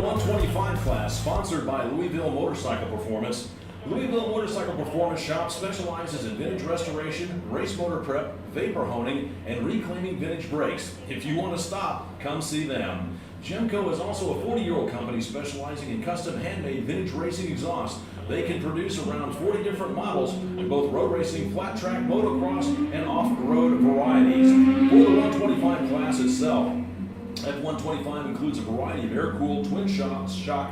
125 class, sponsored by Louisville Motorcycle Performance. Louisville Motorcycle Performance Shop specializes in vintage restoration, race motor prep, vapor honing, and reclaiming vintage brakes. If you want to stop, come see them. Gemco is also a 40-year-old company specializing in custom handmade vintage racing exhaust. They can produce around 40 different models in both road racing, flat track, motocross, and off-road varieties. For the 125 class itself, F125 includes a variety of air-cooled, twin-shock,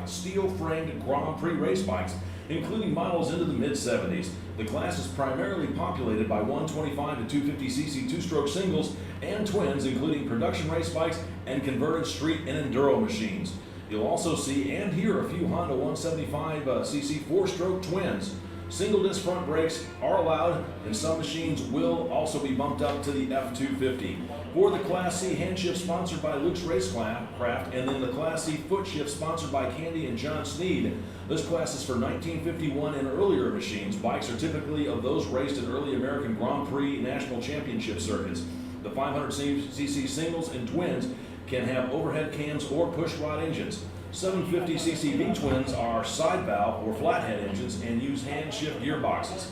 steel-framed Grand Prix race bikes, including models into the mid-70s. The class is primarily populated by 125 to 250cc two-stroke singles and twins, including production race bikes and converted street and enduro machines. You'll also see and hear a few Honda 175cc four-stroke twins. Single disc front brakes are allowed, and some machines will also be bumped up to the F250. For the Class C hand shift sponsored by Luke's Racecraft, and then the Class C foot shift sponsored by Candy and John Sneed. This class is for 1951 and earlier machines. Bikes are typically of those raced in early American Grand Prix national championship circuits. The 500cc singles and twins can have overhead cams or push rod engines. 750cc V-twins are side valve or flathead engines and use hand shift gearboxes.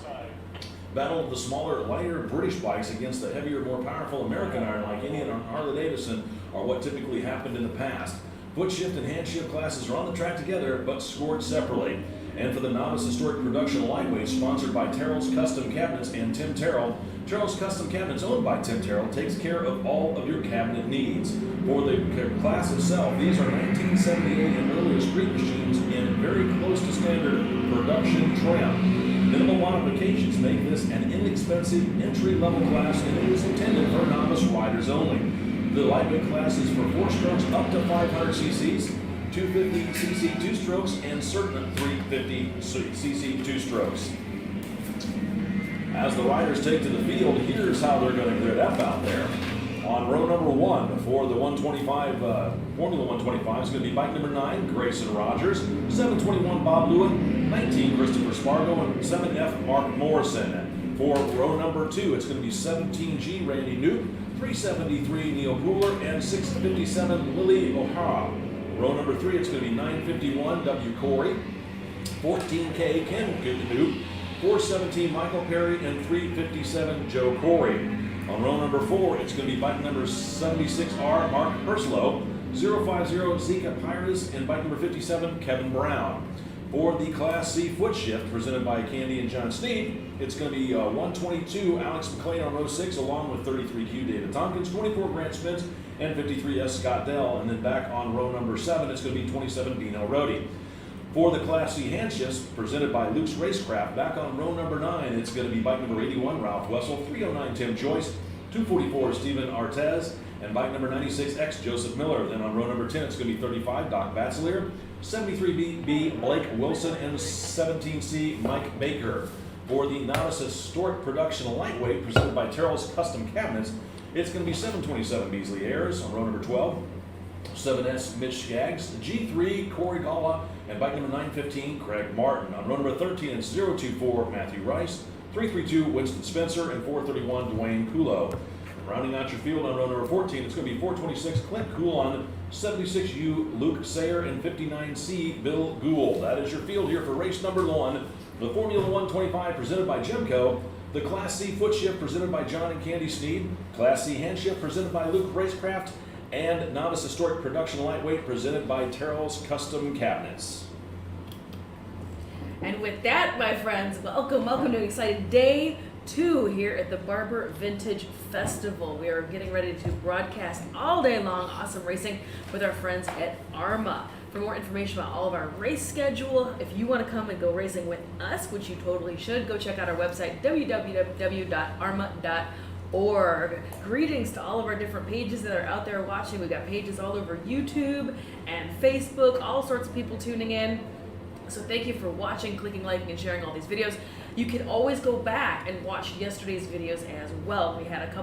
Battle of the smaller, lighter British bikes against the heavier, more powerful American iron like Indian or Harley-Davidson are what typically happened in the past. Foot shift and hand shift classes are on the track together but scored separately. And for the novice historic production lightweight, sponsored by Terrell's Custom Cabinets and Tim Terrell, Terrell's Custom Cabinets, owned by Tim Terrell, takes care of all of your cabinet needs. For the class itself, these are 1978 and earlier street machines in very close to standard production trim. Minimal modifications make this an inexpensive entry-level class, and it is intended for novice riders only. The lightweight class is for four strokes up to 500 cc's, 250cc two strokes, and certain 350cc two strokes. As the riders take to the field, here's how they're going to clear it up out there. On row number one for the 125 Formula 125 is going to be bike number 9, Grayson Rogers, 721 Bob Lewin, 19 Christopher Spargo, and 7F Mark Morrison. For row number 2, it's going to be 17G Randy Newt, 373 Neil Pooler, and 657 Lily O'Hara. Row number 3, it's going to be 951 W. Corey, 14K Ken Newt, 417 Michael Perry, and 357 Joe Corey. On row number 4, it's going to be bike number 76R Mark Perslow, 050 Zika Pires, and bike number 57 Kevin Brown. For the Class C foot shift presented by Candy and John Sneed, it's going to be 122 Alex McLean on row 6, along with 33Q David Tompkins, 24 Grant Spence, and 53S Scott Dell. And then back on row number 7, it's going to be 27 Dino Rhodey. For the Class C hand shifts presented by Luke's Racecraft, back on row number 9, it's going to be bike number 81 Ralph Wessel, 309 Tim Joyce, 244 Stephen Artez, and bike number 96X Joseph Miller. Then on row number 10, it's going to be 35 Doc Batselier, 73B Blake Wilson, and 17C Mike Baker. For the novice historic production lightweight presented by Terrell's Custom Cabinets, it's going to be 727 Beasley Ayers on row number 12, 7S Mitch Skaggs, G3 Corey Galla, and bike number 915 Craig Martin. On row number 13, it's 024 Matthew Rice, 332 Winston Spencer, and 431 Dwayne Kulo. Rounding out your field on row number 14, it's going to be 426 Clint Coulon, 76U Luke Sayer, and 59C Bill Gould. That is your field here for race number 1, the Formula 125 presented by Gemco, the Class C foot shift presented by John and Candy Sneed, Class C hand shift presented by Luke Racecraft, and novice historic production lightweight presented by Terrell's Custom Cabinets. And with that, my friends, welcome to an exciting day 2 here at the Barber Vintage Festival. We are getting ready to broadcast all day long awesome racing with our friends at AHRMA. For more information about all of our race schedule, if you want to come and go racing with us, which you totally should, go check out our website, www.arma.org. Greetings to all of our different pages that are out there watching. We've got pages all over YouTube and Facebook, all sorts of people tuning in. So thank you for watching, clicking, liking, and sharing all these videos. You can always go back and watch yesterday's videos as well. We had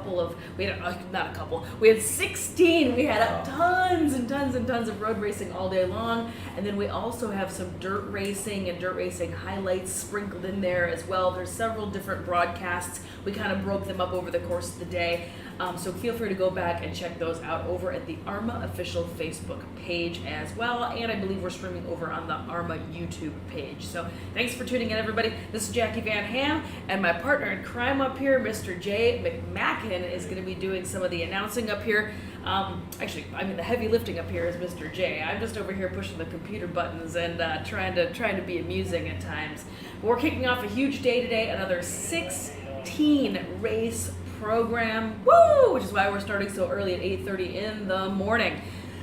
we had 16. We had tons and tons and tons of road racing all day long. And then we also have some dirt racing and dirt racing highlights sprinkled in there as well. There's several different broadcasts. We kind of broke them up over the course of the day. So feel free to go back and check those out over at the AHRMA official Facebook page as well. And I believe we're streaming over on the AHRMA YouTube page. So thanks for tuning in, everybody. This is Jackie Van Ham, and my partner in crime up here, Mr. Jay McMacken, is going to be doing some of the announcing up here. The heavy lifting up here is Mr. J. I'm just over here pushing the computer buttons and trying to be amusing at times. But we're kicking off a huge day today, another 16 race program, woo! Which is why we're starting so early at 8:30 in the morning.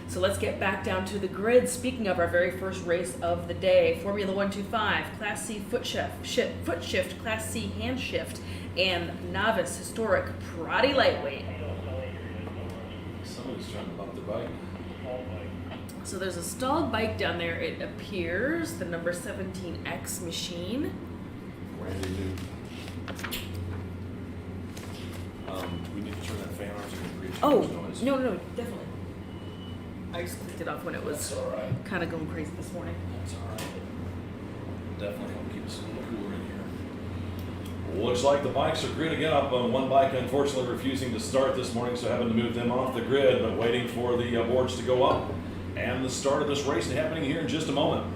So let's get back down to the grid. Speaking of our very first race of the day, Formula 125, Class C foot shift, Class C hand shift, and novice historic Prati lightweight. Somebody's trying to bump the bike. So there's a stalled bike down there, it appears, the number 17X machine. Randy Newt. Do we need to turn that fan on so we can create too much noise? No, definitely. I just clicked it off when it was That's all right. kind of going crazy this morning. That's all right. Definitely help keep us a little cooler in here. Looks like the bikes are green again. Up on one bike, unfortunately, refusing to start this morning, so having to move them off the grid, but waiting for the boards to go up. And the start of this race is happening here in just a moment.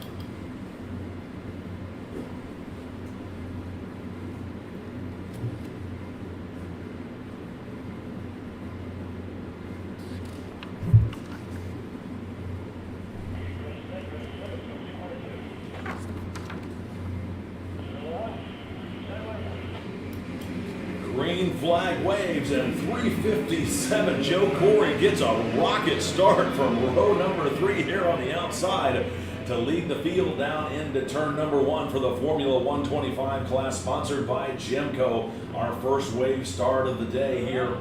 Green flag waves, and 357 Joe Corey gets a rocket start from row number 3 here on the outside to lead the field down into turn number 1 for the Formula 125 class, sponsored by Gemco. Our first wave start of the day here.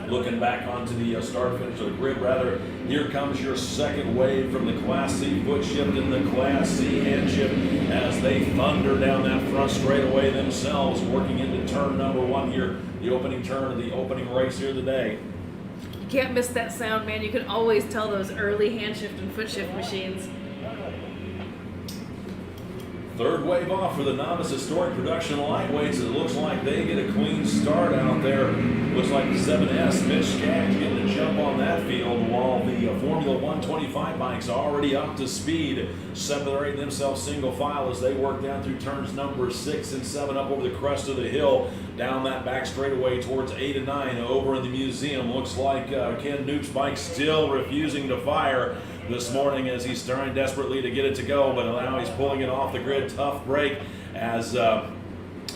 Looking back onto the start finish of the grid, rather, here comes your second wave from the Class C foot shift and the Class C hand shift as they thunder down that front straightaway themselves, working into turn number 1 here, the opening turn of the opening race here today. You can't miss that sound, man. You can always tell those early hand shift and foot shift machines. Third wave off for the novice historic production lightweights. It looks like they get a clean start out there. Looks like the 7S, Mitch Skaggs getting a jump on that field, while the Formula 125 bikes are already up to speed, separating themselves single file as they work down through turns number 6 and 7 up over the crest of the hill, down that back straightaway towards 8 and 9 over in the museum. Looks like Ken Newt's bike still refusing to fire this morning as he's trying desperately to get it to go, but now he's pulling it off the grid. Tough break as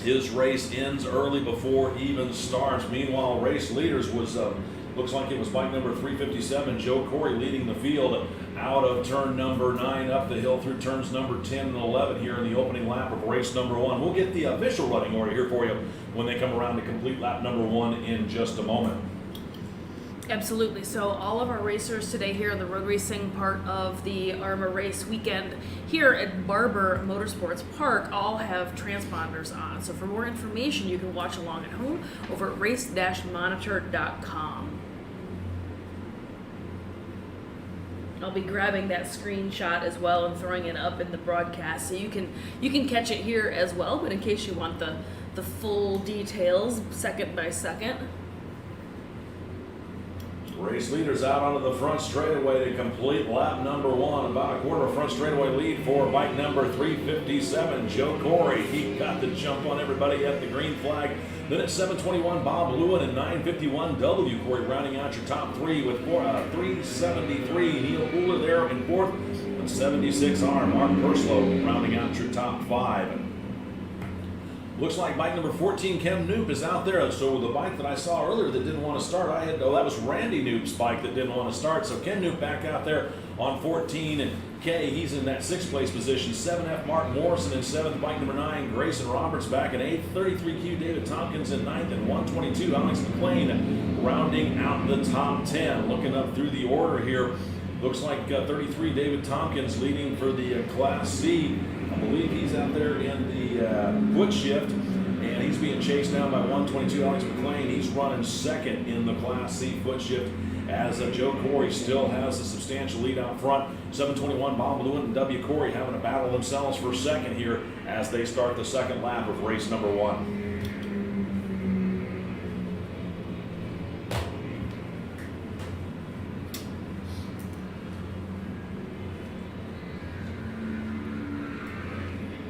his race ends early before even starts. Meanwhile, race leaders was looks like it was bike number 357, Joe Corey, leading the field out of turn number 9 up the hill through turns number 10 and 11 here in the opening lap of race number 1. We'll get the official running order here for you when they come around to complete lap number 1 in just a moment. Absolutely. So all of our racers today here in the road racing part of the AHRMA race weekend here at Barber Motorsports Park all have transponders on. So for more information, you can watch along at home over at race-monitor.com. I'll be grabbing that screenshot as well and throwing it up in the broadcast, so you can catch it here as well. But in case you want the full details, second by second. Race leaders out onto the front straightaway to complete lap number 1. About a quarter of front straightaway lead for bike number 357, Joe Corey. He got the jump on everybody at the green flag. Then at 7:21, Bob Lewin, and 9:51, W. Corey rounding out your top 3 with 373. Neil Uller there in 4th, and 76R, Mark Perslow rounding out your top 5. Looks like bike number 14, Ken Knoop, is out there. So the bike that I saw earlier that didn't want to start, that was Randy Knoop's bike that didn't want to start. So Ken Knoop back out there on 14, and K, he's in that 6th place position. 7F, Mark Morrison in 7th. Bike number 9, Grayson Roberts back in 8th. 33Q, David Tompkins in 9th, and 122, Alex McLean rounding out the top 10. Looking up through the order here, looks like 33, David Tompkins leading for the Class C. I believe he's out there in the foot shift, and he's being chased down by 122, Alex McLean. He's running 2nd in the Class C foot shift, as Joe Corey still has a substantial lead out front. 7:21, Bob Lewin and W. Corey having a battle themselves for 2nd here as they start the 2nd lap of race number 1.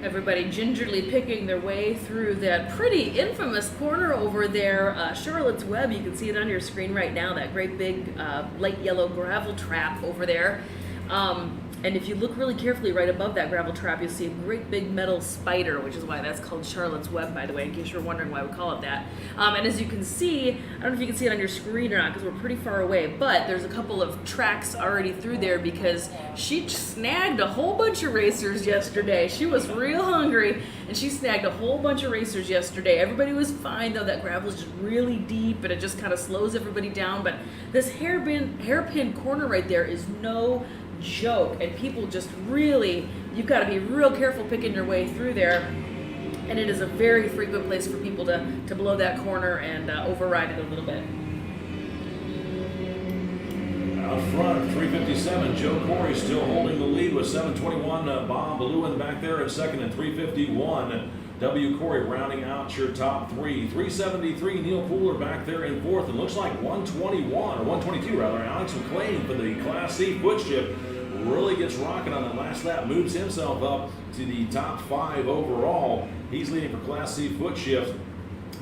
Everybody gingerly picking their way through that pretty infamous corner over there, Charlotte's Web. You can see it on your screen right now, that great big light yellow gravel trap over there. And if you look really carefully right above that gravel trap, you'll see a great big metal spider, which is why that's called Charlotte's Web, by the way, in case you're wondering why we call it that. And as you can see, I don't know if you can see it on your screen or not because we're pretty far away, but there's a couple of tracks already through there because she snagged a whole bunch of racers yesterday. She was real hungry, and she snagged a whole bunch of racers yesterday. Everybody was fine, though. That gravel is just really deep, and it just kind of slows everybody down. But this hairpin corner right there is no joke, and people just really, you've got to be real careful picking your way through there, and it is a very frequent place for people to blow that corner and override it a little bit. Out front, 357, Joe Corey still holding the lead with 721. Bob Lewin back there in second, and 351. W. Corey rounding out your top three. 373, Neil Pooler back there in fourth, and looks like 121, or 122 rather. Alex McLean for the Class C foot shift really gets rocking on that last lap, moves himself up to the top 5 overall. He's leading for Class C foot shift.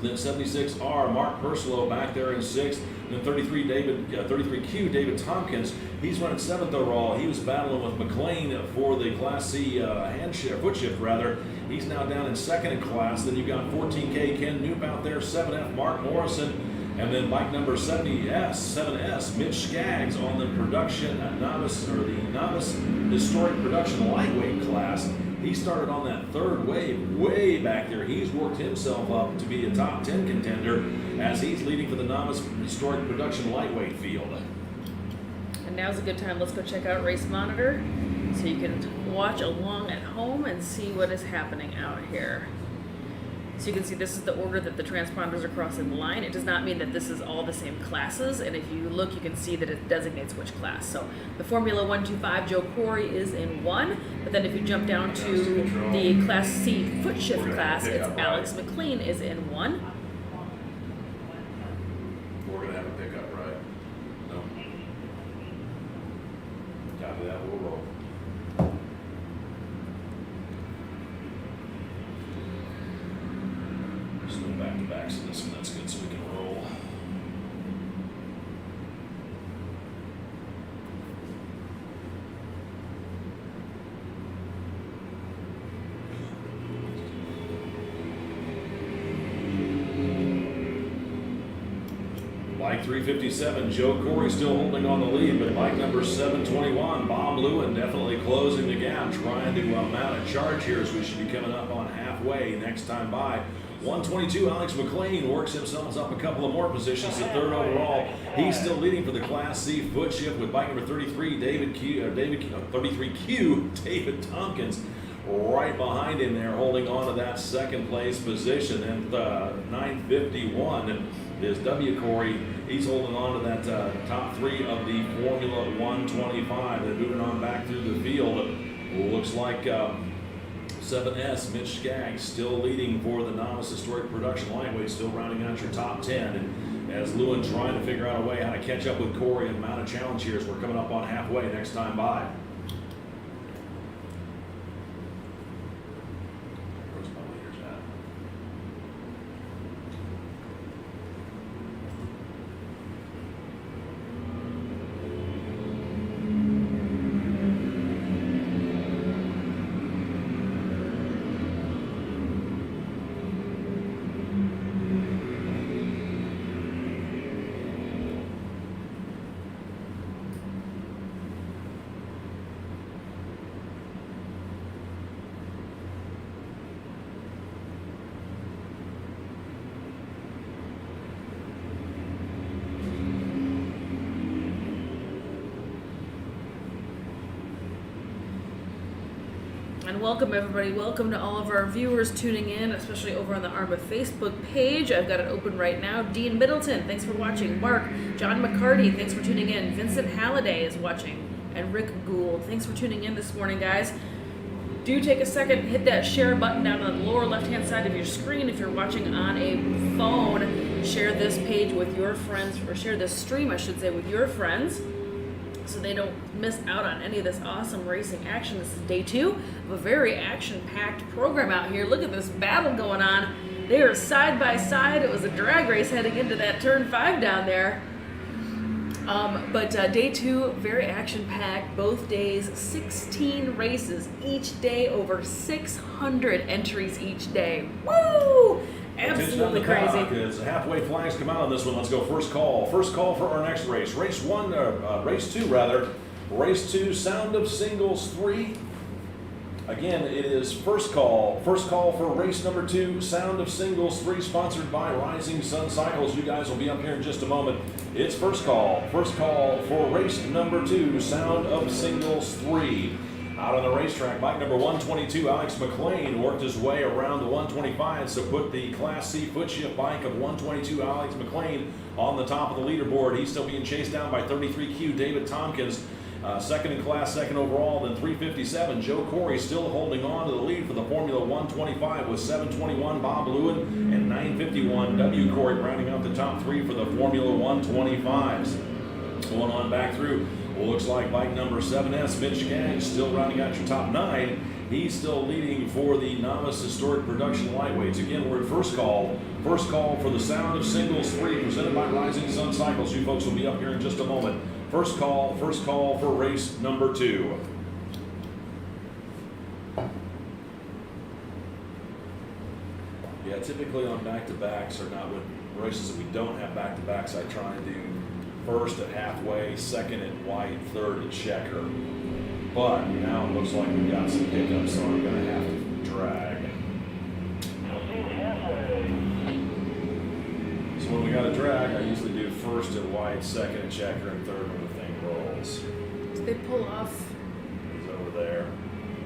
Then 76R, Mark Perslow back there in 6th. Then 33Q, David Tompkins. He's running 7th overall. He was battling with McLean for the Class C foot shift rather. He's now down in 2nd in class. Then you've got 14K Ken Knoop out there, 7F Mark Morrison. And then bike number 7S, Mitch Skaggs on the production novice historic production lightweight class. He started on that 3rd wave way back there. He's worked himself up to be a top 10 contender as he's leading for the novice historic production lightweight field. And now's a good time. Let's go check out Race Monitor so you can watch along at home and see what is happening out here. So you can see this is the order that the transponders are crossing the line. It does not mean that this is all the same classes, and if you look, you can see that it designates which class. So the Formula 125, Joe Corey is in 1, but then if you jump down to the Class C foot shift class, it's Alex McLean is in 1. We're going to have a pickup, right? No. Copy that, we'll roll. Back to back, so this one, that's good, so we can roll. Bike 357, Joe Corey still holding on the lead, but bike number 721, Bob Lewin definitely closing the gap, trying to mount a charge here as we should be coming up on halfway next time by. 122, Alex McLean works himself up a couple of more positions to 3rd overall. He's still leading for the Class C foot shift with bike number 33, 33Q, David Tompkins, right behind him there, holding on to that 2nd place position. And 951 is W. Corey. He's holding on to that top 3 of the Formula 125. They're moving on back through the field. Looks like 7S, Mitch Skaggs, still leading for the novice historic production lightweight, still rounding out your top 10. And as Lewin trying to figure out a way how to catch up with Corey and mount a challenge here as we're coming up on halfway next time by. Where's my leaders at? And welcome everybody, welcome to all of our viewers tuning in, especially over on the AHRMA Facebook page. I've got it open right now. Dean Middleton, thanks for watching. Mark, John McCarty, thanks for tuning in. Vincent Halliday is watching. And Rick Gould, thanks for tuning in this morning, guys. Do take a second, hit that share button down on the lower left-hand side of your screen. If you're watching on a phone, share this page with your friends, or share this stream, I should say, with your friends. so they don't miss out on any of this awesome racing action. This is day 2 of a very action-packed program out here. Look at this battle going on. They are side by side. It was a drag race heading into that turn 5 down there. But day 2, very action-packed, both days, 16 races each day, over 600 entries each day. Woo! Absolutely crazy. As halfway flags come out on this one, let's go first call. First call for our next race. Race 2 rather. Race 2, Sound of Singles 3. Again, it is first call. First call for race number 2, Sound of Singles 3, sponsored by Rising Sun Cycles. You guys will be up here in just a moment. It's first call. First call for race number 2, Sound of Singles 3. Out on the racetrack, bike number 122, Alex McLean, worked his way around the 125, so put the Class C foot shift bike of 122, Alex McLean, on the top of the leaderboard. He's still being chased down by 33Q David Tompkins. Second in class, second overall, then 357. Joe Corey still holding on to the lead for the Formula 125 with 721 Bob Lewin and 951 W. Corey rounding out the top 3 for the Formula 125s. Going on back through, well, looks like bike number 7S, Mitch Gage, still rounding out your top 9. He's still leading for the Novice Historic Production Lightweights. Again, we're at first call. First call for the Sound of Singles 3, presented by Rising Sun Cycles. You folks will be up here in just a moment. First call for race number 2. Yeah, typically on back-to-backs, or not with races that we don't have back-to-backs, I try and do first at halfway, second at white, third at checker. But now it looks like we've got some hiccups, so I'm going to have to drag. So when we got a drag, I usually do first at white, second at checker, and third when the thing rolls. Did they pull off? He's over there.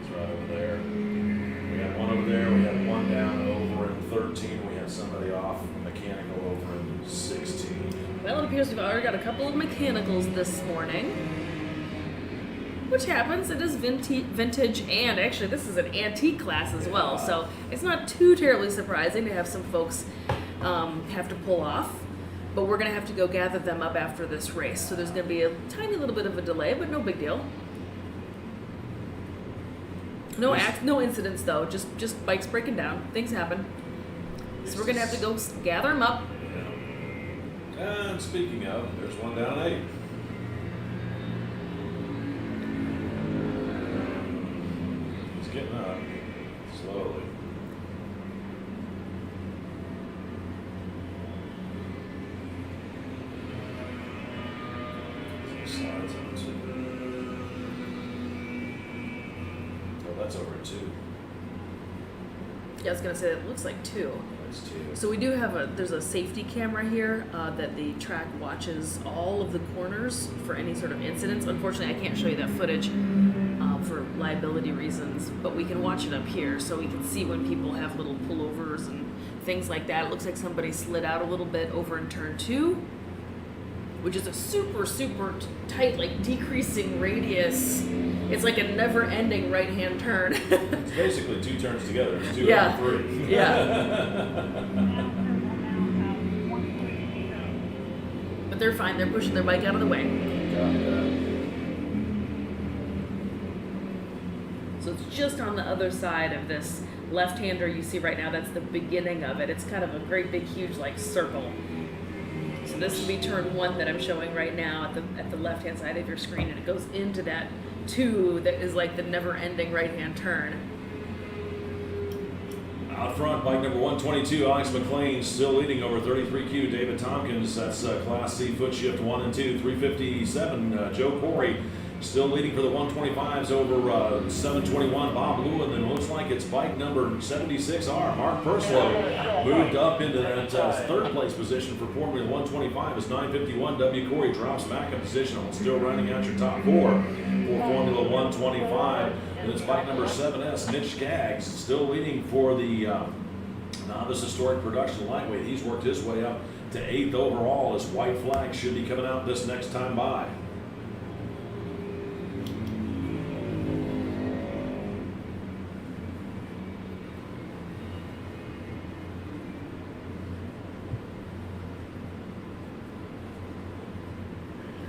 He's right over there. We had one over there. We had one down over in 13. We had somebody off mechanical over in 16. Well, it appears we've already got a couple of mechanicals this morning, which happens. It is vintage, and actually this is an antique class as well, so it's not too terribly surprising to have some folks have to pull off, but we're going to have to go gather them up after this race, so there's going to be a tiny little bit of a delay, but no big deal. No incidents though, just bikes breaking down. Things happen. So we're going to have to go gather them up. And speaking of, there's one down 8. He's getting up slowly. Slides on 2. Oh, that's over 2. Yeah, I was going to say it looks like 2. That's 2. So we do have there's a safety camera here that the track watches all of the corners for any sort of incidents. Unfortunately, I can't show you that footage for liability reasons, but we can watch it up here so we can see when people have little pullovers and things like that. It looks like somebody slid out a little bit over in turn 2, which is a super, super tight, like decreasing radius. It's like a never-ending right-hand turn. It's basically 2 turns together. It's 2 Yeah. out of 3. Yeah. But they're fine. They're pushing their bike out of the way. So it's just on the other side of this left-hander you see right now. That's the beginning of it. It's kind of a great big huge like circle. So this will be turn 1 that I'm showing right now at the left-hand side of your screen, and it goes into that 2 that is like the never-ending right-hand turn. Out front, bike number 122, Alex McLean, still leading over 33Q David Tompkins. That's Class C foot shift 1 and 2. 357 Joe Corey still leading for the 125s over 721 Bob Lewin. And it looks like it's bike number 76R, Mark Perslow, moved up into that third place position for Formula 125 as 951 W. Corey drops back a position. Still running out your top 4 for Formula 125. And it's bike number 7S, Mitch Gaggs, still leading for the Novice Historic Production Lightweight. He's worked his way up to 8th overall as white flag should be coming out this next time by.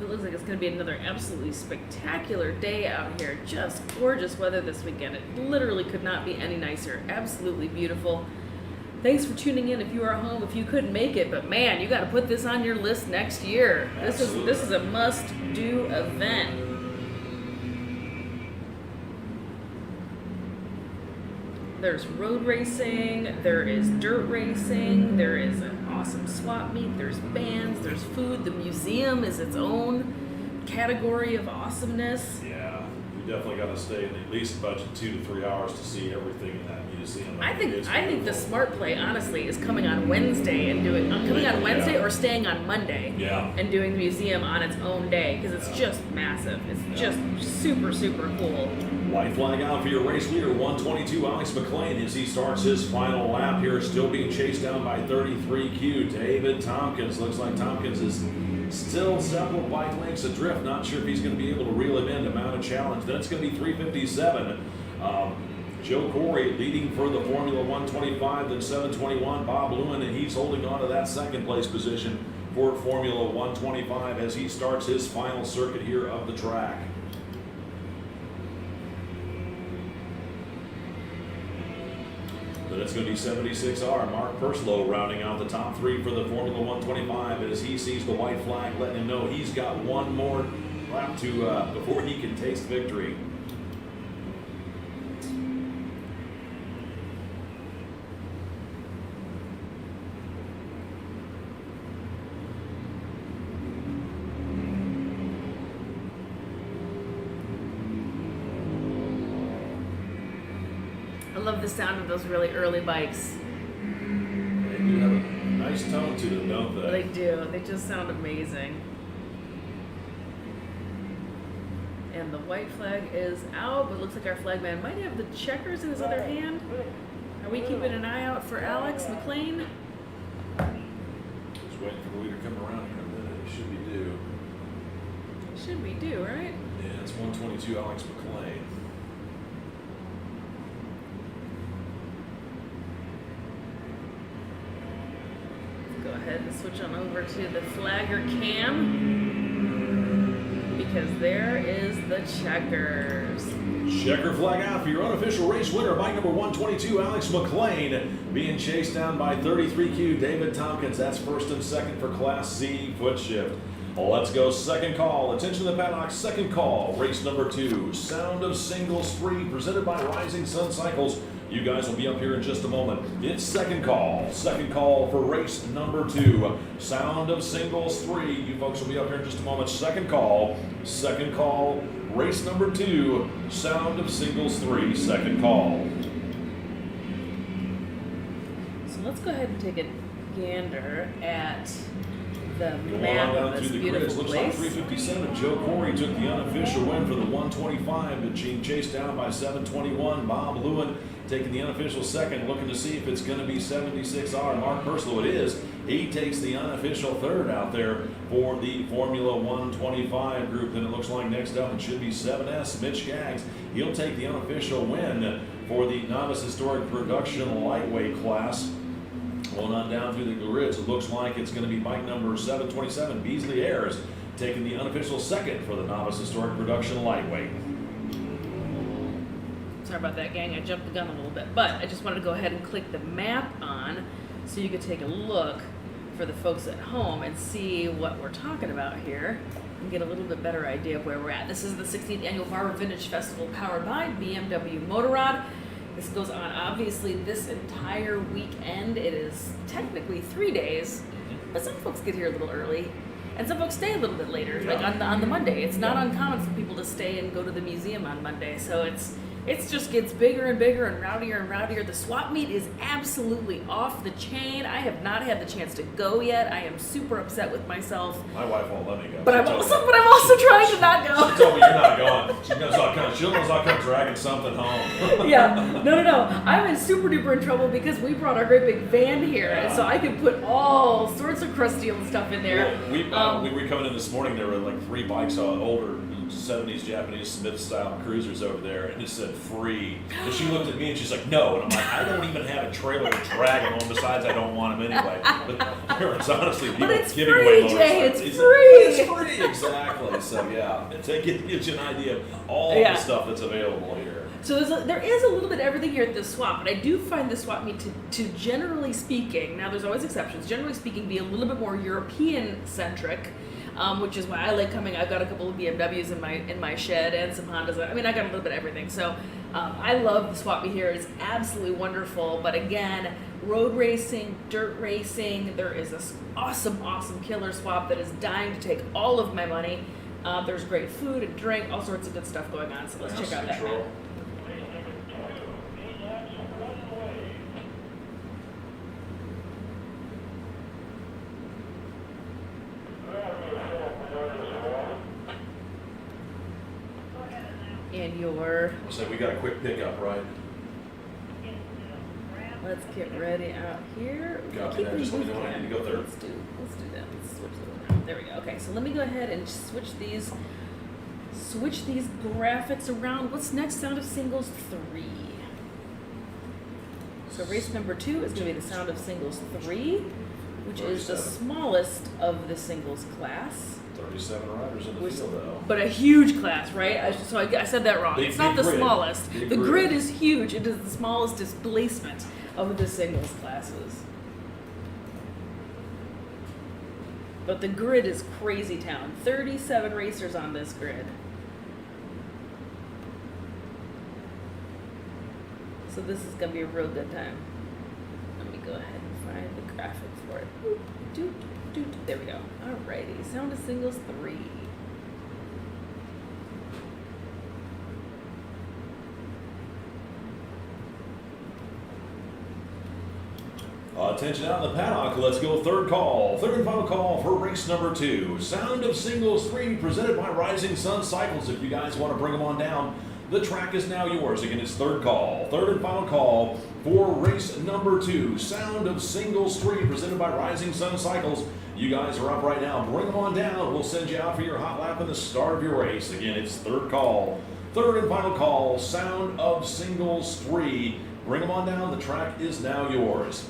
It looks like it's going to be another absolutely spectacular day out here. Just gorgeous weather this weekend. It literally could not be any nicer. Absolutely beautiful. Thanks for tuning in if you are home, if you couldn't make it, but man, you got to put this on your list next year. This is a must-do event. There's road racing, there is dirt racing, there is an awesome swap meet, there's bands, there's food. The museum is its own category of awesomeness. Yeah, you definitely got to stay in at least budget 2 to 3 hours to see everything in that museum. I think the smart play, honestly, is coming on Wednesday and or staying on Monday. Yeah. And doing the museum on its own day because it's just massive. It's just super, super cool. White flag out for your race leader, 122, Alex McLean, as he starts his final lap here, still being chased down by 33Q, David Tompkins. Looks like Tompkins is still several bike lengths adrift. Not sure if he's going to be able to reel him in to mount a challenge. Then it's going to be 357. Joe Corey leading for the Formula 125, then 721, Bob Lewin, and he's holding on to that second place position for Formula 125 as he starts his final circuit here of the track. Then it's going to be 76R, Mark Perslow rounding out the top three for the Formula 125 as he sees the white flag, letting him know he's got one more lap to before he can taste victory. I love the sound of those really early bikes. They do have a nice tone to them, don't they? They do. They just sound amazing. And the white flag is out, but it looks like our flagman might have the checkers in his other hand. Are we keeping an eye out for Alex McLean? Just waiting for the leader to come around here in a minute. It should be due. Should be due, right? Yeah, it's 122 Alex McLean. Go ahead and switch on over to the flagger cam because there is the checkers. Checker flag out for your unofficial race winner, bike number 122, Alex McLean, being chased down by 33Q, David Tompkins. That's first and second for Class C foot shift. Well, let's go second call. Attention to the paddock, second call. Race number 2, Sound of Singles 3, presented by Rising Sun Cycles. You guys will be up here in just a moment. It's second call. Second call for race number 2, Sound of Singles 3. You folks will be up here in just a moment. Second call. Second call. Race number 2, Sound of Singles 3. Second call. So let's go ahead and take a gander at the Going map on down of this through the grids. beautiful Looks like place. 357. Joe Corey took the unofficial win for the 125, but being chased down by 721. Bob Lewin taking the unofficial second, looking to see if it's going to be 76R. Mark Perslow, it is. He takes the unofficial third out there for the Formula 125 group. Then it looks like next up it should be 7S. Mitch Skaggs. He'll take the unofficial win for the Novice Historic Production Lightweight class. Going on down through the grids, it looks like it's going to be bike number 727, Beasley Ayers, taking the unofficial second for the Novice Historic Production Lightweight. Sorry about that, gang. I jumped the gun a little bit. But I just wanted to go ahead and click the map on so you could take a look for the folks at home and see what we're talking about here and get a little bit better idea of where we're at. This is the 16th Annual Barber Vintage Festival powered by BMW Motorrad. This goes on, obviously, this entire weekend. It is technically 3 days, but some folks get here a little early, and some folks stay a little bit later, like on the Monday. It's not uncommon for people to stay and go to the museum on Monday, so it just gets bigger and bigger and rowdier. The swap meet is absolutely off the chain. I have not had the chance to go yet. I am super upset with myself. My wife won't let me go. But I'm also trying to not go. She told me you're not going. She knows I'll come dragging something home. Yeah, no. I'm in super duper in trouble because we brought our great big van here, and so I can put all sorts of crusty old stuff in there. Well, we were coming in this morning. There were like 3 bikes, older 70s Japanese Smith-style cruisers over there, and it said free. And she looked at me and she's like, no. And I'm like, I don't even have a trailer to drag them on. Besides, I don't want them anyway. But there's honestly people giving away motorcycles. Jay, it's free. It's free, exactly. So yeah, it gives you an idea of all the stuff that's available here. So there is a little bit of everything here at this swap, but I do find the swap meet to generally speaking, now there's always exceptions, generally speaking, be a little bit more European-centric, which is why I like coming. I've got a couple of BMWs in my shed and some Hondas. I mean, I got a little bit of everything. So I love the swap meet here. It's absolutely wonderful. But again, road racing, dirt racing, there is this awesome, awesome killer swap that is dying to take all of my money. There's great food and drink, all sorts of good stuff going on. So let's check out that map. And your... So we got a quick pickup, right? Let's get ready out here. Copy that. Just let me know when I need to go third. Let's do that. Let's switch those around. There we go. Okay, so let me go ahead and switch these graphics around. What's next? Sound of Singles 3. So race number 2 is going to be the Sound of Singles 3, which is the smallest of the singles class. 37 riders in the field, though. But a huge class, right? I said that wrong. It's not the grid. smallest. Big the grid. grid is huge. It is the smallest displacement of the singles classes. But the grid is crazy town. 37 racers on this grid. So this is going to be a real good time. Let me go ahead and find the graphics for it. There we go. Alrighty. Sound of Singles 3. Attention out in the paddock. Let's go third call. Third and final call for race number 2. Sound of Singles 3 presented by Rising Sun Cycles. If you guys want to bring them on down, the track is now yours. Again, it's third call. Third and final call for race number 2. Sound of Singles 3 presented by Rising Sun Cycles. You guys are up right now. Bring them on down. We'll send you out for your hot lap in the start of your race. Again, it's third call. Third and final call. Sound of Singles 3. Bring them on down. The track is now yours.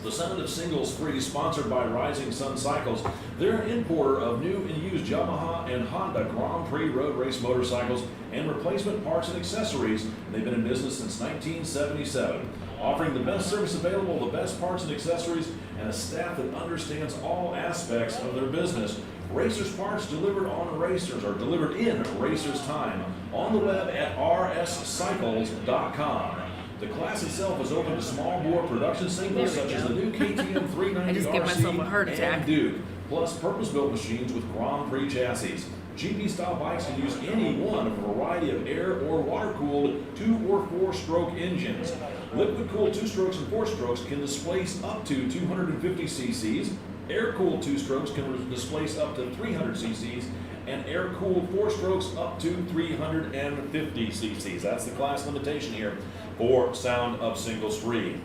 The Sound of Singles 3 sponsored by Rising Sun Cycles. They're an importer of new and used Yamaha and Honda Grand Prix road race motorcycles and replacement parts and accessories. They've been in business since 1977. Offering the best service available, the best parts and accessories, and a staff that understands all aspects of their business. Racers parts delivered on racers or delivered in racers time. On the web at rscycles.com. The class itself is open to small bore production singles such as the new KTM 390 I just gave myself a heart RC attack. and Duke, plus purpose-built machines with Grand Prix chassis. GP-style bikes can use any one of a variety of air or water-cooled 2 or 4-stroke engines. Liquid-cooled 2-strokes and 4-strokes can displace up to 250 cc's. Air-cooled 2-strokes can displace up to 300 cc's. And air-cooled 4-strokes up to 350 cc's. That's the class limitation here for Sound of Singles 3.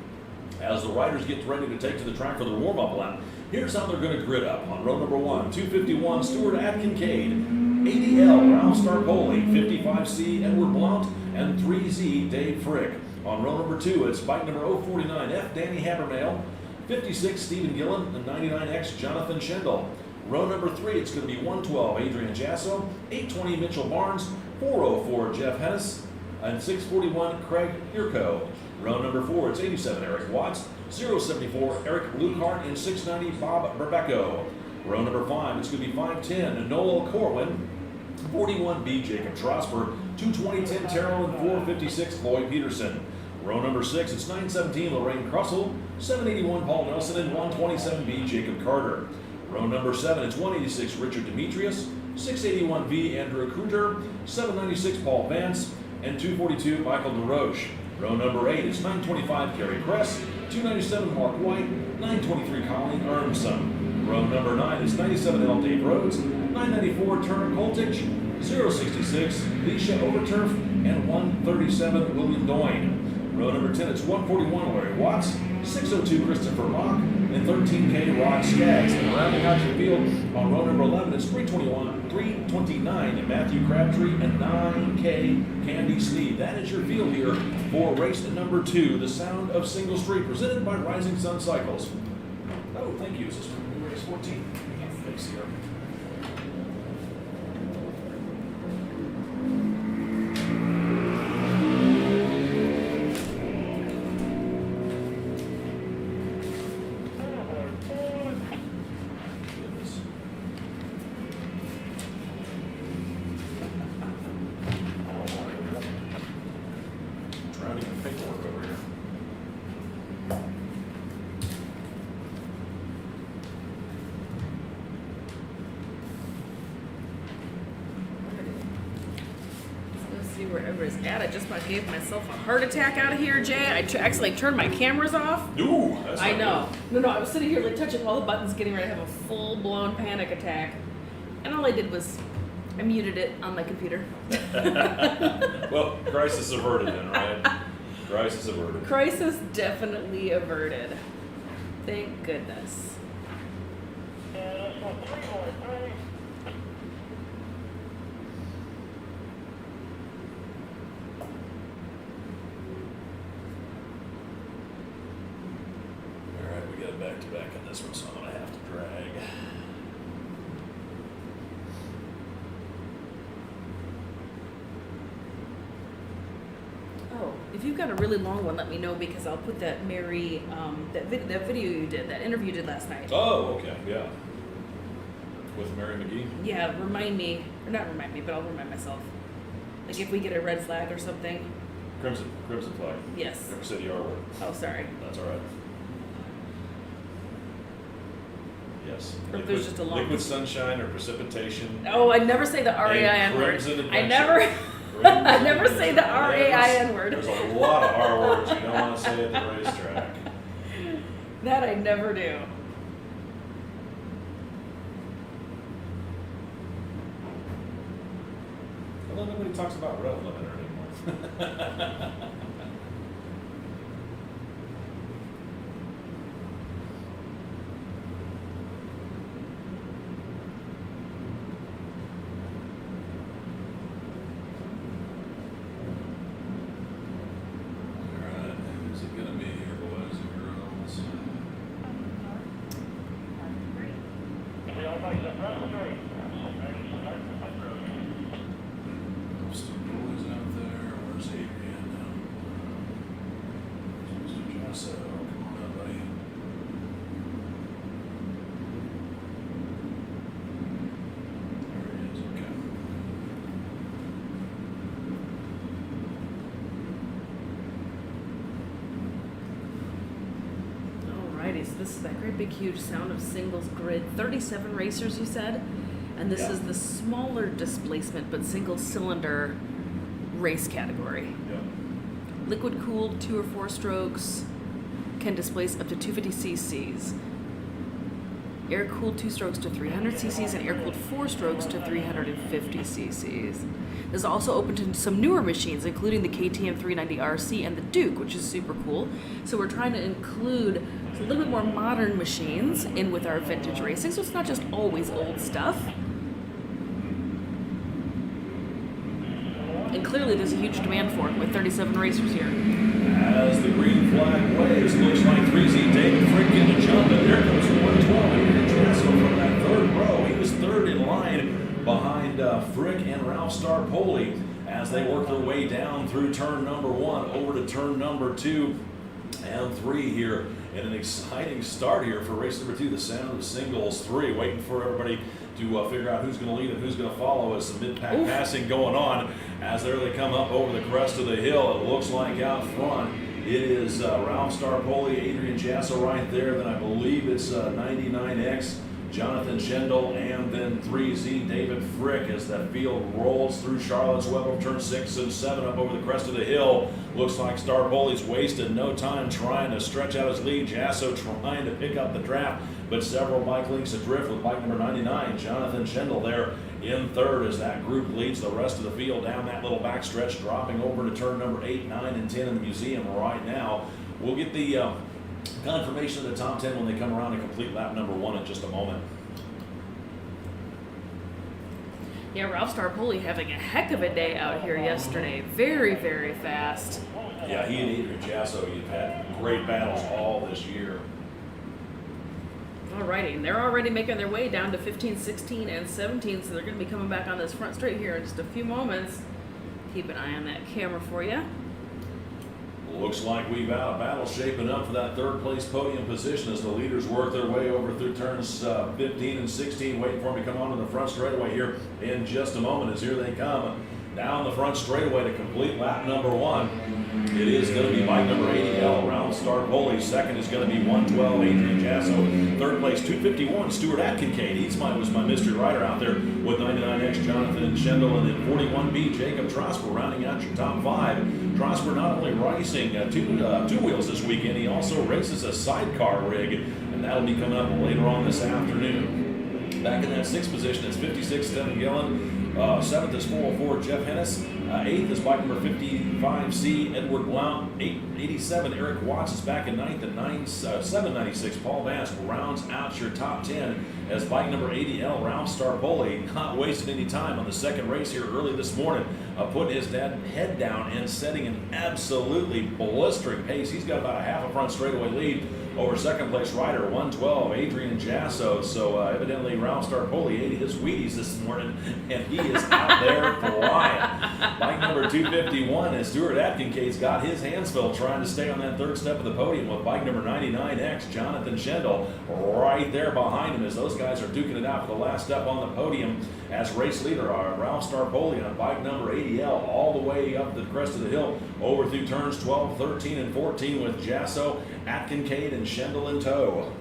As the riders get ready to take to the track for their warm-up lap, here's how they're going to grid up. On row number 1, 251 Stuart Atkincaid, 80L Ralph Starpoli, 55C Edward Blount, and 3Z Dave Frick. On row number 2, it's bike number 049F Danny Habermail, 56 Stephen Gillen, and 99X Jonathan Schendel. Row number 3, it's going to be 112 Adrian Jasso, 820 Mitchell Barnes, 404 Jeff Hennis, and 641 Craig Yurko. Row number 4, it's 87 Eric Watts, 074 Eric Luckhart, and 690 Bob Berbecco. Row number 5, it's going to be 510 Noel Corwin, 41B Jacob Trosper, 220 Tim Terrell, and 456 Lloyd Peterson. Row number 6, it's 917 Lorraine Crussell, 781 Paul Nelson, and 127B Jacob Carter. Row number 7, it's 186 Richard Demetrius, 681V Andrew Kruger, 796 Paul Vance, and 242 Michael DeRoche. Row number 8 is 925 Kerry Kress, 297 Mark White, 923 Colleen Ermson. Row number 9 is 97L Dave Rhodes, 994 Turner Coltich, 066 Leisha Overturf, and 137 William Doyne. Row number 10, it's 141 Larry Watts, 602 Christopher Mock, and 13K Rod Skaggs. And rounding out your field on row number 11, it's 329 Matthew Crabtree, and 9K Candy Sneed. That is your field here for race number 2, the Sound of Single Street, presented by Rising Sun Cycles. Oh, thank you. Is this from race 14? Thanks here. Drowning in paperwork over here. Let's go see where everybody's at. I just about gave myself a heart attack out of here, Jay. I actually turned my cameras off. Ooh, that's I not know. No, I was sitting here like touching all the buttons, getting ready to have a full-blown panic attack. And all I did was I muted it on my computer. good. Well, crisis averted then, right? Crisis averted. Crisis definitely averted. Thank goodness. All right, we got a back-to-back on this one, so I'm going to have to drag. Oh, if you've got a really long one, let me know because I'll put that that video you did, that interview you did last night. Oh, okay, yeah. With Mary McGee? Yeah, remind me, or not remind me, but I'll remind myself. Like if we get a red flag or something. Crimson flag. Yes. Never said the R word. Oh, sorry. That's all right. Yes. Or if there's just a long- liquid sunshine or precipitation. Oh, I never say the RAIN word. Crimson I adventure. never, I never say the RAIN word. There's a lot of R words you don't want to say at the racetrack. That I never do. Although nobody talks about rev limiter anymore. Alright, who's it gonna be here, boys and girls? Those two boys out there, where's Adrian now? Mr. Jasso, come on up, buddy. There he is, okay. Alrighty, so this is that great big huge Sound of Singles grid. 37 racers, you said? And this Yeah. is the smaller displacement but single cylinder race category. Yep. Liquid cooled 2 or 4 strokes can displace up to 250 cc's. Air cooled 2 strokes to 300 cc's and air cooled 4 strokes to 350 cc's. This is also open to some newer machines, including the KTM 390 RC and the Duke, which is super cool. So we're trying to include a little bit more modern machines in with our vintage racing, so it's not just always old stuff. And clearly there's a huge demand for it with 37 racers here. As the green flag waves, looks like 3Z David Frick in the jump, and there comes 112 and Jasso from that third row. He was third in line behind Frick and Ralph Starpoli as they work their way down through turn number 1 over to turn number 2 and 3 here. And an exciting start here for race number 2, the Sound of Singles 3. Waiting for everybody to figure out who's going to lead and who's going to follow as some mid-pack passing going on. As there they come up over the crest of the hill, it looks like out front it is Ralph Starpoli, Adrian Jasso right there. Then I believe it's 99X, Jonathan Schendel, and then 3Z David Frick as that field rolls through Charlotte's Web of turn 6 and 7 up over the crest of the hill. Looks like Starpoli's wasted no time trying to stretch out his lead. Jasso trying to pick up the draft, but several bike links adrift with bike number 99, Jonathan Schendel there in third as that group leads the rest of the field down that little backstretch, dropping over to turn number 8, 9, and 10 in the museum right now. We'll get the confirmation of the top 10 when they come around to complete lap number 1 in just a moment. Yeah, Ralph Starpoli having a heck of a day out here yesterday. Very, very fast. Yeah, he and Adrian Jasso, you've had great battles all this year. Alrighty, and they're already making their way down to 15, 16, and 17, so they're going to be coming back on this front straight here in just a few moments. Keep an eye on that camera for you. Looks like we've got a battle shaping up for that third place podium position as the leaders work their way over through turns 15 and 16, waiting for them to come onto the front straightaway here in just a moment as here they come down the front straightaway to complete lap number 1. It is going to be bike number 80L, Ralph Starpoli. Second is going to be 112, Adrian Jasso. Third place, 251, Stuart Atkincade. Was my mystery rider out there with 99X, Jonathan Schendel, and then 41B, Jacob Trosper, rounding out your top 5. Trosper not only racing two wheels this weekend, he also races a sidecar rig, and that'll be coming up later on this afternoon. Back in that 6th position is 56, Stephen Gillen. 7th is 404, Jeff Hennis. 8th is bike number 55C, Edward Blount. 87, Eric Watts is back in 9th, and 796, Paul Bass rounds out your top 10 as bike number 80L, Ralph Starpoli, not wasting any time on the second race here early this morning, putting his head down and setting an absolutely blistering pace. He's got about a half a front straightaway lead over second place rider 112, Adrian Jasso. So evidently Ralph Starpoli ate his Wheaties this morning, and he is out there flying. Bike number 251 is Stuart Atkincade's got his hands filled trying to stay on that third step of the podium with bike number 99X, Jonathan Schendel, right there behind him as those guys are duking it out for the last step on the podium as race leader Ralph Starpoli on bike number 80L all the way up the crest of the hill over through turns 12, 13, and 14 with Jasso, Atkincade, and Schendel in tow.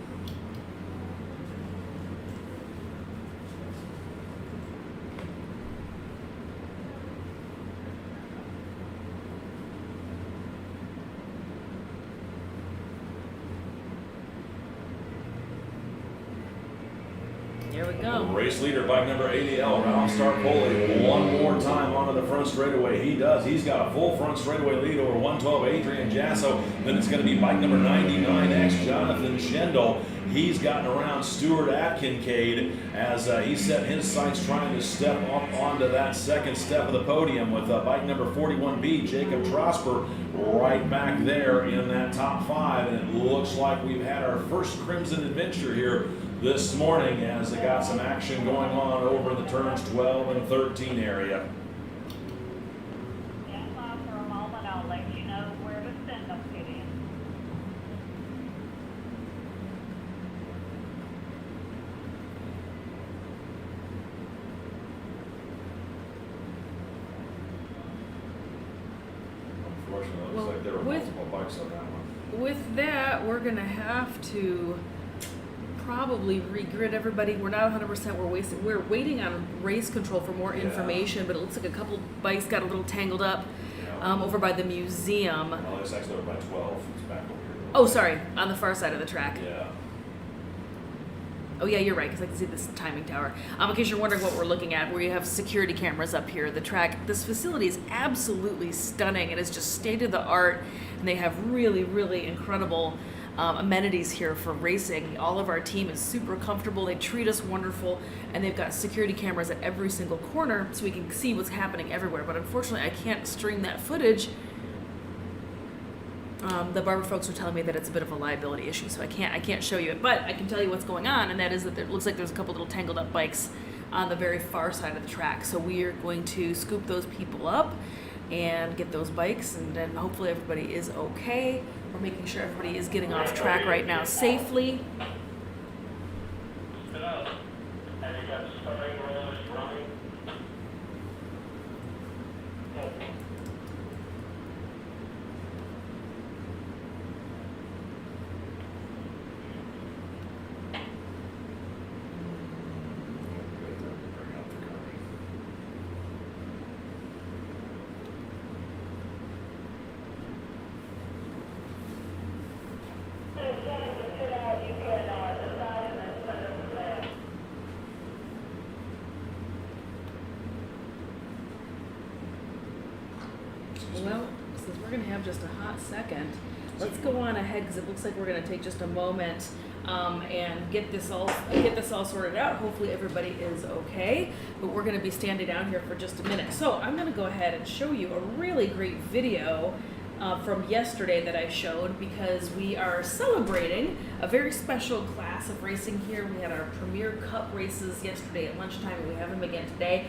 Here we go. Race leader, bike number 80L, Ralph Starpoli, one more time onto the front straightaway. He does. He's got a full front straightaway lead over 112, Adrian Jasso. Then it's going to be bike number 99X, Jonathan Schendel. He's gotten around Stuart Atkincade as he set his sights trying to step up onto that second step of the podium with bike number 41B, Jacob Trosper, right back there in that top 5. And it looks like we've had our first Crimson adventure here this morning as they got some action going on over the turns 12 and 13 area. Stand by for a moment. I'll let you know where to send them to you. Unfortunately, it looks Well, like there were with- multiple bikes on that one. With that, we're going to have to probably regrid everybody. We're not 100%. We're waiting on race control for more Yeah. information, but it looks like a couple bikes got a little tangled up Yeah. over by the museum. Well, it's actually over by 12. It's back over here. Oh, sorry, on the far side of the track. Yeah. Oh yeah, you're right, because I can see this timing tower. In case you're wondering what we're looking at, we have security cameras up here. The track, this facility is absolutely stunning. It is just state of the art, and they have really, really incredible amenities here for racing. All of our team is super comfortable. They treat us wonderful, and they've got security cameras at every single corner, so we can see what's happening everywhere. But unfortunately, I can't stream that footage. The Barber folks are telling me that it's a bit of a liability issue, so I can't show you it. But I can tell you what's going on, and that is that it looks like there's a couple little tangled up bikes on the very far side of the track. So we are going to scoop those people up and get those bikes, and then hopefully everybody is okay. We're making sure everybody is getting off track right now safely. have just a hot second, let's go on ahead because it looks like we're going to take just a moment and get this all sorted out. Hopefully everybody is okay, but we're going to be standing down here for just a minute. So I'm going to go ahead and show you a really great video from yesterday that I showed because we are celebrating a very special class of racing here. We had our Premier Cup races yesterday at lunchtime, and we have them again today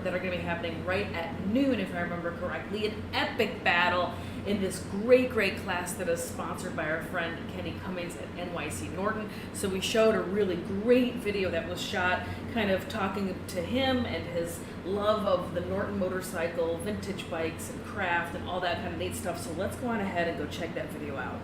that are going to be happening right at noon, if I remember correctly. An epic battle in this great class that is sponsored by our friend Kenny Cummings at NYC Norton. So we showed a really great video that was shot kind of talking to him and his love of the Norton motorcycle, vintage bikes and craft and all that kind of neat stuff. So let's go on ahead and go check that video out.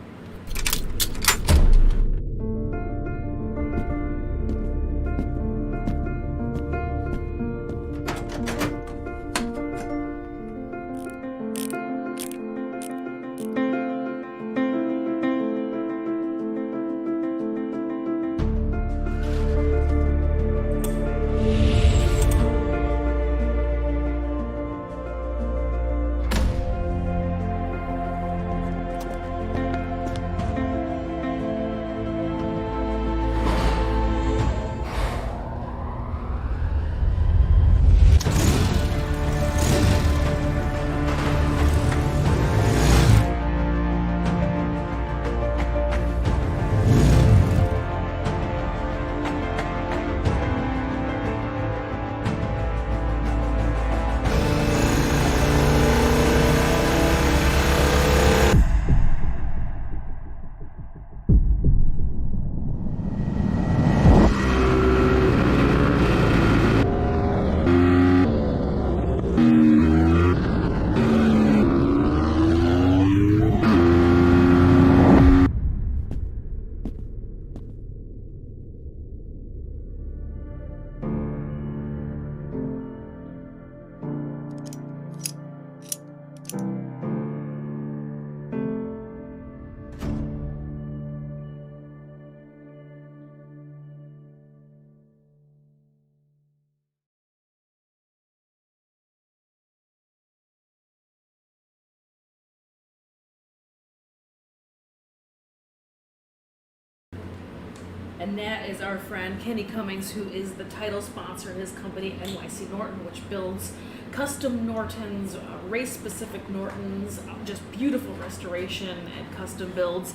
And that is our friend Kenny Cummings, who is the title sponsor of his company, NYC Norton, which builds custom Nortons, race-specific Nortons, just beautiful restoration and custom builds.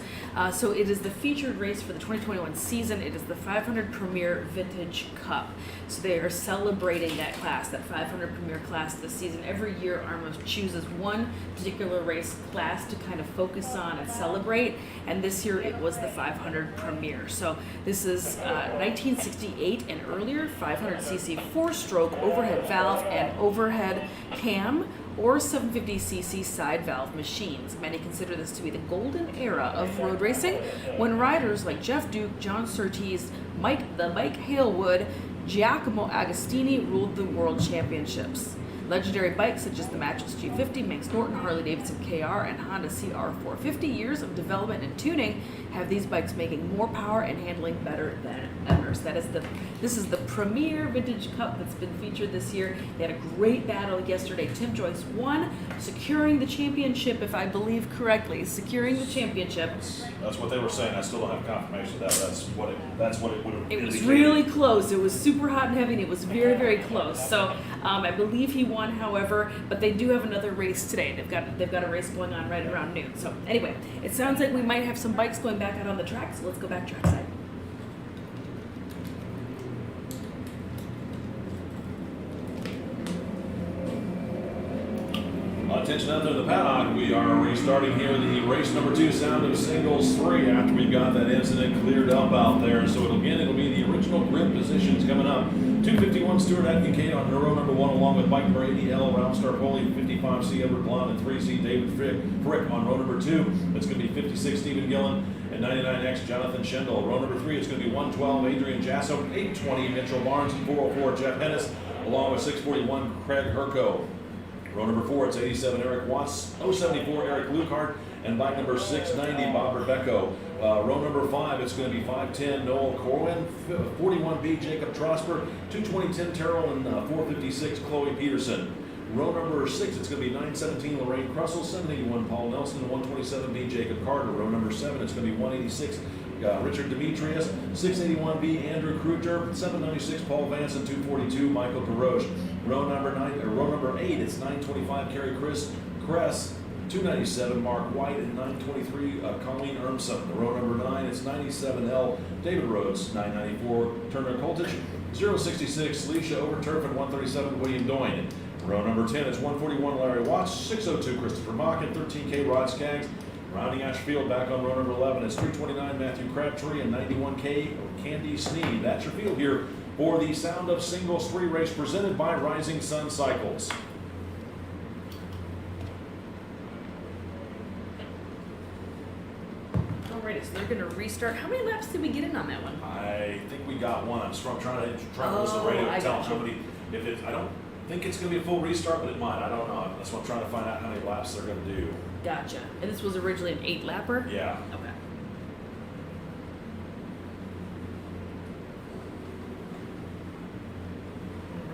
So it is the featured race for the 2021 season. It is the 500 Premier Vintage Cup. So they are celebrating that class, that 500 Premier class this season. Every year, AHRMA chooses one particular race class to kind of focus on and celebrate. And this year, it was the 500 Premier. So this is 1968 and earlier 500cc four-stroke overhead valve and overhead cam or 750cc side valve machines. Many consider this to be the golden era of road racing when riders like Jeff Duke, John Surtees, Mike Halewood, Giacomo Agostini ruled the world championships. Legendary bikes such as the Matchless G50, Manx Norton, Harley-Davidson KR, and Honda CR450 years of development and tuning have these bikes making more power and handling better than others. This is the Premier Vintage Cup that's been featured this year. They had a great battle yesterday. Tim Joyce won, securing the championship, if I believe correctly, securing the championship. That's what they were saying. I still don't have confirmation. That's what it would have. It was really close. It was super hot and heavy, and it was very close. So I believe he won, however, but they do have another race today. They've got a race going on right around noon. So anyway, it sounds like we might have some bikes going back out on the track. So let's go back trackside. Attention out there in the paddock, we are restarting here the race number 2, Sound of Singles 3, after we've got that incident cleared up out there. So it'll be the original grid positions coming up. 251 Stuart Kincaid on row number 1, along with bike number 80L Ralph Starpoli, 55C Edward Blond, and 3C David Frick on row number 2. It's going to be 56 Stephen Gillen and 99X Jonathan Schendel. Row number 3 is going to be 112 Adrian Jasso, 820 Mitchell Barnes, and 404 Jeff Hennis, along with 641 Craig Herco. Row number 4, it's 87 Eric Watts, 074 Eric Luckhart, and bike number 690 Bob Rebecco. Row number 5, it's going to be 510 Noel Corwin, 41B Jacob Trosper, 220 Tim Terrell, and 456 Chloe Peterson. Row number 6, it's going to be 917 Lorraine Crussell, 781 Paul Nelson, and 127B Jacob Carter. Row number 7, it's going to be 186 Richard Demetrius, 681B Andrew Kruger, 796 Paul Vance, and 242 Michael DeRoche. Row number 8, it's 925 Kerry Kress, 297 Mark White, and 923 Colleen Ermson. Row number 9, it's 97L David Rhodes, 994 Turner Coltich, 066 Leisha Overturf, and 137 William Doyne. Row number 10 is 141 Larry Watts, 602 Christopher Mock, and 13K Rod Skaggs. Rounding out your field, back on row number 11 is 329 Matthew Crabtree and 91K Candy Sneed. That's your field here for the Sound of Singles 3 race presented by Rising Sun Cycles. Alrighty, so they're going to restart. How many laps did we get in on that one? I think we got one. I'm trying to listen to the radio and tell how many. I don't think it's going to be a full restart, but it might. I don't know. That's what I'm trying to find out how many laps they're going to do. Gotcha. And this was originally an 8-lapper? Yeah. Okay.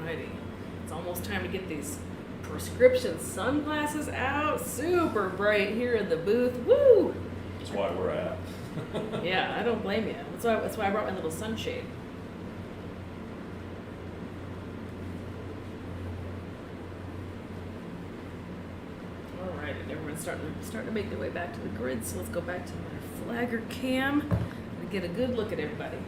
Alrighty. It's almost time to get these prescription sunglasses out. Super bright here in the booth. Woo! That's why we're at. Yeah, I don't blame you. That's why I brought my little sunshade. Alright, and everyone's starting to make their way back to the grid, so let's go back to my flagger cam and get a good look at everybody.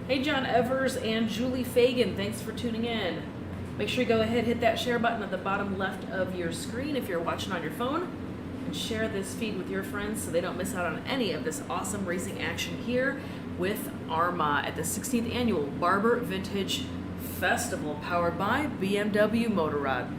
Hey John Evers and Julie Fagan, thanks for tuning in. Make sure you go ahead, hit that share button at the bottom left of your screen if you're watching on your phone, and share this feed with your friends so they don't miss out on any of this awesome racing action here with AHRMA at the 16th Annual Barber Vintage Festival, powered by BMW Motorrad.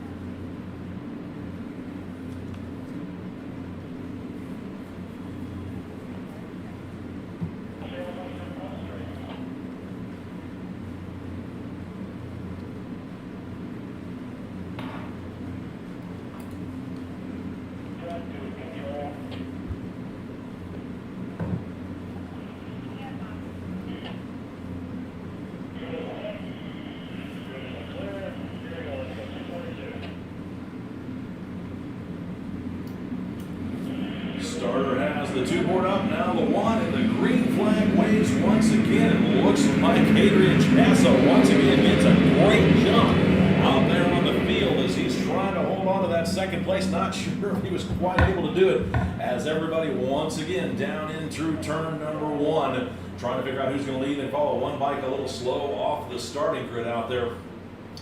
Starter has the 2 board up, now the 1, and the green flag waves once again. It looks like Adrian Chassa once again gets a great jump out there on the field as he's trying to hold on to that second place. Not sure if he was quite able to do it, as everybody once again down in through turn number 1, trying to figure out who's going to lead and follow. One bike a little slow off the starting grid out there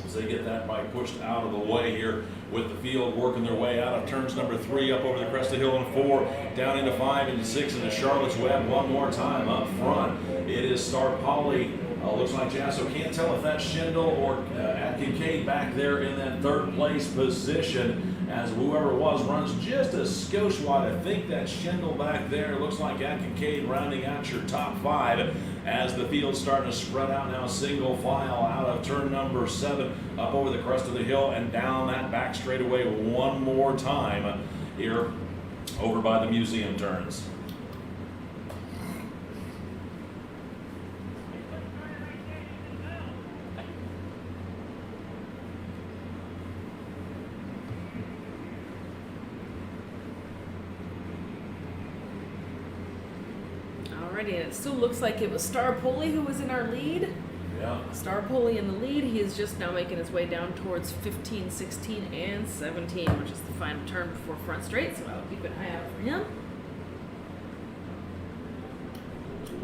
as they get that bike pushed out of the way here, with the field working their way out of turns number 3 up over the crest of the hill and 4 down into 5 into 6 into Charlotte's Web. One more time up front, it is Star Polly. Looks like Jasso can't tell if that's Schindel or Kincaid back there in that 3rd place position, as whoever it was runs just a skosh wide. I think that's Schindel back there. Looks like Kincaid rounding out your top 5 as the field's starting to spread out now, single file out of turn number 7 up over the crest of the hill and down that back straightaway one more time here over by the museum turns. And it still looks like it was Star Polly who was in our lead. Yeah. Star Polly in the lead. He is just now making his way down towards 15, 16, and 17, which is the final turn before front straight, so I'll keep an eye out for him.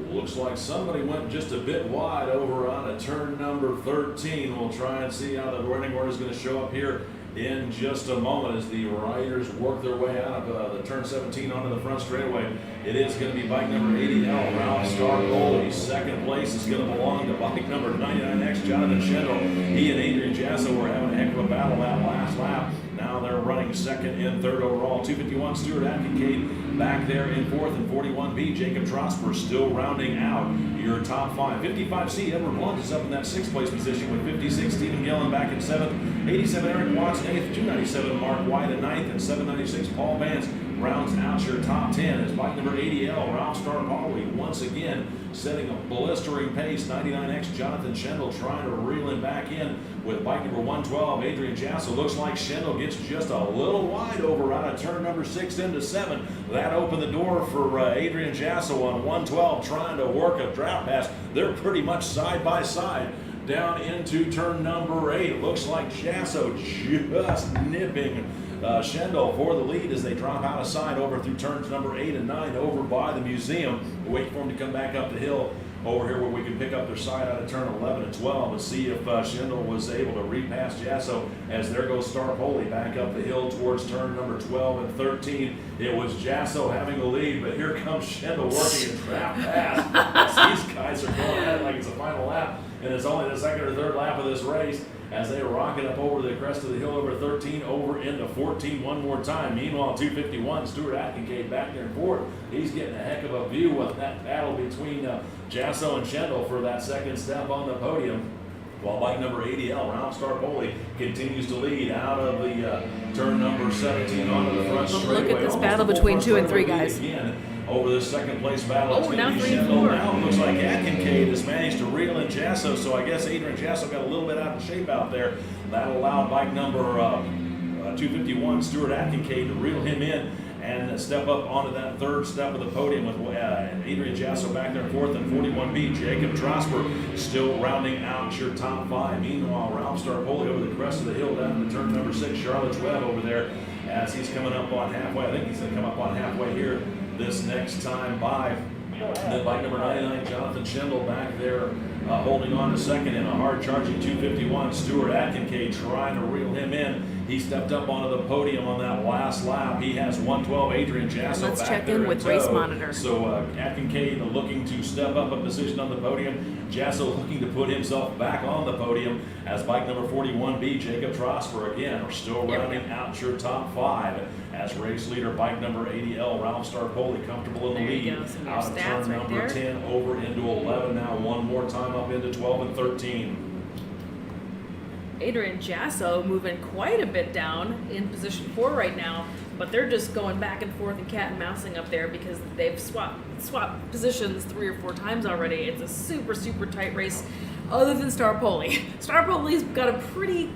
Looks like somebody went just a bit wide over on a turn number 13. We'll try and see how the running order is going to show up here in just a moment as the riders work their way out of the turn 17 onto the front straightaway. It is going to be bike number 80L, Ralph Starpoli. 2nd place is going to belong to bike number 99X, Jonathan Schindel. He and Adrian Jasso were having a heck of a battle that last lap. Now they're running 2nd and 3rd overall. 251 Stuart Kincaid back there in fourth, and 41B, Jacob Trosper still rounding out your top 5. 55C, Edward Blunt is up in that 6th place position with 56, Stephen Gillen back in 7th, 87, Eric Watts in 8th, 297, Mark White in 9th, and 796, Paul Vance rounds out your top 10 as bike number 80L, Ralph Starpoli, once again setting a blistering pace. 99X, Jonathan Schendel trying to reel him back in with bike number 112, Adrian Jasso. Looks like Schendel gets just a little wide over out of turn number 6 into 7. That opened the door for Adrian Jasso on 112 trying to work a draft pass. They're pretty much side by side down into turn number 8. It looks like Jasso just nipping Schendel for the lead as they drop out of sight over through turns number 8 and 9 over by the museum. We'll wait for them to come back up the hill over here where we can pick up their side out of turn 11 and 12 and see if Schendel was able to repass Jasso as there goes Starpoli back up the hill towards turn number 12 and 13. It was Jasso having the lead, but here comes Schendel working a draft pass as these guys are going at it like it's a final lap, and it's only the second or third lap of this race as they rocket up over the crest of the hill over 13, over into 14 one more time. Meanwhile, 251, Stuart Atkincade back there in fourth. He's getting a heck of a view of that battle between Jasso and Schendel for that second step on the podium. While bike number 80L, Ralph Starpoli, continues to lead out of the turn number 17 onto the front straightaway. Look at this battle between 2 and 3 guys. Again, over this second place battle. Oh, now 3 and 4. Now it looks like Atkincade has managed to reel in Jasso, so I guess Adrian Jasso got a little bit out of shape out there. That allowed bike number 251, Stuart Atkincade, to reel him in and step up onto that third step of the podium with Adrian Jasso back there in fourth, and 41B, Jacob Trosper still rounding out your top 5. Meanwhile, Ralph Starpoli over the crest of the hill down to turn number 6, Charlotte Webb over there as he's coming up on halfway. I think he's going to come up on halfway here this next time by. And then bike number 99, Jonathan Schendel back there holding on to second in a hard charging 251. Stuart Atkincade trying to reel him in. He stepped up onto the podium on that last lap. He has 112, Adrian Jasso Let's back check there in with tow. Race Monitor. So Atkincade looking to step up a position on the podium. Jasso looking to put himself back on the podium as bike number 41B, Jacob Trosper, again, are still rounding out your top 5 as race leader bike number 80L, Ralph Starpoli, comfortable in the lead. Out of turn number 10 over into 11 now, one more time up into 12 and 13. Adrian Jasso moving quite a bit down in position 4 right now, but they're just going back and forth and cat and mousing up there because they've swapped positions 3 or 4 times already. It's a super, super tight race other than Starpoli. Starpoli's got a pretty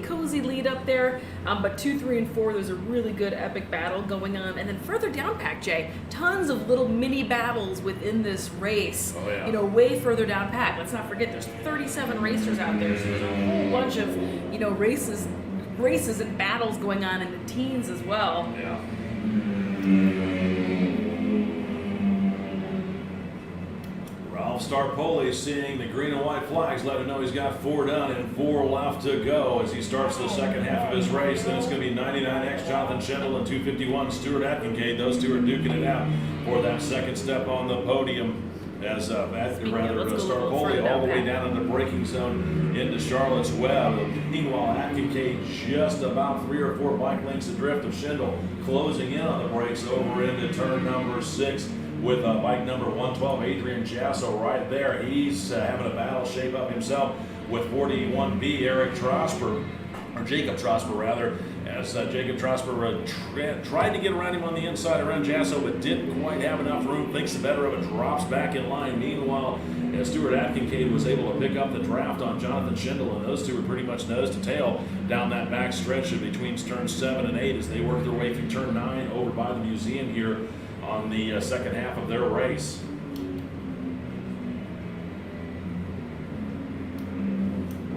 cozy lead up there, but 2, 3, and 4, there's a really good epic battle going on. And then further down pack, Jay, tons of little mini battles within this race. Oh, yeah. You know, way further down pack. Let's not forget there's 37 racers out there, so there's a whole bunch of, you know, races and battles going on in the teens as well. Yeah. Ralph Starpoli seeing the green and white flags, let him know he's got 4 done and 4 left to go as he starts the second half of his race. Then it's going to be 99X, Jonathan Schendel, and 251, Stuart Atkincade. Those two are duking it out for that second step on the podium as Starpoli all the way down in the braking zone into Charlotte's Web. Meanwhile, Atkincade just about 3 or 4 bike lengths adrift of Schendel, closing in on the brakes over into turn number 6 with bike number 112, Adrian Jasso right there. He's having a battle shape up himself with 41B, Eric Trosper, or Jacob Trosper rather, as Jacob Trosper tried to get around him on the inside around Jasso, but didn't quite have enough room. Thinks the better of it, drops back in line. Meanwhile, Stuart Atkincade was able to pick up the draft on Jonathan Schendel, and those two were pretty much nose to tail down that back stretch of between turns 7 and 8 as they worked their way through turn 9 over by the museum here on the second half of their race.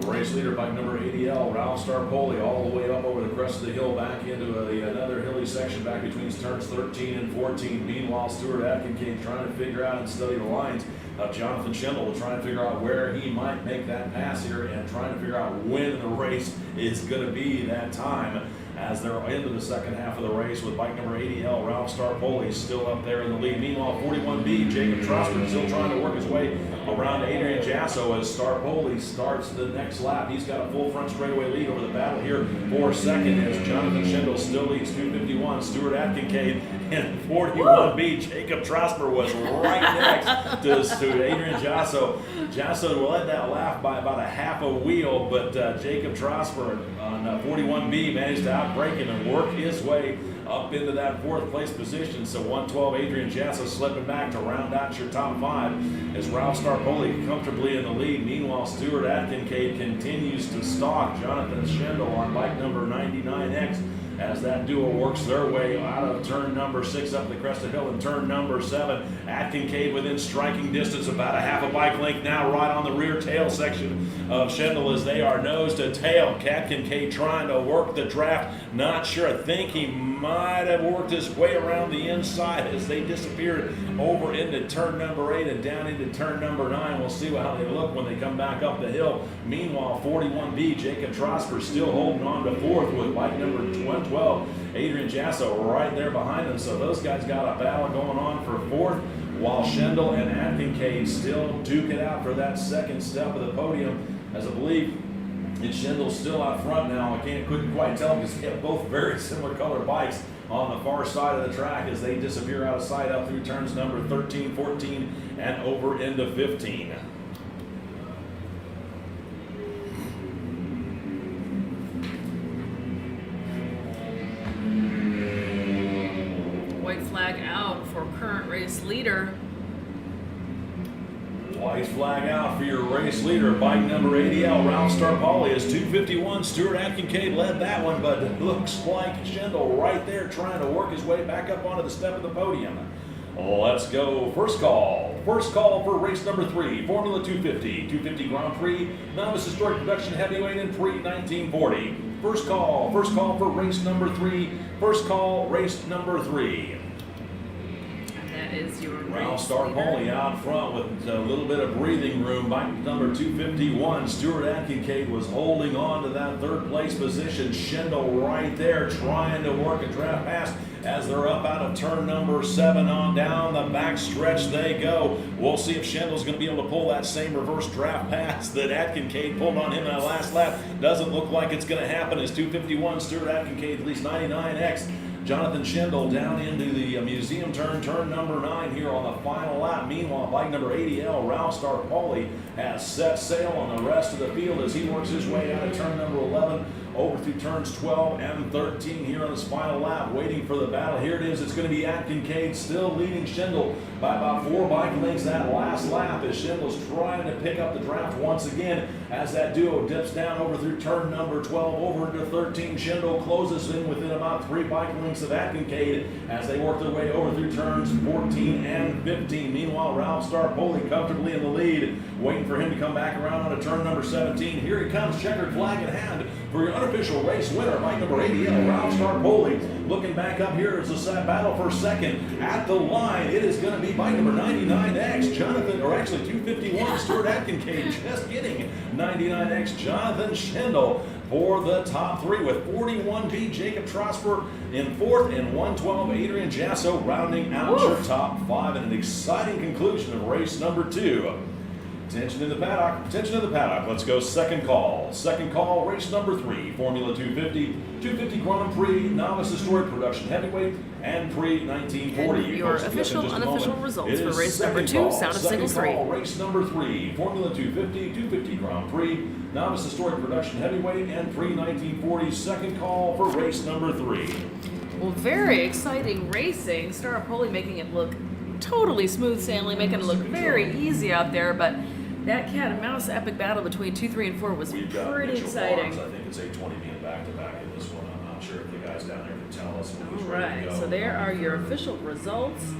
Race leader bike number 80L, Ralph Starpoli, all the way up over the crest of the hill back into another hilly section back between turns 13 and 14. Meanwhile, Stuart Atkincade trying to figure out and study the lines of Jonathan Schendel to try and figure out where he might make that pass here and trying to figure out when the race is going to be that time as they're into the second half of the race with bike number 80L, Ralph Starpoli still up there in the lead. Meanwhile, 41B, Jacob Trosper still trying to work his way around Adrian Jasso as Starpoli starts the next lap. He's got a full front straightaway lead over the battle here for second as Jonathan Schendel still leads 251. Stuart Atkincade And 41B, Jacob Trosper was right next to Adrian Jasso. Jasso led that lap by about a half a wheel, but Jacob Trosper on 41B managed to outbreak him and work his way up into that fourth place position. So 112 Adrian Jasso slipping back to round out your top five as Ralph Starpoli comfortably in the lead. Meanwhile, Stuart Atkincade continues to stalk Jonathan Schendel on bike number 99X as that duo works their way out of turn number 6 up the crest of hill and turn number 7. Atkincade within striking distance, about a half a bike length now, right on the rear tail section of Schendel as they are nose to tail. Atkincade trying to work the draft, not sure. I think he might have worked his way around the inside as they disappeared over into turn number 8 and down into turn number 9. We'll see how they look when they come back up the hill. Meanwhile, 41B, Jacob Trosper still holding on to fourth with bike number 112, Adrian Jasso right there behind them. So those guys got a battle going on for fourth, while Schendel and Atkincade still duke it out for that second step of the podium, as I believe it's Schendel still out front now. I couldn't quite tell because they have both very similar colored bikes on the far side of the track as they disappear out of sight up through turns number 13, 14, and over into 15. White flag out for current race leader. White flag out for your race leader, bike number 80L, Ralph Starpoli is 251. Stuart Atkincade led that one, but it looks like Schendel right there trying to work his way back up onto the step of the podium. Let's go. First call for race number 3, Formula 250 Grand Prix, Novice Historic Production Heavyweight in pre-1940. First call for race number 3. First call, race number 3. That is your Ralph race Starpoli leader. out front with a little bit of breathing room. Bike number 251, Stuart Atkincade was holding on to that third place position. Schendel right there trying to work a draft pass as they're up out of turn number 7 on down the back stretch they go. We'll see if Schendel's going to be able to pull that same reverse draft pass that Atkincade pulled on him in that last lap. Doesn't look like it's going to happen as 251, Stuart Atkincade at least 99X. Jonathan Schendel down into the museum turn number 9 here on the final lap. Meanwhile, bike number 80L, Ralph Starpoli, has set sail on the rest of the field as he works his way out of turn number 11 over through turns 12 and 13 here on his final lap, waiting for the battle. Here it is. It's going to be Atkincade still leading Schendel by about 4 bike lengths that last lap as Schendel's trying to pick up the draft once again as that duo dips down over through turn number 12 over into 13. Schendel closes in within about 3 bike lengths of Atkincade as they work their way over through turns 14 and 15. Meanwhile, Ralph Starpoli comfortably in the lead, waiting for him to come back around onto turn number 17. Here he comes, checkered flag in hand for your unofficial race winner, bike number 80L, Ralph Starpoli. Looking back up here as a battle for second. At the line, it is going to be bike number 99X, 251, Stuart Atkincade, just getting 99X, Jonathan Schendel for the top 3 with 41B, Jacob Trosper in 4th, and 112, Adrian Jasso rounding out your top 5 in an exciting conclusion of race number 2. Attention in the paddock. Let's go second call, race number 3, Formula 250 Grand Prix, Novice Historic Production Heavyweight, and pre-1940. And your official, unofficial results for race number 2, Sound of Singles 3. Race number 3, Formula 250 Grand Prix, Novice Historic Production Heavyweight, and pre-1940. Second call for race number 3. Well, very exciting racing. Starpoli making it look totally smooth sailing, making it look very easy out there, but that cat and mouse epic battle between 2, 3, and 4 was pretty exciting. I think it's 820 being back-to-back in this one. I'm not sure if the guys down there can tell us. All right, so there are your official results.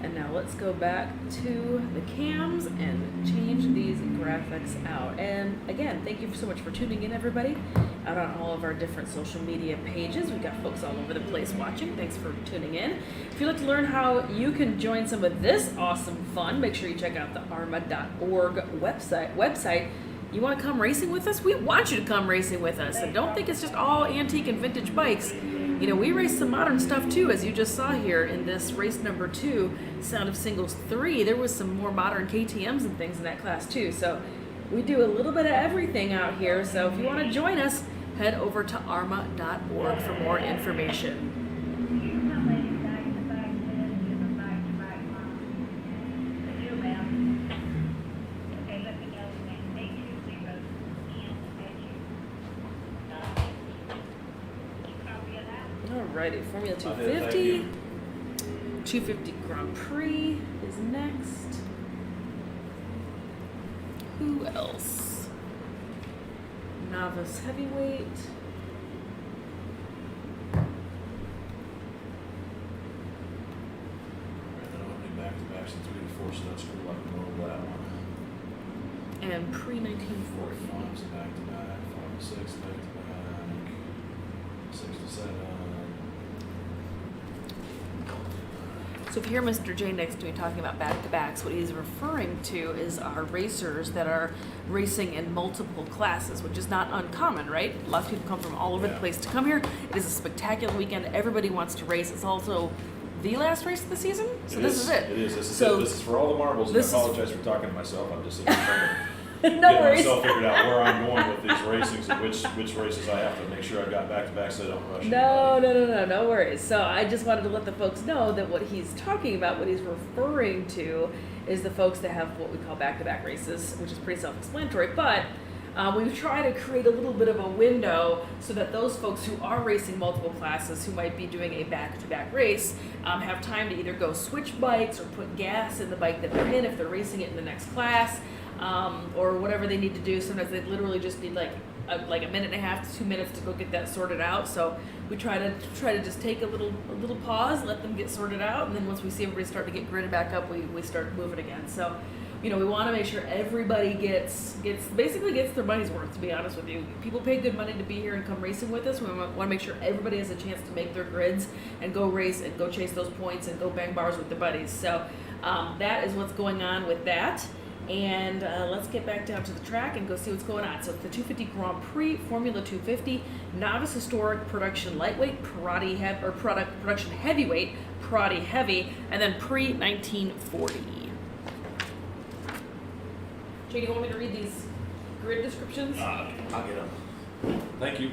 And now let's go back to the cams and change these graphics out. And again, thank you so much for tuning in, everybody, out on all of our different social media pages. We've got folks all over the place watching. Thanks for tuning in. If you'd like to learn how you can join some of this awesome fun, make sure you check out the AHRMA.org website. You want to come racing with us? We want you to come racing with us. And don't think it's just all antique and vintage bikes. You know, we race some modern stuff too, as you just saw here in this race number 2, Sound of Singles 3. There was some more modern KTMs and things in that class too. So we do a little bit of everything out here. So if you want to join us, head over to AHRMA.org for more information. Alrighty, Formula I did, thank 250. you. 250 Grand Prix is next. Who else? Novice Heavyweight. Then I'll be back-to-backs and 3 to 4 stud school like the normal that one. And pre 4 1940. to 5's a back-to-back, 5 to 6 back-to-back, 6 to 7. So if you hear Mr. J next to me talking about back-to-backs, what he's referring to is our racers that are racing in multiple classes, which is not uncommon, right? Lots of people come from all over the place to come here. It is a spectacular weekend. Everybody wants to race. It's also the last race of the season, so this is it. It is. This is So it. This is for all the marbles. And I this is- apologize for talking to myself. I'm just sitting here trying to No get worries. myself figured out where I'm going with these racings and which races I have to make sure I got back-to-back so I don't rush anybody. No worries. So I just wanted to let the folks know that what he's talking about, what he's referring to, is the folks that have what we call back-to-back races, which is pretty self-explanatory. But we've tried to create a little bit of a window so that those folks who are racing multiple classes, who might be doing a back-to-back race, have time to either go switch bikes or put gas in the bike that they're in if they're racing it in the next class. Or whatever they need to do. Sometimes they literally just need like a minute and a half to 2 minutes to go get that sorted out. So we try to just take a little pause, let them get sorted out, and then once we see everybody start to get gridded back up, we start moving again. So, we want to make sure everybody gets their money's worth. To be honest with you, people pay good money to be here and come racing with us. We want to make sure everybody has a chance to make their grids and go race and go chase those points and go bang bars with their buddies. So that is what's going on with that. And let's get back down to the track and go see what's going on. So it's the 250 Grand Prix, Formula 250, Novice Historic, Production Lightweight, Production Heavyweight, Parati Heavy, and then Pre 1940. Jay, do you want me to read these grid descriptions? I'll get them. Thank you.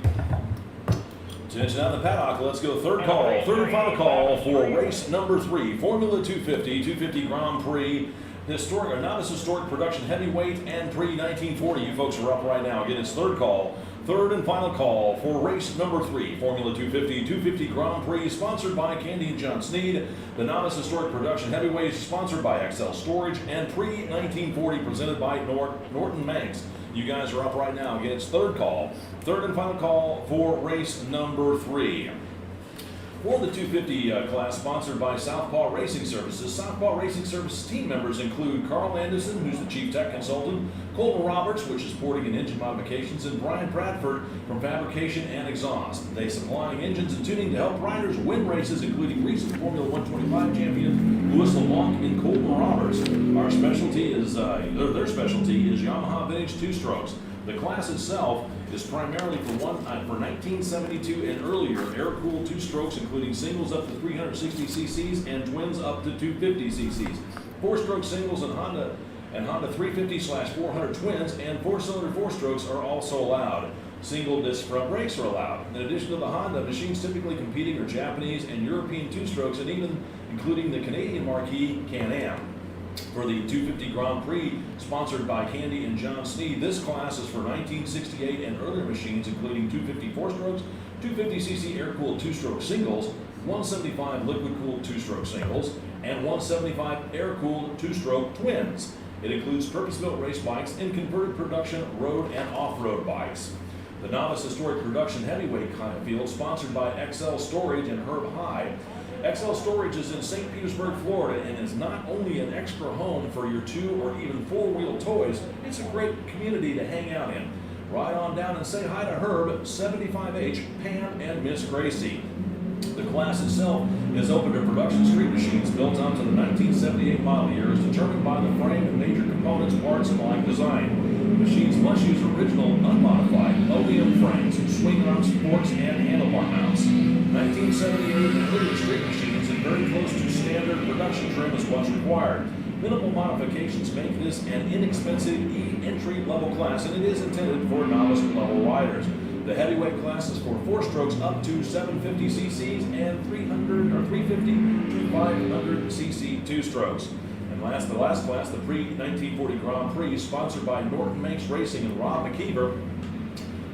Attention out in the paddock. Let's go third and final call for race number 3, Formula 250 Grand Prix. Novice Historic Production Heavyweight and Pre-1940. You folks are up right now. Again, it's third and final call for race number 3, Formula 250 Grand Prix, sponsored by Candy and John Sneed. The Novice Historic Production Heavyweight is sponsored by XL Storage, and Pre-1940 presented by Norton Manx. You guys are up right now. Again, it's third and final call for race number 3. For the 250 class, sponsored by Southpaw Racing Services. Southpaw Racing Services team members include Carl Anderson, who's the Chief Tech Consultant, Colton Roberts, which is porting and engine modifications, and Brian Bradford from Fabrication and Exhaust. They supplying engines and tuning to help riders win races, including recent Formula 125 champion Louis LeBlanc and Colton Roberts. Our specialty is, their specialty is Yamaha Vintage 2-strokes. The class itself is primarily for 1972 and earlier air-cooled 2-strokes, including singles up to 360 cc's and twins up to 250 cc's. 4-stroke singles and Honda 350/400 twins and 4-cylinder 4-strokes are also allowed. Single disc front brakes are allowed. In addition to the Honda, machines typically competing are Japanese and European 2-strokes, and even including the Canadian marquee Can-Am. For the 250 Grand Prix, sponsored by Candy and John Sneed, this class is for 1968 and earlier machines, including 250 4-strokes, 250cc air-cooled 2-stroke singles, 175 liquid-cooled 2-stroke singles, and 175 air-cooled 2-stroke twins. It includes purpose-built race bikes and converted production road and off-road bikes. The Novice Historic Production Heavyweight field, sponsored by XL Storage and Herb High. XL Storage is in St. Petersburg, Florida, and is not only an extra home for your 2 or even 4-wheel toys, it's a great community to hang out in. Ride on down and say hi to Herb, 75H, Pam, and Miss Gracie. The class itself is open to production street machines built onto the 1978 model year, as determined by the frame and major components, parts, and line design. Machines must use original, unmodified OEM frames, swing arm supports, and handlebar mounts. 1978 and earlier street machines and very close to standard production trim is what's required. Minimal modifications make this an inexpensive entry-level class, and it is intended for novice-level riders. The heavyweight class is for 4-strokes up to 750 cc's and 350 to 500 cc 2-strokes. And the last class, the Pre-1940 Grand Prix, sponsored by Norton Manx Racing and Rob McKeever.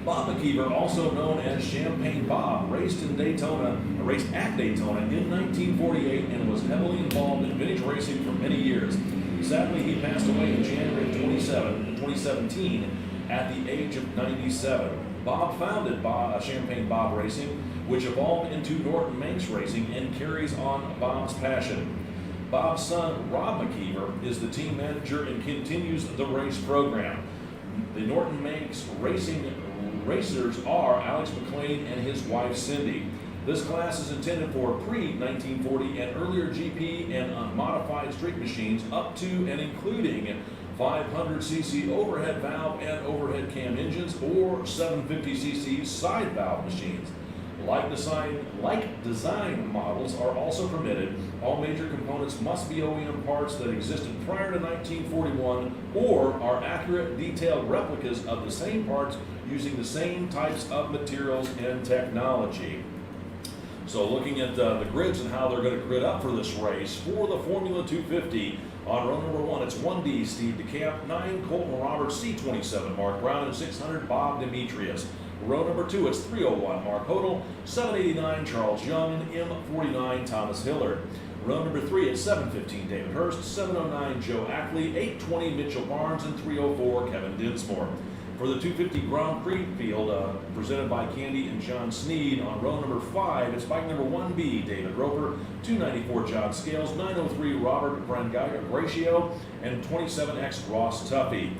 Bob McKeever, also known as Champagne Bob, raced at Daytona in 1948 and was heavily involved in vintage racing for many years. Sadly, he passed away in January of 2017 at the age of 97. Bob founded Champagne Bob Racing, which evolved into Norton Manx Racing and carries on Bob's passion. Bob's son, Rob McKeever, is the team manager and continues the race program. The Norton Manx Racing racers are Alex McLean and his wife Cindy. This class is intended for pre-1940 and earlier GP and unmodified street machines up to and including 500cc overhead valve and overhead cam engines or 750cc side valve machines. Like design models are also permitted. All major components must be OEM parts that existed prior to 1941 or are accurate, detailed replicas of the same parts using the same types of materials and technology. So looking at the grids and how they're going to grid up for this race, for the Formula 250, on row number 1, it's 1D, Steve DeCamp, 9, Colton Roberts, C27, Mark Brown, and 600, Bob Demetrius. Row number 2, it's 301, Mark Hodel, 789, Charles Young, and M49, Thomas Hillard. Row number 3, it's 715, David Hurst, 709, Joe Ackley, 820, Mitchell Barnes, and 304, Kevin Dinsmore. For the 250 Grand Prix field, presented by Candy and John Sneed, on row number 5, it's bike number 1B, David Roper, 294, John Scales, 903, Robert Brandagratio, and 27X, Ross Tuffy.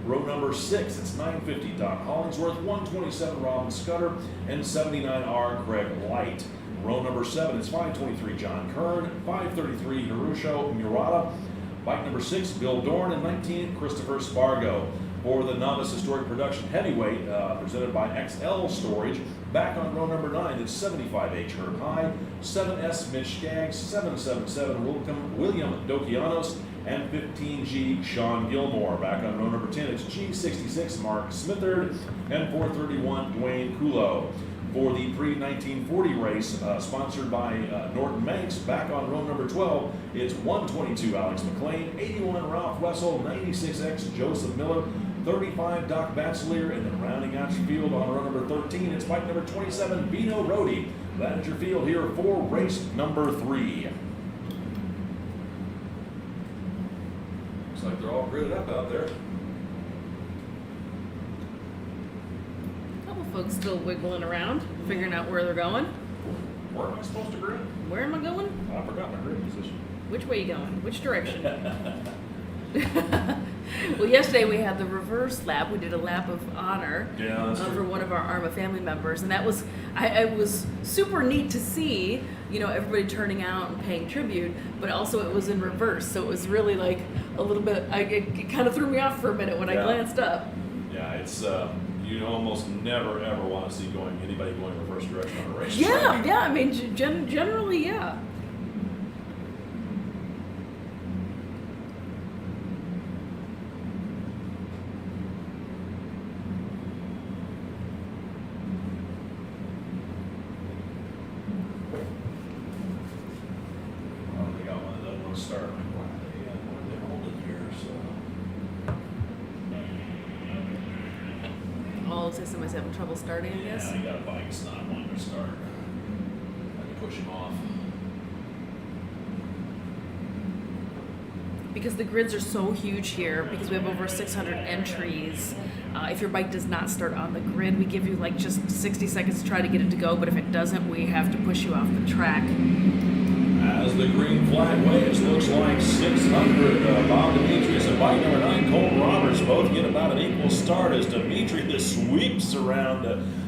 Row number 6, it's 950, Don Hollingsworth, 127, Robin Scudder, and 79R, Craig Light. Row number 7, it's 523, John Kern, 533, Hirusho Murata, bike number 6, Bill Dorn, and 19, Christopher Spargo. For the Novice Historic Production Heavyweight, presented by XL Storage, back on row number 9, it's 75H Herb High, 7S Mitch Skaggs, 777 William Dokianos, and 15G Sean Gilmore. Back on row number 10, it's G66 Mark Smithard, and 431 Dwayne Kulo. For the pre-1940 race, sponsored by Norton Manx, back on row number 12, it's 122 Alex McLean, 81 Ralph Wessel, 96X Joseph Miller, 35 Doc Batselier, and then rounding out your field on row number 13, it's bike number 27 Vino Rodi. That is your field here for race number 3. Looks like they're all gridded up out there. Folks still wiggling around, figuring out where they're going. Where am I supposed to grid? Where am I going? I forgot my grid position. Which way you going? Which direction? Well, yesterday we had the reverse lap. We did a lap of honor for one of our AHRMA family members, and that was it was super neat to see, everybody turning out and paying tribute, but also it was in reverse, so it was really like a little bit. It kind of threw me off for a minute when I glanced up. Yeah, it's. You almost never ever want to see anybody going reverse direction on a race. Yeah. I mean, generally, yeah. Well, they got one that doesn't want to start. They hold it here, so. All systems having trouble starting, I guess. Yeah, I got a bike. It's not wanting to start. I can push him off. Because the grids are so huge here, because we have over 600 entries. If your bike does not start on the grid, we give you just 60 seconds to try to get it to go, but if it doesn't, we have to push you off the track. As the green flag waves, looks like 600. Bob Demetrius and bike number 9, Colton Roberts, both get about an equal start as Demetrius sweeps around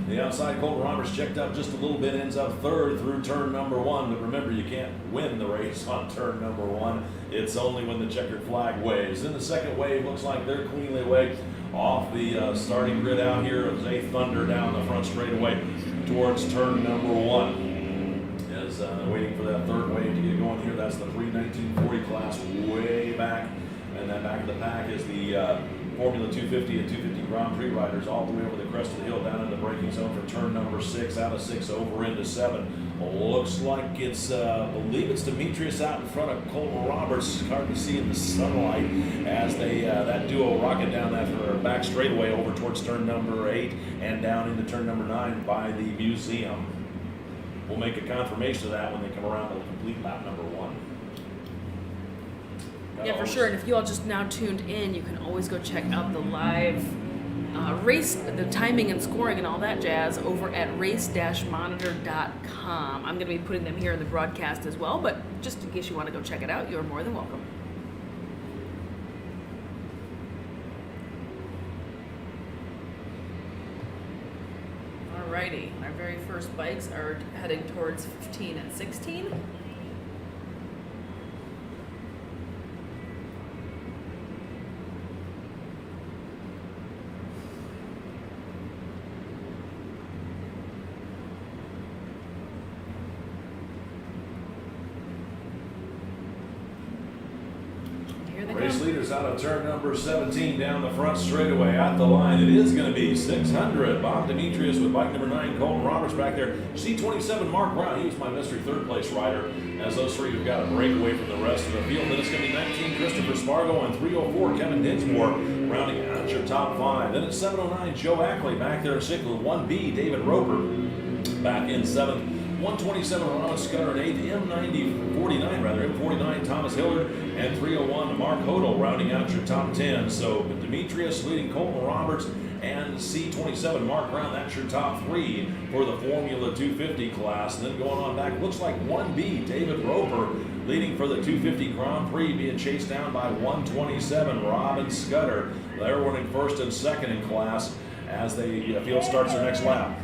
the outside. Colton Roberts checked up just a little bit, ends up third through turn number 1. But remember, you can't win the race on turn number 1. It's only when the checkered flag waves. Then the second wave looks like they're cleanly away off the starting grid out here as they thunder down the front straightaway towards turn number 1. Waiting for that third wave to get going here. That's the pre-1940 class way back. And then back of the pack is the Formula 250 and 250 Grand Prix riders all the way over the crest of the hill down in the braking zone for turn number 6, out of 6 over into 7. Looks like it's, I believe it's Demetrius out in front of Colton Roberts. Hard to see in the sunlight as they that duo rocket down that back straightaway over towards turn number 8 and down into turn number 9 by the museum. We'll make a confirmation of that when they come around to complete lap number 1. Yeah, for sure. And if you all just now tuned in, you can always go check out the live race, the timing and scoring and all that jazz over at race-monitor.com. I'm going to be putting them here in the broadcast as well, but just in case you want to go check it out, you're more than welcome. Alrighty, our very first bikes are heading towards 15 and 16. Race leaders out of turn number 17 down the front straightaway at the line. It is going to be 600. Bob Demetrius with bike number 9, Colton Roberts back there. C27 Mark Brown, he was my mystery third place rider. As those three have got a break away from the rest of the field. Then it's going to be 19 Christopher Spargo and 304 Kevin Dinsmore rounding out your top 5. Then at 709 Joe Ackley back there in 6th with 1B David Roper back in 7th. 127 Ronald Scudder and 8th, M49 Thomas Hillard, and 301 Mark Hodel rounding out your top 10. So Demetrius leading Colton Roberts and C27 Mark Brown, that's your top 3 for the Formula 250 class. And then going on back, looks like 1B David Roper leading for the 250 Grand Prix, being chased down by 127 Robin Scudder. They're running first and second in class as the field starts their next lap.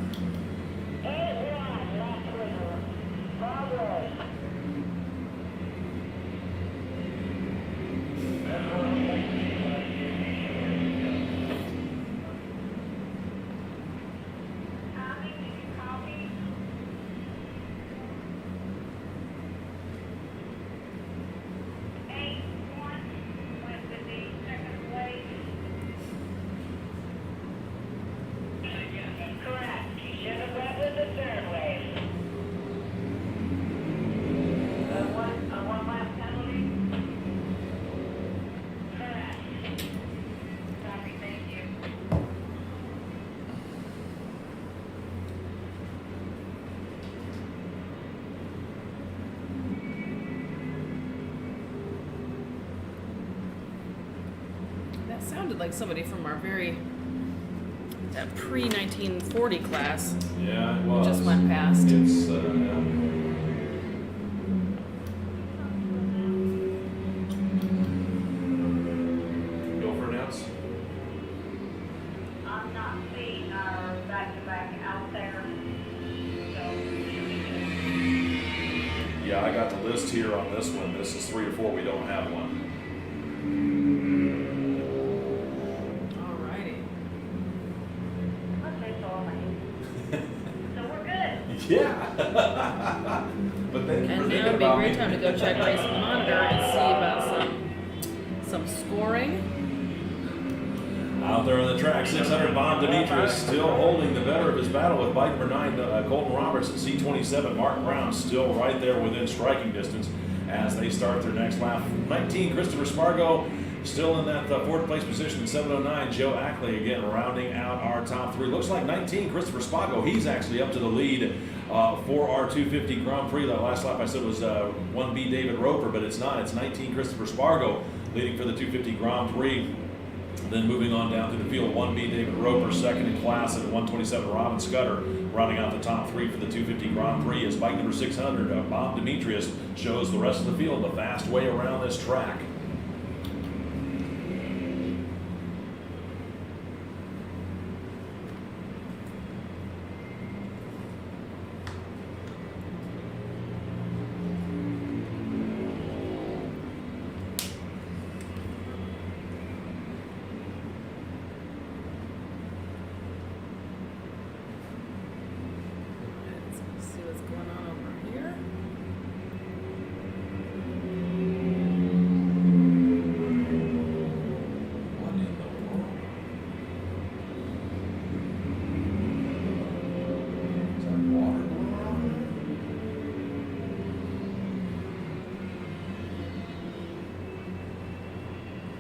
Sounded like somebody from our very pre-1940 class. Yeah, it was. Just went past. It's Go for announce. I'm not seeing our back-to-back out there. Yeah, I got the list here on this one. This is 3 or 4. We don't have one. Yeah. But thank you for And thinking now would be a about great me. time to go check Race Monitor and see about some scoring. Out there on the track, 600 Bob Demetrius still holding the better of his battle with bike number 9, Colton Roberts, and C27 Mark Brown still right there within striking distance as they start their next lap. 19 Christopher Spargo still in that 4th place position. 709 Joe Ackley again rounding out our top 3. Looks like 19 Christopher Spargo, he's actually up to the lead for our 250 Grand Prix. That last lap I said was 1B David Roper, but it's not. It's 19 Christopher Spargo leading for the 250 Grand Prix. Then moving on down through the field, 1B David Roper, second in class, and 127 Robin Scudder rounding out the top 3 for the 250 Grand Prix as bike number 600, Bob Demetrius, shows the rest of the field the fast way around this track.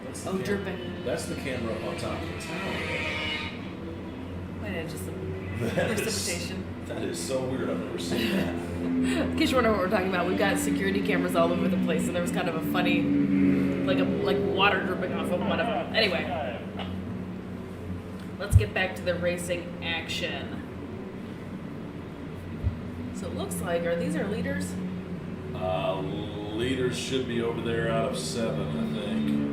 That's the Oh, dripping. That's the camera up on top of the tower. Might have just some That is- precipitation. That is so weird. I've never seen that. In case you're wondering what we're talking about, we've got security cameras all over the place, so there was kind of a funny, like water dripping off of one of them. Anyway, let's get back to the racing action. So it looks like, these our leaders? Leaders should be over there out of 7, I think.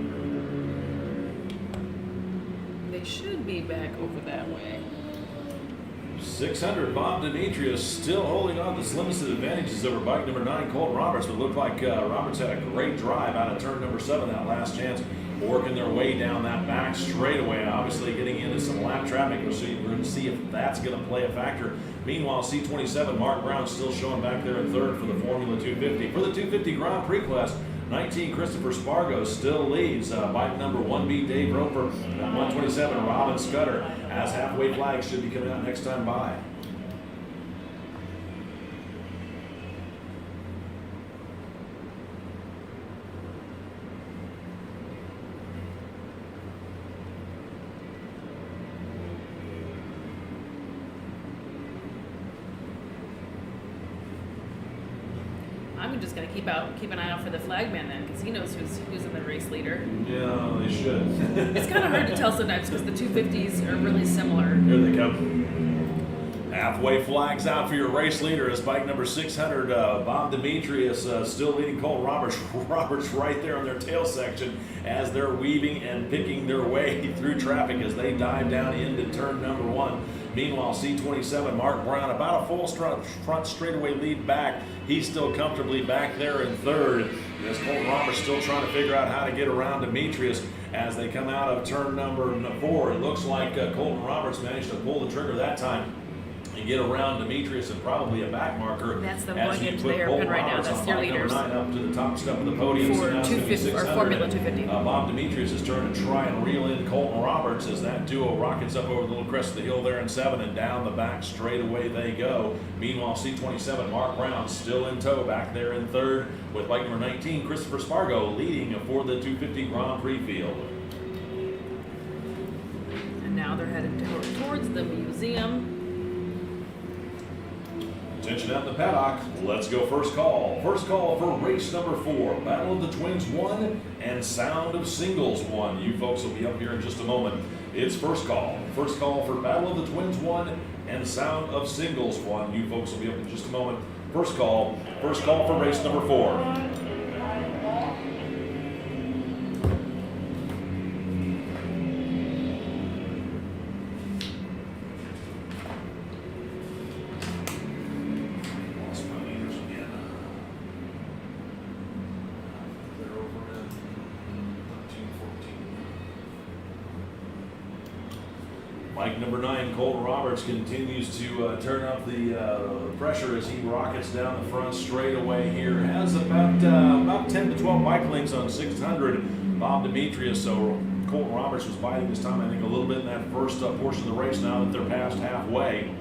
They should be back over that way. 600, Bob Demetrius still holding on to his limited advantages over bike number 9, Colton Roberts, but it looked like Roberts had a great drive out of turn number 7, that last chance, working their way down that back straightaway, obviously getting into some lap traffic. We're going to see if that's going to play a factor. Meanwhile, C27, Mark Brown still showing back there in third for the Formula 250. For the 250 Grand Prix class, 19, Christopher Spargo still leads. Bike number 1B, Dave Roper. 127, Robin Scudder, as halfway flags should be coming out next time by. I'm just gonna keep an eye out for the flagman then, because he knows who's in the race leader. Yeah, they should. It's kind of hard to tell sometimes because the 250s are really similar. Here they come. Halfway flags out for your race leader is bike number 600, Bob Demetrius, still leading Colton Roberts. Roberts right there on their tail section as they're weaving and picking their way through traffic as they dive down into turn number 1. Meanwhile, C27, Mark Brown, about a full front straightaway lead back. He's still comfortably back there in third. As Colton Roberts still trying to figure out how to get around Demetrius as they come out of turn number 4. It looks like Colton Roberts managed to pull the trigger that time and get around Demetrius and probably a back marker. That's them as going you into put the Colton hairpin right now. Roberts That's on their bike number leaders. 9 up to the top step of the podium. For So now it's gonna be 250 or 600. Formula 250. Bob Demetrius' turn to try and reel in Colton Roberts as that duo rockets up over the little crest of the hill there in 7 and down the back straight away they go. Meanwhile, C27, Mark Brown still in tow back there in third with bike number 19, Christopher Spargo leading for the 250 Grand Prix field. And now they're headed towards the museum. Attention out in the paddock. Let's go first call. First call for race number 4. Battle of the Twins 1 and Sound of Singles 1. You folks will be up here in just a moment. It's first call. First call for Battle of the Twins 1 and Sound of Singles 1. You folks will be up in just a moment. First call. First call for race number 4. Bike number 9, Colton Roberts, continues to turn up the pressure as he rockets down the front straightaway here. Has about 10 to 12 bike lengths on 600. Bob Demetrius, so Colton Roberts was biding his time, I think, a little bit in that first portion of the race. Now that they're past halfway,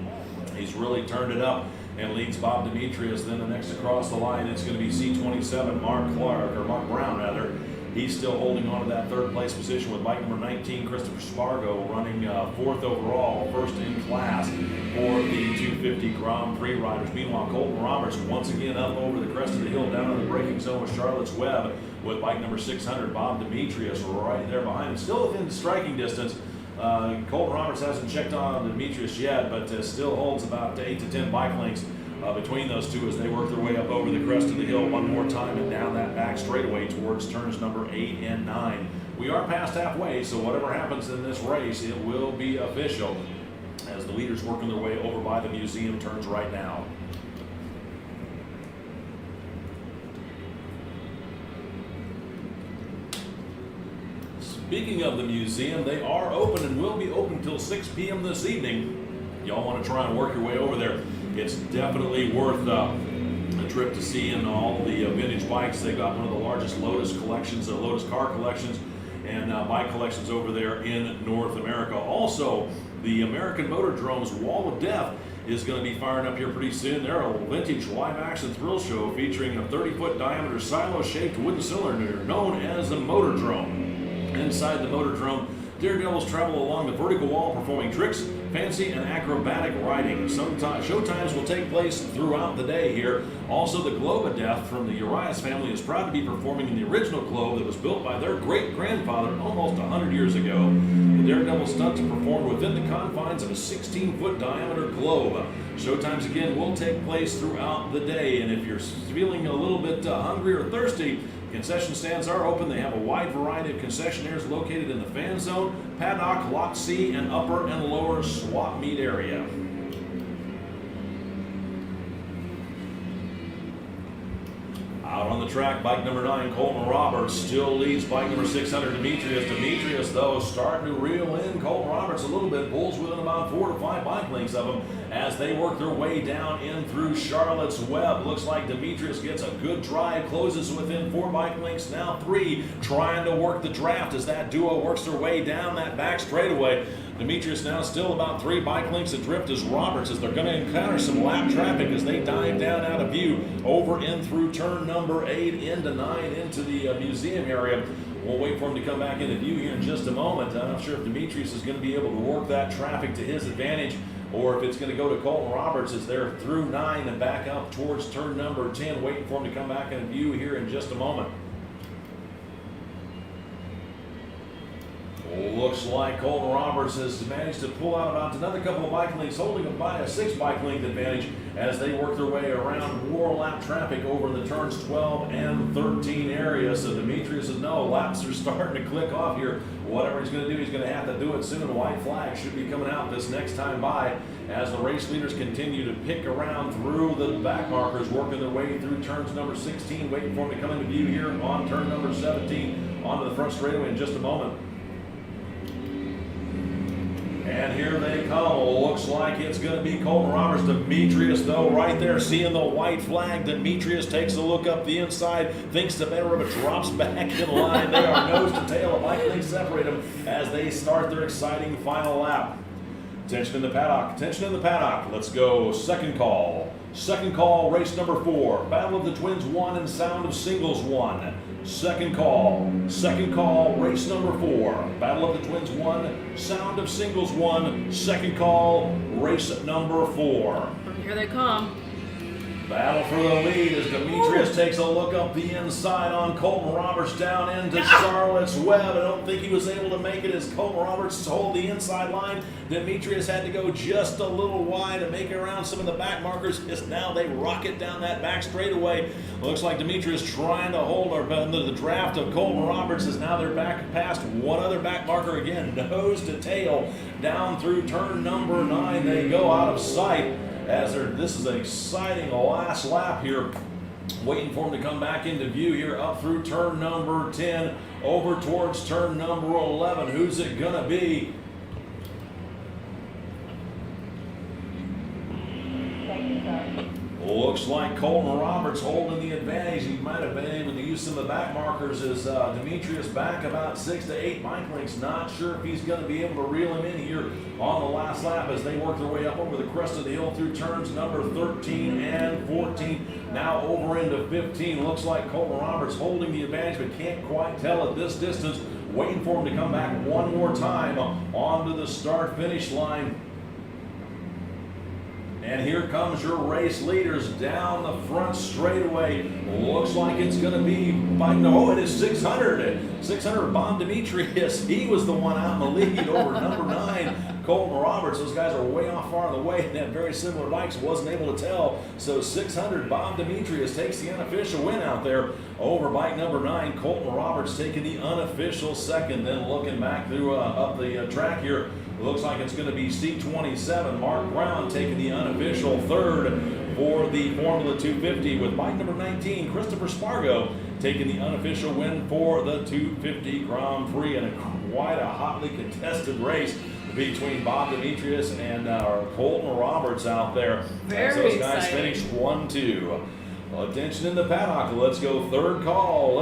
he's really turned it up and leads Bob Demetrius. Then the next across the line, it's going to be C27, Mark Brown rather. He's still holding on to that third place position with bike number 19, Christopher Spargo, running fourth overall, first in class for the 250 Grand Prix riders. Meanwhile, Colton Roberts once again up over the crest of the hill down in the braking zone with Charlotte's Web with bike number 600, Bob Demetrius, right there behind him. Still within striking distance. Colton Roberts hasn't checked on Demetrius yet, but still holds about 8 to 10 bike lengths between those two as they work their way up over the crest of the hill one more time and down that back straightaway towards turns number 8 and 9. We are past halfway, so whatever happens in this race, it will be official as the leaders working their way over by the museum turns right now. Speaking of the museum, they are open and will be open until 6 p.m. this evening. Y'all want to try and work your way over there. It's definitely worth a trip to see in all the vintage bikes. They've got one of the largest Lotus collections, Lotus car collections, and bike collections over there in North America. Also, the American Motordrome's Wall of Death is going to be firing up here pretty soon. They're a vintage live action thrill show featuring a 30-foot diameter silo-shaped wooden cylinder known as the Motordrome. Inside the Motordrome, Daredevils travel along the vertical wall performing tricks, fancy and acrobatic riding. Showtimes will take place throughout the day here. Also, the Globe of Death from the Urias family is proud to be performing in the original globe that was built by their great-grandfather almost 100 years ago. The Daredevil stunts are performed within the confines of a 16-foot diameter globe. Showtimes again will take place throughout the day, and if you're feeling a little bit hungry or thirsty, concession stands are open. They have a wide variety of concessionaires located in the fan zone, paddock, lot C, and upper and lower swap meet area. Out on the track, bike number 9, Colton Roberts, still leads bike number 600, Demetrius. Demetrius, though, starting to reel in Colton Roberts a little bit, pulls within about 4 to 5 bike lengths of him as they work their way down in through Charlotte's Web. Looks like Demetrius gets a good drive, closes within 4 bike lengths, now 3, trying to work the draft as that duo works their way down that back straightaway. Demetrius now still about 3 bike lengths adrift as Roberts, as they're going to encounter some lap traffic as they dive down out of view over in through turn number 8 into 9 into the museum area. We'll wait for him to come back into view here in just a moment. I'm not sure if Demetrius is going to be able to work that traffic to his advantage, or if it's going to go to Colton Roberts as they're through 9 and back up towards turn number 10, waiting for him to come back into view here in just a moment. Looks like Colton Roberts has managed to pull out about another couple of bike lengths, holding them by a 6 bike length advantage as they work their way around more lap traffic over in the turns 12 and 13 area. So Demetrius says, no, laps are starting to click off here. Whatever he's going to do, he's going to have to do it soon. A white flag should be coming out this next time by as the race leaders continue to pick around through the back markers, working their way through turns number 16, waiting for him to come into view here on turn number 17 onto the front straightaway in just a moment. And here they come. Looks like it's going to be Colton Roberts. Demetrius, though, right there, seeing the white flag. Demetrius takes a look up the inside, thinks the better of it, drops back in line. They are nose to tail. A bike length separate them as they start their exciting final lap. Tension in the paddock. Tension in the paddock. Let's go. Second call. Second call, race number 4. Battle of the Twins 1 and Sound of Singles 1. Second call, race number 4. Battle of the Twins 1, Sound of Singles 1. Second call, race number 4. Here they come. Battle for the lead as Demetrius takes a look up the inside on Colton Roberts down into Charlotte's Web. I don't think he was able to make it as Colton Roberts hold the inside line. Demetrius had to go just a little wide to make it around some of the back markers as now they rocket down that back straightaway. Looks like Demetrius trying to hold the draft of Colton Roberts as now they're back past one other back marker again, nose to tail. Down through turn number 9 they go out of sight. This is an exciting last lap here. Waiting for him to come back into view here up through turn number 10 over towards turn number 11. Who's it going to be? Looks like Colton Roberts holding the advantage. He might have been able to use some of the back markers as Demetrius back about 6 to 8 bike lengths. Not sure if he's going to be able to reel him in here on the last lap as they work their way up over the crest of the hill through turns number 13 and 14. Now over into 15. Looks like Colton Roberts holding the advantage, but can't quite tell at this distance. Waiting for him to come back one more time onto the start-finish line. And here comes your race leaders down the front straightaway. Looks like it's going to be it is 600. 600 Bob Demetrius. He was the one out in the lead over number 9, Colton Roberts. Those guys are way off far on the way. They have very similar bikes. Wasn't able to tell. So 600 Bob Demetrius takes the unofficial win out there over bike number 9. Colton Roberts taking the unofficial second. Then looking back through up the track here. Looks like it's going to be C27, Mark Brown taking the unofficial third for the Formula 250 with bike number 19, Christopher Spargo taking the unofficial win for the 250 Grand Prix in quite a hotly contested race between Bob Demetrius and Colton Roberts out there. Very those guys exciting. finished 1-2. Attention in the paddock. Let's go third call.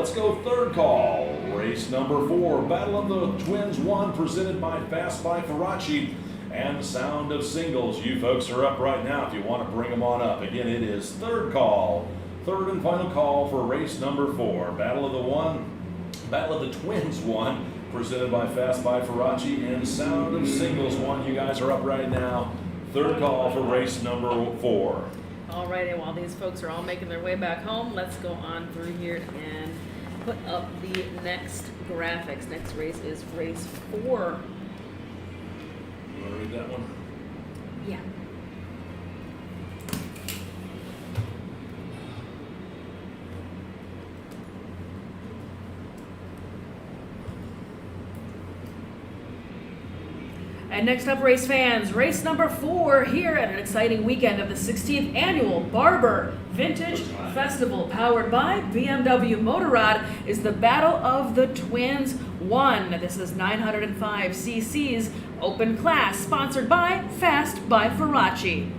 Race number 4. Battle of the Twins 1 presented by Fast by Faraci and the Sound of Singles. You folks are up right now if you want to bring them on up. Again, it is third call. Third and final call for race number 4. Battle of the Twins 1. presented by Fast by Faraci and Sound of Singles 1. You guys are up right now. Third call for race number 4. All right, and while these folks are all making their way back home, let's go on through here and put up the next graphics. Next race is race 4. You want to read that one? Yeah. And next up, race fans, race number 4 here at an exciting weekend of the 16th annual Barber Vintage Festival, powered by BMW Motorrad, is the Battle of the Twins 1. This is 905 cc's open class, sponsored by Fast by Faraci.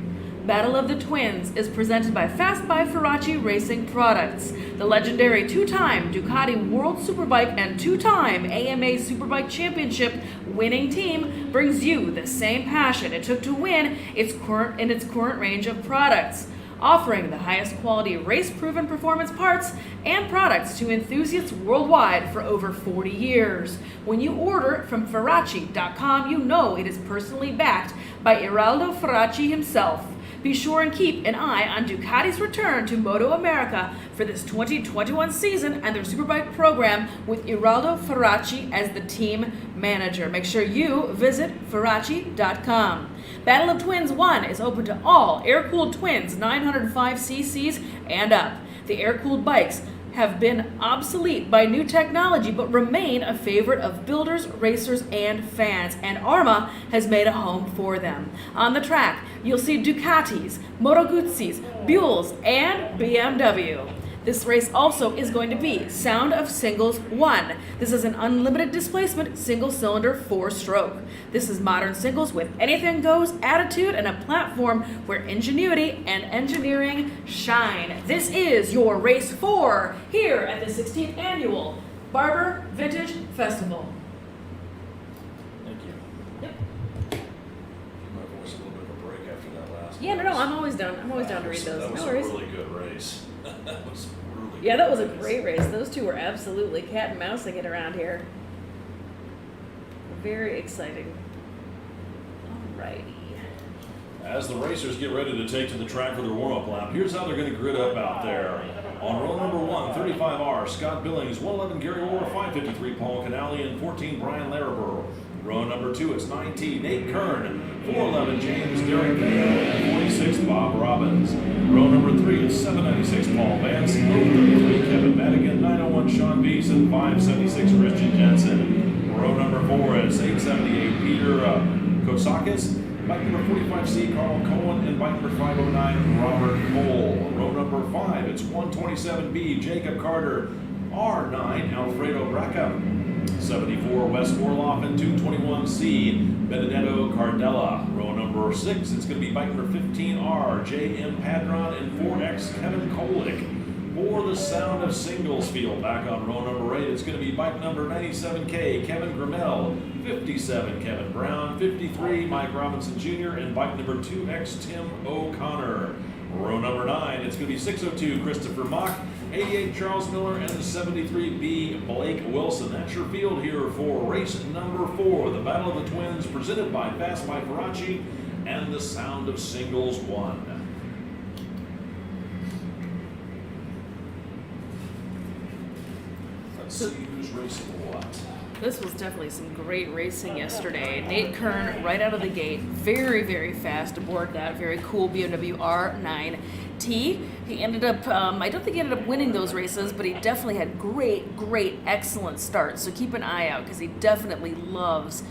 Battle of the Twins is presented by Fast by Faraci Racing Products. The legendary 2-time Ducati World Superbike and 2-time AMA Superbike Championship winning team brings you the same passion it took to win its current range of products, offering the highest quality race-proven performance parts and products to enthusiasts worldwide for over 40 years. When you order from Faraci.com, you know it is personally backed by Iraldo Faraci himself. Be sure and keep an eye on Ducati's return to Moto America for this 2021 season and their Superbike program with Iraldo Faraci as the team manager. Make sure you visit Faraci.com. Battle of Twins 1 is open to all air-cooled twins 905 cc's and up. The air-cooled bikes have been obsolete by new technology but remain a favorite of builders, racers, and fans, and AHRMA has made a home for them. On the track, you'll see Ducatis, Moto Guzzi's, Buells, and BMW. This race also is going to be Sound of Singles 1. This is an unlimited displacement single-cylinder 4-stroke. This is modern singles with anything goes attitude and a platform where ingenuity and engineering shine. This is your race 4 here at the 16th annual Barber Vintage Festival. Thank you. Yep. Give my voice a little bit of a break after that last Yeah, no, race. I'm always down. I'm always down to read those. That was No a worries. really good race. That was really Yeah, good that was a race. great race. Those two were absolutely cat and mousing it around here. Very exciting. Alrighty. As the racers get ready to take to the track for their warm-up lap, here's how they're going to grid up out there. On row number 1, 35R, Scott Billings, 111 Gary Orr, 553 Paul Canali, and 14 Brian Laraber. Row number 2, it's 19 Nate Kern, 411 James Derek Mayo, and 46 Bob Robbins. Row number 3, it's 796 Paul Vance, 033 Kevin Madigan, 901 Sean Beese, and 576 Christian Jensen. Row number 4, it's 878 Peter Kosakis. Bike number 45C, Carl Cohen, and bike number 509, Robert Cole. Row number 5, it's 127B, Jacob Carter, R9, Alfredo Braca, 74, Wes Orloff, and 221C, Benedetto Cardella. Row number 6, it's going to be bike number 15R, JM Padron, and 4X, Kevin Kolick. For the Sound of Singles field, back on row number 8, it's going to be bike number 97K, Kevin Grimmel, 57, Kevin Brown, 53, Mike Robinson Jr., and bike number 2X, Tim O'Connor. Row number 9, it's going to be 602, Christopher Mock, 88, Charles Miller, and 73B, Blake Wilson. That's your field here for race number 4, the Battle of the Twins, presented by Fast by Faraci and the Sound of Singles 1. Let's see who's racing what. This was definitely some great racing yesterday. Nate Kern, right out of the gate, very, very fast aboard that very cool BMW R9T. He ended up, I don't think he ended up winning those races, but he definitely had great, excellent starts. So keep an eye out because he definitely loves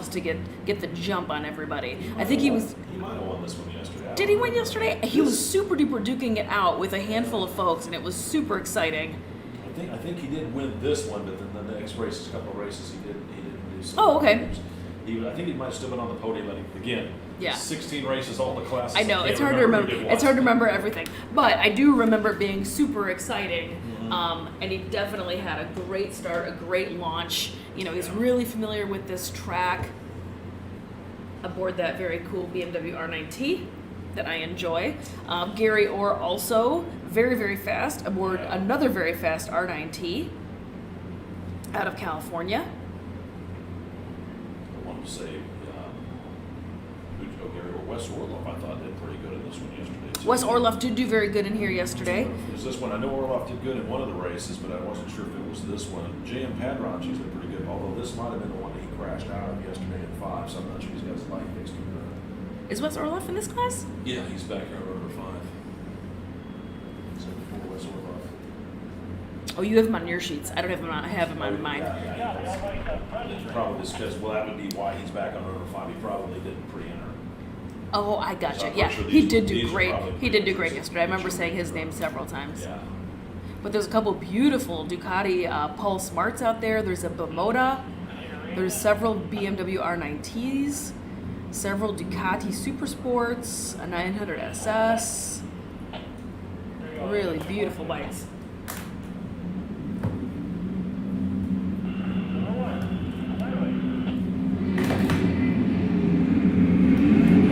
to get the jump on everybody. I think he was. He might have won this one yesterday. Did he win yesterday? He was super duper duking it out with a handful of folks, and it was super exciting. I think he did win this one, but then the next races, a couple of races, he didn't do some. Oh, okay. I think he might have still been on the podium. Again, Yeah. 16 races, all the classes. I know can't it's hard to remember. who did It's what. hard to remember everything, but I do remember it being super exciting. Mhm. And he definitely had a great start, a great launch. You know, he's really familiar with this track. Aboard that very cool BMW R9T that I enjoy. Gary Orr also very fast aboard another very fast R9T out of California. say, Wes Orloff, I thought did pretty good in this one yesterday, too. Wes Orloff did do very good in here yesterday. It was this one. I know Orloff did good in one of the races, but I wasn't sure if it was this one. J.M. Padron's usually pretty good, although this might have been the one that he crashed out of yesterday at 5, so I'm not sure he's got his life fixed or not. Is Wes Orloff in this class? Yeah, he's back here on number 5. So before Wes Orloff. Oh, you have him on your sheets. I don't have him on. I have him on mine. It's probably just because, well, that would be why he's back on number 5. He probably didn't pre-enter. Oh, I gotcha. So I'm Yeah, sure he these- did do these are great. probably He did do pretty great good. yesterday. I remember saying his name several times. Yeah. But there's a couple beautiful Ducati Pulse Smarts out there. There's a Bimota. There's several BMW R9Ts. Several Ducati Super Sports. A 900 SS. Really beautiful bikes.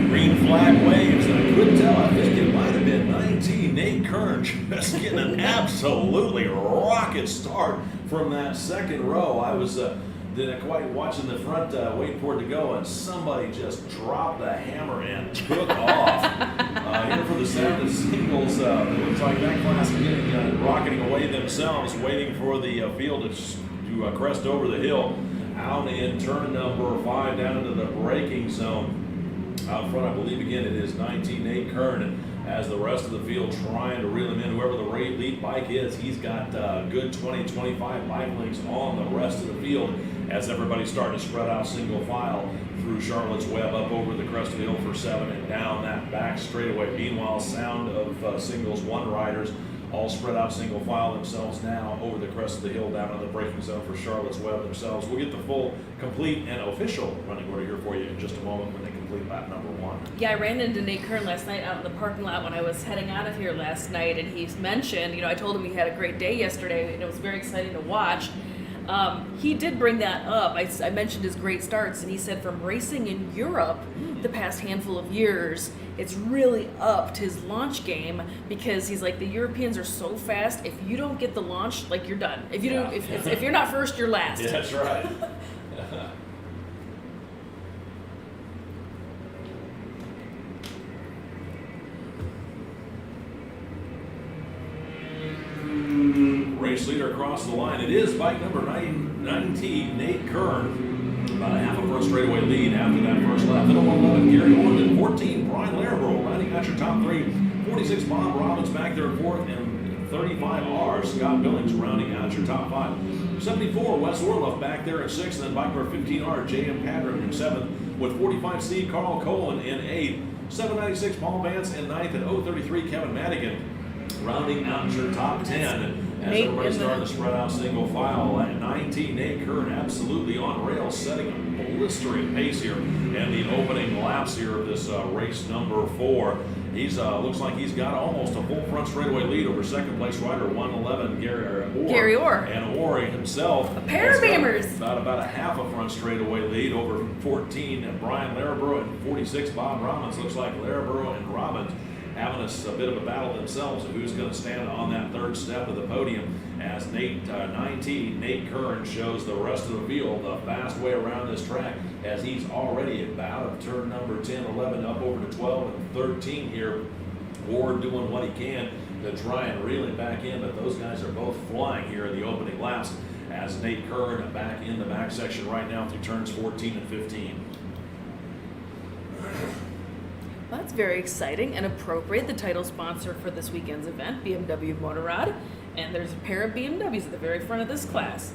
Green flag waves, and I couldn't tell. I think it might have been 19. Nate Kern just getting an absolutely rocket start from that second row. I was didn't quite watching the front, waiting for it to go, and somebody just dropped the hammer and took off. Here for the Saturday singles, it looks like that class is getting rocketing away themselves, waiting for the field to crest over the hill. Out in turn number 5 down into the braking zone. Out front, I believe, again, it is 19 Nate Kern as the rest of the field trying to reel him in. Whoever the lead bike is, he's got good 20-25 bike links on the rest of the field as everybody's starting to spread out single file through Charlotte's Web up over the crest of the hill for 7 and down that back straightaway. Meanwhile, sound of singles one riders all spread out single file themselves now over the crest of the hill down in the braking zone for Charlotte's Web themselves. We'll get the full, complete, and official running order here for you in just a moment when they complete lap number 1. Yeah, I ran into Nate Kern last night out in the parking lot when I was heading out of here last night, and he's mentioned, I told him he had a great day yesterday, and it was very exciting to watch. He did bring that up. I mentioned his great starts, and he said from racing in Europe the past handful of years, it's really upped his launch game because he's like, the Europeans are so fast. If you don't get the launch, like, you're done. If you don't, if you're not first, you're last. Yeah, that's right. Race leader across the line. It is bike number 19, Nate Kern. About a half a front straightaway lead after that first lap. Then 11, Gary Orton. 14, Brian Larimerl rounding out your top 3. 46, Bob Robbins back there in 4th. And 35R, Scott Billings rounding out your top 5. 74, Wes Orloff back there in 6th. And then bike number 15R, J.M. Padron in 7th. With 45C, Carl Cohen in 8th. 796, Paul Vance in 9th. And 033, Kevin Madigan rounding out your top 10. As everybody's starting to spread out single file at 19, Nate Kern absolutely on rails, setting a blistering pace here. And the opening laps here of this race number 4. He's looks like he's got almost a full front straightaway lead over second place rider 111 Gary Orr. And Orr himself, a pair of hammers. About a half a front straightaway lead over 14 and Brian Larimerl and 46 Bob Robbins. Looks like Larimerl and Robbins having a bit of a battle themselves of who's going to stand on that third step of the podium as 19, Nate Kern shows the rest of the field the fast way around this track as he's already about of turn number 10, 11, up over to 12 and 13 here. Ward doing what he can to try and reel it back in, but those guys are both flying here in the opening laps as Nate Kern back in the back section right now through turns 14 and 15. Well, that's very exciting and appropriate. The title sponsor for this weekend's event, BMW Motorrad, and there's a pair of BMWs at the very front of this class.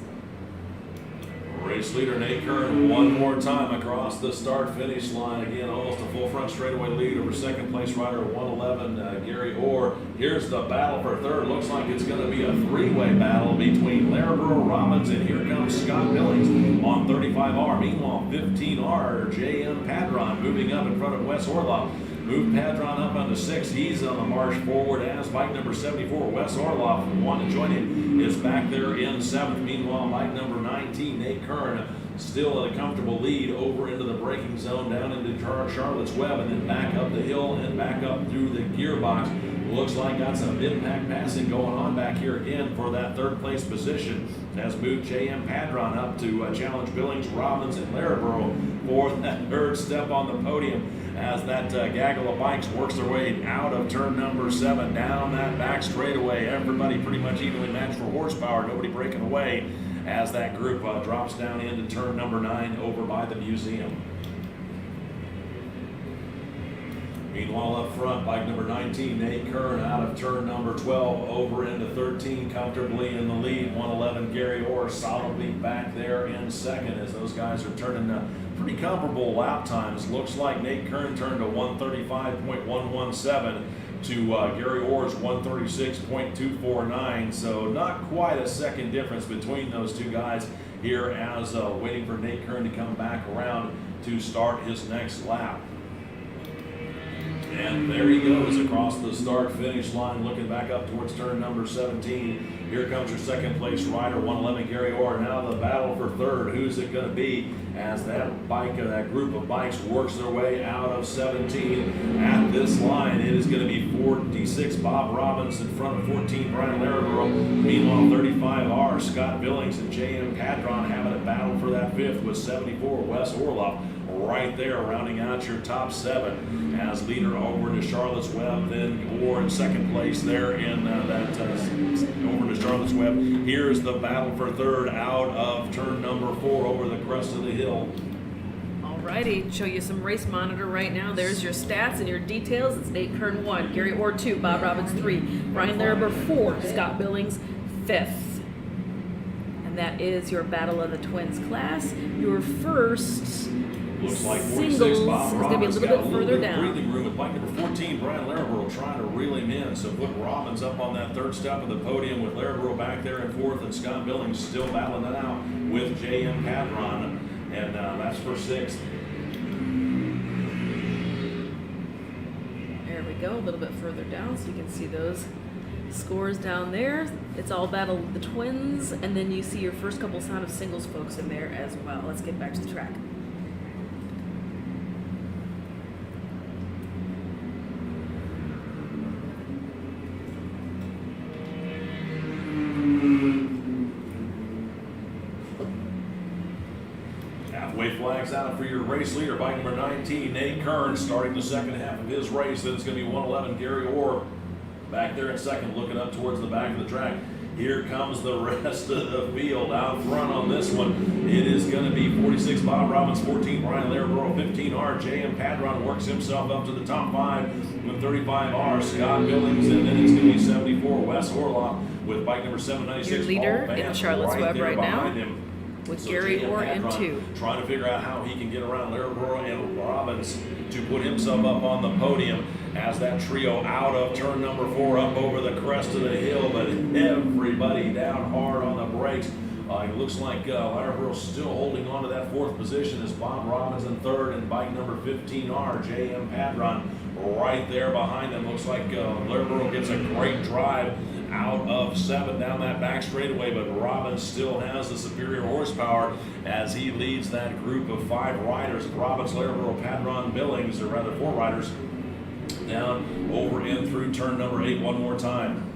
Race leader Nate Kern one more time across the start-finish line. Again, almost a full front straightaway lead over second place rider 111 Gary Orr. Here's the battle for third. Looks like it's going to be a three-way battle between Larimerl, Robbins, and here comes Scott Billings on 35R. Meanwhile, 15R J.M. Padron moving up in front of Wes Orloff. Moved Padron up onto 6. He's on the march forward as bike number 74, Wes Orloff, wanting to join him, is back there in 7th. Meanwhile, bike number 19, Nate Kern, still at a comfortable lead over into the braking zone, down into Charlotte's Web, and then back up the hill and back up through the gearbox. Looks like got some impact passing going on back here again for that third place position. Has moved J.M. Padron up to challenge Billings, Robbins, and Lariboro for that third step on the podium as that gaggle of bikes works their way out of turn number 7 down that back straightaway. Everybody pretty much evenly matched for horsepower, nobody breaking away as that group drops down into turn number 9 over by the museum. Meanwhile, up front, bike number 19, Nate Kern, out of turn number 12 over into 13, comfortably in the lead. 111, Gary Orr, solidly back there in second as those guys are turning pretty comparable lap times. Looks like Nate Kern turned a 135.117 to Gary Orr's 136.249. So not quite a second difference between those two guys here as waiting for Nate Kern to come back around to start his next lap. And there he goes across the start-finish line, looking back up towards turn number 17. Here comes your second place rider, 111 Gary Orr. Now the battle for third. Who's it going to be as that bike, that group of bikes works their way out of 17 at this line? It is going to be 46 Bob Robbins in front of 14 Brian Lariboro. Meanwhile, 35R Scott Billings and J.M. Padron having a battle for that fifth with 74 Wes Orloff. Right there, rounding out your top 7 as leader over to Charlotte's Web, then Orr in second place there in over to Charlotte's Web. Here's the battle for third out of turn number 4 over the crest of the hill. Alrighty, show you some race monitor right now. There's your stats and your details. It's Nate Kern 1, Gary Orr 2, Bob Robbins 3, Brian Lariboro 4, Scott Billings 5th. And that is your Battle of the Twins class. Your first Looks like 46 singles Bob is going to be a Robbins little got bit a further little bit down. of breathing room with bike number 14, Brian Lariboro trying to reel him in. So put Robbins up on that third step of the podium with Lariboro back there in fourth, and Scott Billings still battling it out with J.M. Padron, and that's for 6th. There we go, a little bit further down so you can see those scores down there. It's all Battle of the Twins, and then you see your first couple Sound of Singles folks in there as well. Let's get back to the track. Halfway flags out for your race leader, bike number 19, Nate Kern, starting the second half of his race. Then it's going to be 111 Gary Orr back there in second, looking up towards the back of the track. Here comes the rest of the field out front on this one. It is going to be 46 Bob Robbins, 14 Brian Lariboro, 15R J.M. Padron works himself up to the top 5 with 35R Scott Billings, and then it's going to be 74 Wes Orloff with bike number 796. Your leader Paul in Vance Charlotte's Web there right now behind him. with So Gary J.M. Orr in Padron 2. trying to figure out how he can get around Lariboro and Robbins to put himself up on the podium as that trio out of turn number 4 up over the crest of the hill, but everybody down hard on the brakes. It looks like Lariboro's still holding on to that 4th position as Bob Robbins in 3rd, and bike number 15R J.M. Padron right there behind him. Looks like Lariboro gets a great drive out of 7 down that back straightaway, but Robbins still has the superior horsepower as he leads that group of 5 riders. Robbins, Lariboro, Padron, Billings, or rather 4 riders, down over and through turn number 8 one more time.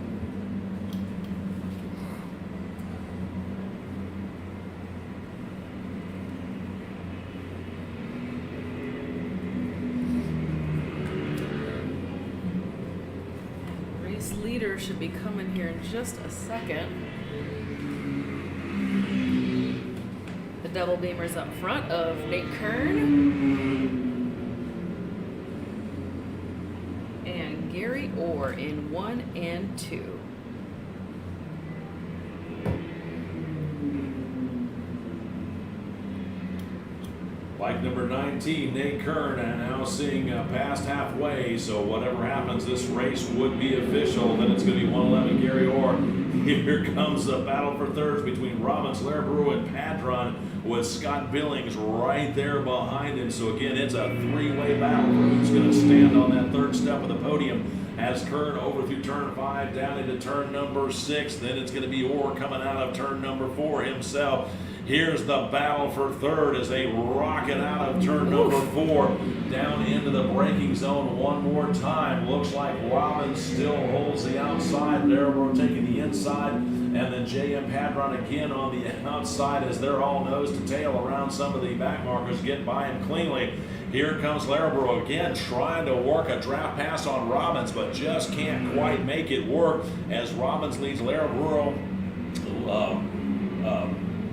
Leader should be coming here in just a second. The double beamers up front of Nate Kern and Gary Orr in 1 and 2. Bike number 19, Nate Kern, and now seeing past halfway, so whatever happens, this race would be official. Then it's going to be 111 Gary Orr. Here comes the battle for thirds between Robbins, Lariboro, and Padron, with Scott Billings right there behind him. So again, it's a 3-way battle for who's going to stand on that 3rd step of the podium as Kern over through turn 5 down into turn number 6. Then it's going to be Orr coming out of turn number 4 himself. Here's the battle for third as they rocket out of turn number 4 down into the braking zone one more time. Looks like Robbins still holds the outside. Laraburro taking the inside, and then J.M. Padron again on the outside as they're all nose to tail around some of the back markers, get by him cleanly. Here comes Laraburro again, trying to work a draft pass on Robbins, but just can't quite make it work as Robbins leads Laraburro,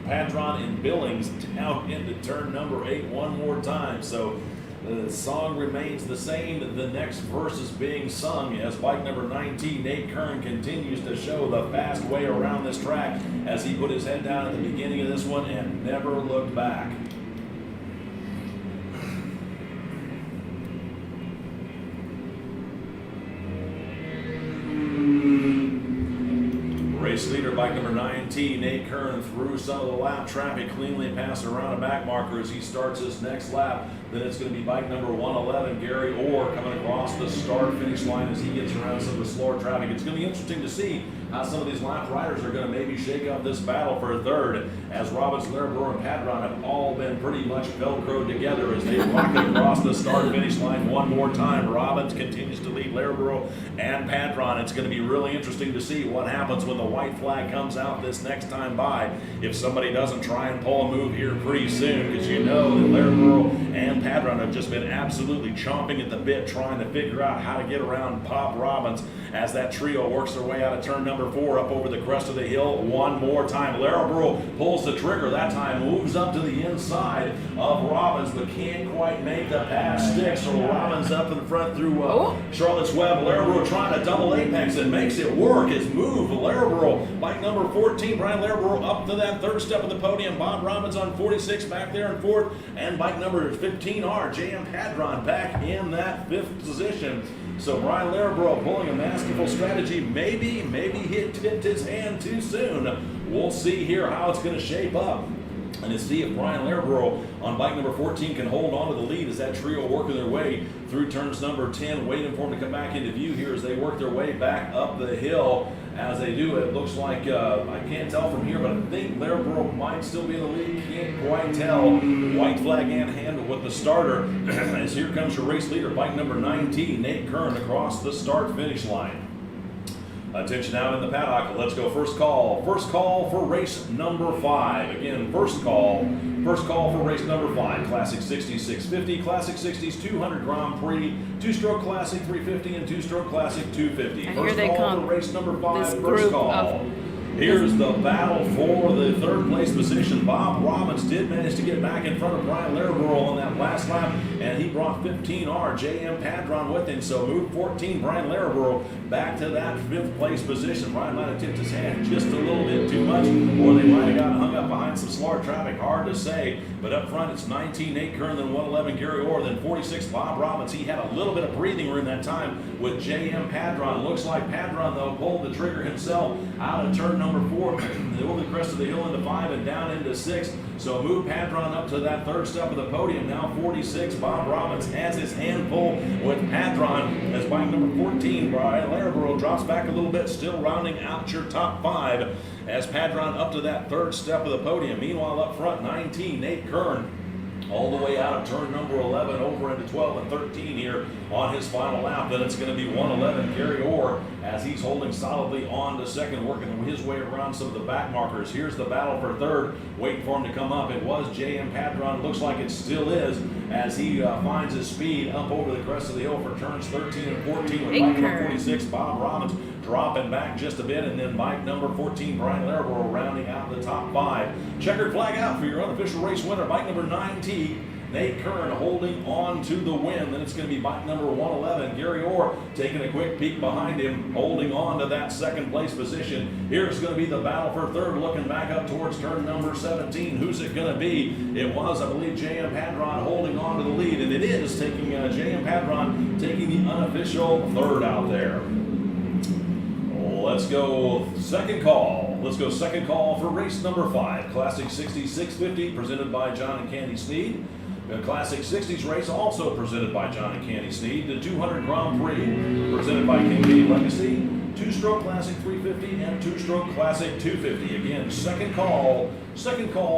Padron and Billings down into turn number 8 one more time. So the song remains the same. The next verse is being sung as bike number 19, Nate Kern, continues to show the fast way around this track as he put his head down at the beginning of this one and never looked back. Race leader, bike number 19, Nate Kern, through some of the lap traffic, cleanly passed around a back marker as he starts his next lap. Then it's going to be bike number 111, Gary Orr, coming across the start-finish line as he gets around some of the slower traffic. It's going to be interesting to see how some of these lap riders are going to maybe shake up this battle for third, as Robbins, Laraburro, and Padron have all been pretty much Velcroed together as they rocket across the start-finish line one more time. Robbins continues to lead Laraburro and Padron. It's going to be really interesting to see what happens when the white flag comes out this next time by, if somebody doesn't try and pull a move here pretty soon, because you know that Laraburro and Padron have just been absolutely chomping at the bit trying to figure out how to get around Pop Robbins as that trio works their way out of turn number 4 up over the crest of the hill one more time. Laraburro pulls the trigger that time, moves up to the inside of Robbins, but can't quite make the pass stick. So Robbins up in front through Charlotte's Web. Laraburro trying to double apex and makes it work. His move, Laraburro, bike number 14, Brian Laraburro up to that third step of the podium. Bob Robbins on 46 back there in fourth, and bike number 15R, J.M. Padron, back in that 5th position. So Brian Laraburro pulling a masterful strategy. Maybe he tipped his hand too soon. We'll see here how it's going to shape up, and to see if Brian Laraburro on bike number 14 can hold on to the lead as that trio working their way through turns number 10, waiting for them to come back into view here as they work their way back up the hill. As they do, it looks like, I can't tell from here, but I think Laraburro might still be in the lead. Can't quite tell. White flag in hand with the starter as here comes your race leader, bike number 19, Nate Kern, across the start-finish line. Attention out in the paddock. Let's go first call. First call for race number 5. Again, first call for race number 5. Classic 60s 650, Classic 60s 200 Grand Prix, 2-stroke Classic 350, and 2-stroke Classic 250. And first here they call come. for race number 5. This First group call. of Here's the battle for the third place position. Bob Robbins did manage to get back in front of Brian Laraburro on that last lap, and he brought 15R, J.M. Padron with him. So move 14, Brian Laraburro, back to that 5th place position. Brian might have tipped his hand just a little bit too much, or they might have gotten hung up behind some slower traffic. Hard to say, but up front it's 19, Nate Kern, then 111, Gary Orr, then 46, Bob Robbins. He had a little bit of breathing room that time with J.M. Padron. Looks like Padron, though, pulled the trigger himself out of turn number 4, over the crest of the hill into 5 and down into 6. So move Padron up to that third step of the podium. Now 46, Bob Robbins has his hand full with Padron as bike number 14, Brian Laraburro, drops back a little bit, still rounding out your top 5 as Padron up to that third step of the podium. Meanwhile, up front, 19, Nate Kern, all the way out of turn number 11 over into 12 and 13 here on his final lap. Then it's going to be 111, Gary Orr, as he's holding solidly on to second, working his way around some of the back markers. Here's the battle for third, waiting for him to come up. It was J.M. Padron, looks like it still is, as he finds his speed up over the crest of the hill for turns 13 and 14 with bike number 46, Bob Robbins, dropping back just a bit, and then bike number 14, Brian Laraburro, rounding out the top 5. Checkered flag out for your unofficial race winner, bike number 19, Nate Kern, holding on to the win. Then it's going to be bike number 111, Gary Orr, taking a quick peek behind him, holding on to that second place position. Here's going to be the battle for third, looking back up towards turn number 17. Who's it going to be? It was, I believe, J.M. Padron holding on to the lead, and it is taking J.M. Padron taking the unofficial third out there. Let's go second call. Let's go second call for race number 5. Classic 60s 650, presented by John and Candy Sneed. The Classic 60s race also presented by John and Candy Sneed. The 200 Grand Prix presented by Kincaid Legacy. two-stroke classic 350, and two-stroke classic 250. Again, second call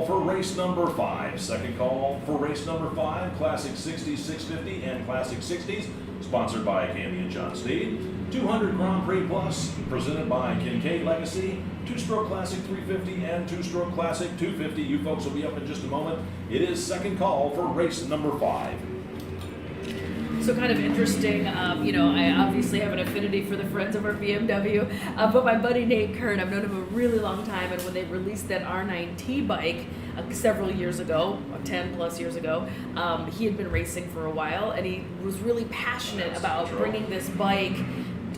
for race number 5. Second call for race number 5, classic 60s 650 and classic 60s, sponsored by Candy and John Steed. 200 Grand Prix Plus, presented by Kincaid Legacy. Two-stroke classic 350 and two-stroke classic 250. You folks will be up in just a moment. It is second call for race number 5. So kind of interesting, I obviously have an affinity for the friends over BMW, but my buddy Nate Kern, I've known him a really long time, and when they released that R9T bike several years ago, 10 plus years ago, he had been racing for a while, and he was really passionate about bringing this bike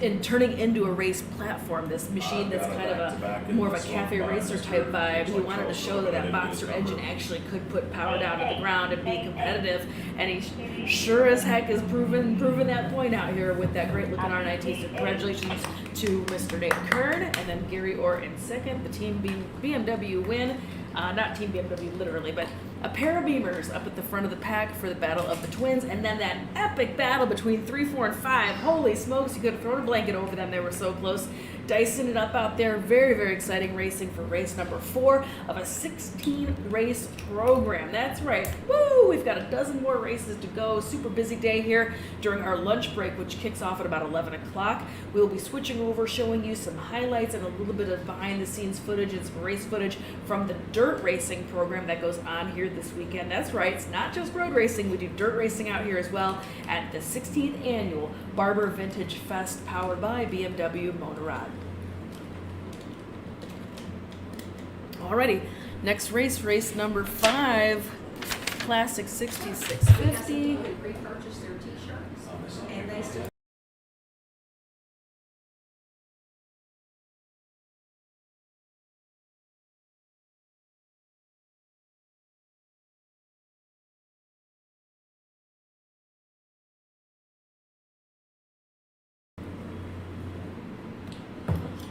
and turning into a race platform, this machine that's kind of a more of a cafe racer type vibe. He wanted to show that that boxer engine actually could put power down to the ground and be competitive, and he sure as heck is proving that point out here with that great looking R9T. So congratulations to Mr. Nate Kern, and then Gary Orr in second. The team BMW win. Not Team BMW literally, but a pair of Beamers up at the front of the pack for the Battle of the Twins, and then that epic battle between 3, 4, and 5. Holy smokes, you could have thrown a blanket over them. They were so close. Dicing it up out there. Very, very exciting racing for race number 4 of a 16-race program. That's right. Woo! We've got a dozen more races to go. Super busy day here during our lunch break, which kicks off at about 11 o'clock. We'll be switching over, showing you some highlights and a little bit of behind-the-scenes footage and some race footage from the dirt racing program that goes on here this weekend. That's right. It's not just road racing. We do dirt racing out here as well at the 16th annual Barber Vintage Fest, powered by BMW Motorrad. Alrighty, next race number 5, Classic 6650. Repurchase their t-shirts, and they still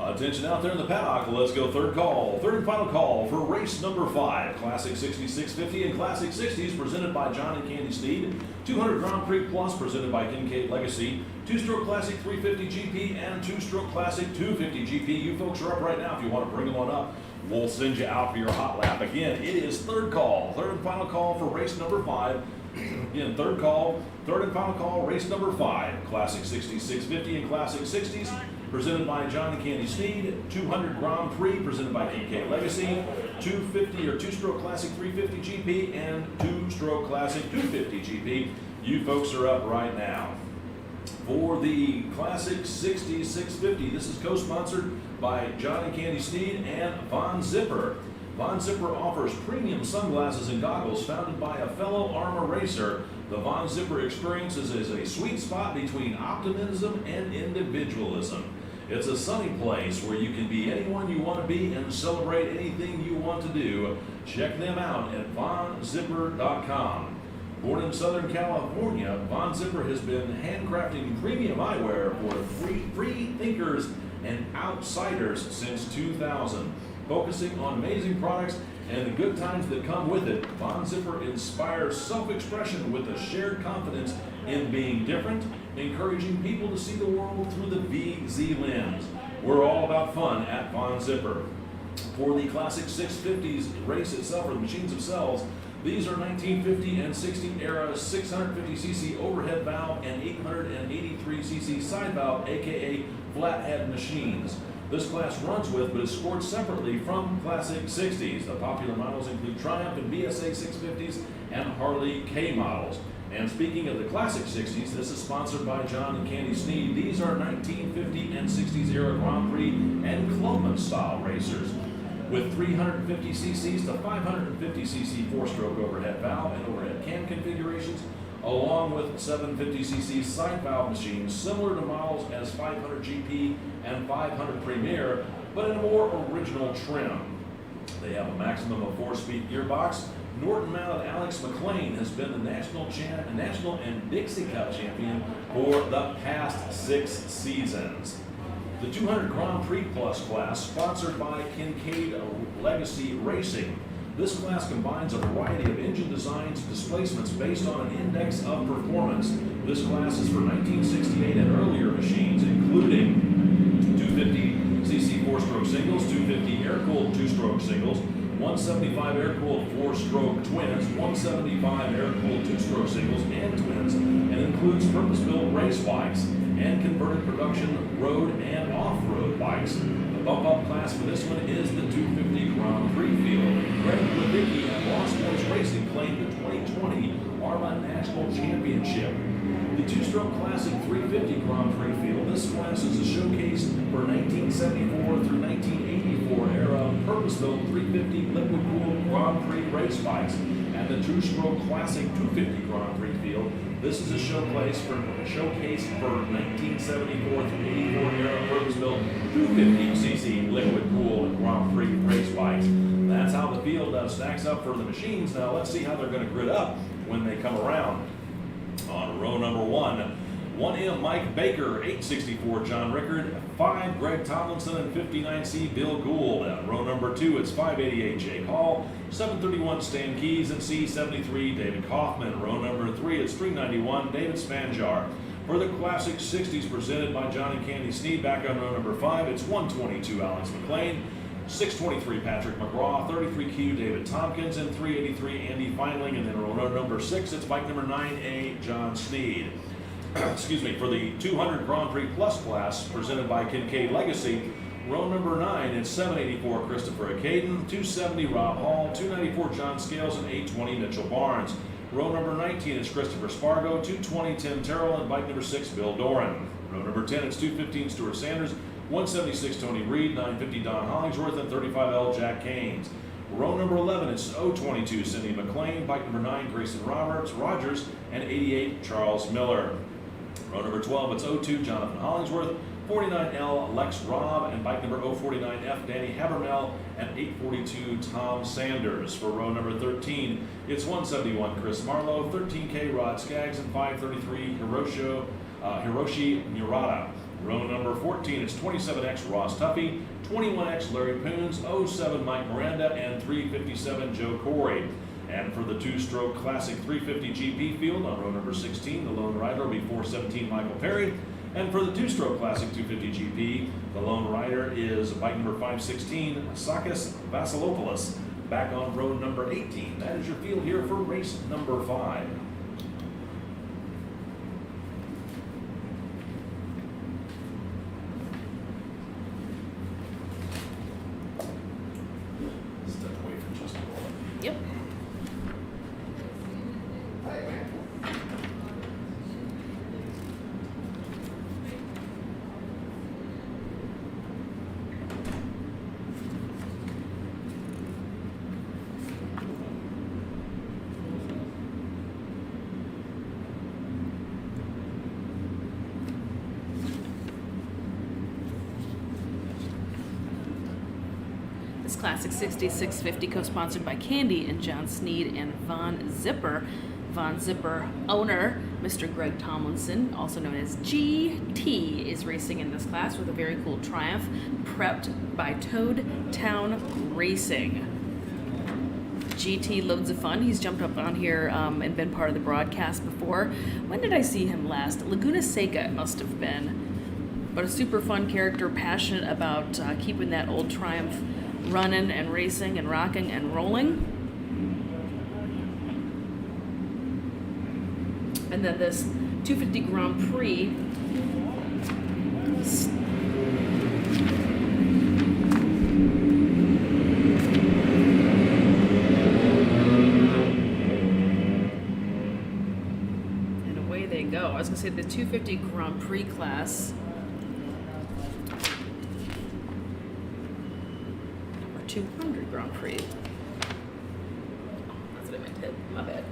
Attention out there in the paddock. Let's go third and final call for race number 5, Classic 6650 and Classic 60s, presented by John and Candy Steed. 200 Grand Prix Plus, presented by Kincaid Legacy. Two-stroke Classic 350 GP and two-stroke Classic 250 GP. You folks are up right now. If you want to bring them on up, we'll send you out for your hot lap. Again, it is third and final call for race number 5. Again, third and final call, race number 5, Classic 60s 650 and Classic 60s, presented by John and Candy Steed. 200 Grand Prix, presented by Kincaid Legacy. 250 or two-stroke Classic 350 GP and two-stroke Classic 250 GP. You folks are up right now. For the Classic 60s 650, this is co-sponsored by John and Candy Steed and Von Zipper. Von Zipper offers premium sunglasses and goggles founded by a fellow AHRMA racer. The Von Zipper experience is a sweet spot between optimism and individualism. It's a sunny place where you can be anyone you want to be and celebrate anything you want to do. Check them out at vonzipper.com. Born in Southern California, Von Zipper has been handcrafting premium eyewear for free thinkers and outsiders since 2000. Focusing on amazing products and the good times that come with it, Von Zipper inspires self-expression with a shared confidence in being different, encouraging people to see the world through the VZ lens. We're all about fun at Von Zipper. For the Classic 650s race itself, or the machines themselves, these are 1950 and 60 era 650cc overhead valve and 883cc side valve, aka flathead machines. This class runs with, but is scored separately from Classic 60s. The popular models include Triumph and BSA 650s and Harley K models. And speaking of the Classic 60s, this is sponsored by John and Candy Steed. These are 1950 and 60s era Grand Prix and Clubman style racers with 350 cc's to 550 cc four-stroke overhead valve and overhead cam configurations, along with 750cc side valve machines similar to models as 500 GP and 500 Premier, but in a more original trim. They have a maximum of 4-speed gearbox. Norton-mounted Alex McLean has been the national and Dixie Cup champion for the past 6 seasons. The 200 Grand Prix Plus class, sponsored by Kincaid Legacy Racing. This class combines a variety of engine designs and displacements based on an index of performance. This class is for 1968 and earlier machines, including 250cc 4-stroke singles, 250 air-cooled 2-stroke singles, 175 air-cooled 4-stroke twins, 175 air-cooled 2-stroke singles and twins, and includes purpose-built race bikes and converted production road and off-road bikes. The bump-up class for this one is the 250 Grand Prix field. Greg Levicki at Lost Boys Racing claimed the 2020 AHRMA National Championship. The 2-stroke classic 350 Grand Prix field. This class is a showcase for 1974 through 1984 era purpose-built 350 liquid-cooled Grand Prix race bikes. At the 2-stroke classic 250 Grand Prix field, this is a showcase for 1974 through 84 era purpose-built 250cc liquid-cooled Grand Prix race bikes. That's how the field stacks up for the machines. Now let's see how they're going to grid up when they come around. On row number 1, 1M Mike Baker, 864 John Rickard, 5 Greg Tomlinson, and 59C Bill Gould. At row number 2, it's 588 Jake Hall, 731 Stan Keys, and C73 David Kaufman. Row number 3, it's 391 David Spanjar. For the Classic 60s presented by John and Candy Sneed, back on row number 5, it's 122 Alex McLean, 623 Patrick McGraw, 33Q David Tompkins, and 383 Andy Feinling. And then row number 6, it's bike number 9A John Sneed. Excuse me, for the 200 Grand Prix Plus class presented by Kincaid Legacy, row number 9, it's 784 Christopher Acaden, 270 Rob Hall, 294 John Scales, and 820 Mitchell Barnes. Row number 19 is Christopher Spargo, 220 Tim Terrell, and bike number 6 Bill Doran. Row number 10, it's 215 Stuart Sanders, 176 Tony Reed, 950 Don Hollingsworth, and 35L Jack Haynes. Row number 11 is 022 Cindy McLean, bike number 9 Grayson Rogers, and 88 Charles Miller. Row number 12, it's 02 Jonathan Hollingsworth, 49L Lex Robb, and bike number 049F Danny Habermel, and 842 Tom Sanders. For row number 13, it's 171 Chris Marlowe, 13K Rod Skaggs, and 533 Hiroshi Murata. Row number 14 is 27X Ross Tuffy, 21X Larry Poons, 07 Mike Miranda, and 357 Joe Corey. And for the 2-stroke Classic 350 GP field, on row number 16, the lone rider will be 417 Michael Perry. And for the 2-stroke Classic 250 GP, the lone rider is bike number 516, Sakis Vasilopoulos, back on row number 18. That is your field here for race number 5. Step away from just a moment. Yep. This Classic 60 650 co-sponsored by Candy and John Sneed and Von Zipper. Von Zipper owner, Mr. Greg Tomlinson, also known as GT, is racing in this class with a very cool Triumph prepped by Toad Town Racing. GT, loads of fun. He's jumped up on here and been part of the broadcast before. When did I see him last? Laguna Seca it must have been. But a super fun character, passionate about keeping that old Triumph running and racing and rocking and rolling. And then this 250 Grand Prix and away they go. I was gonna say the 250 Grand Prix class 200 Grand Prix. That's what I meant to hit. My bad.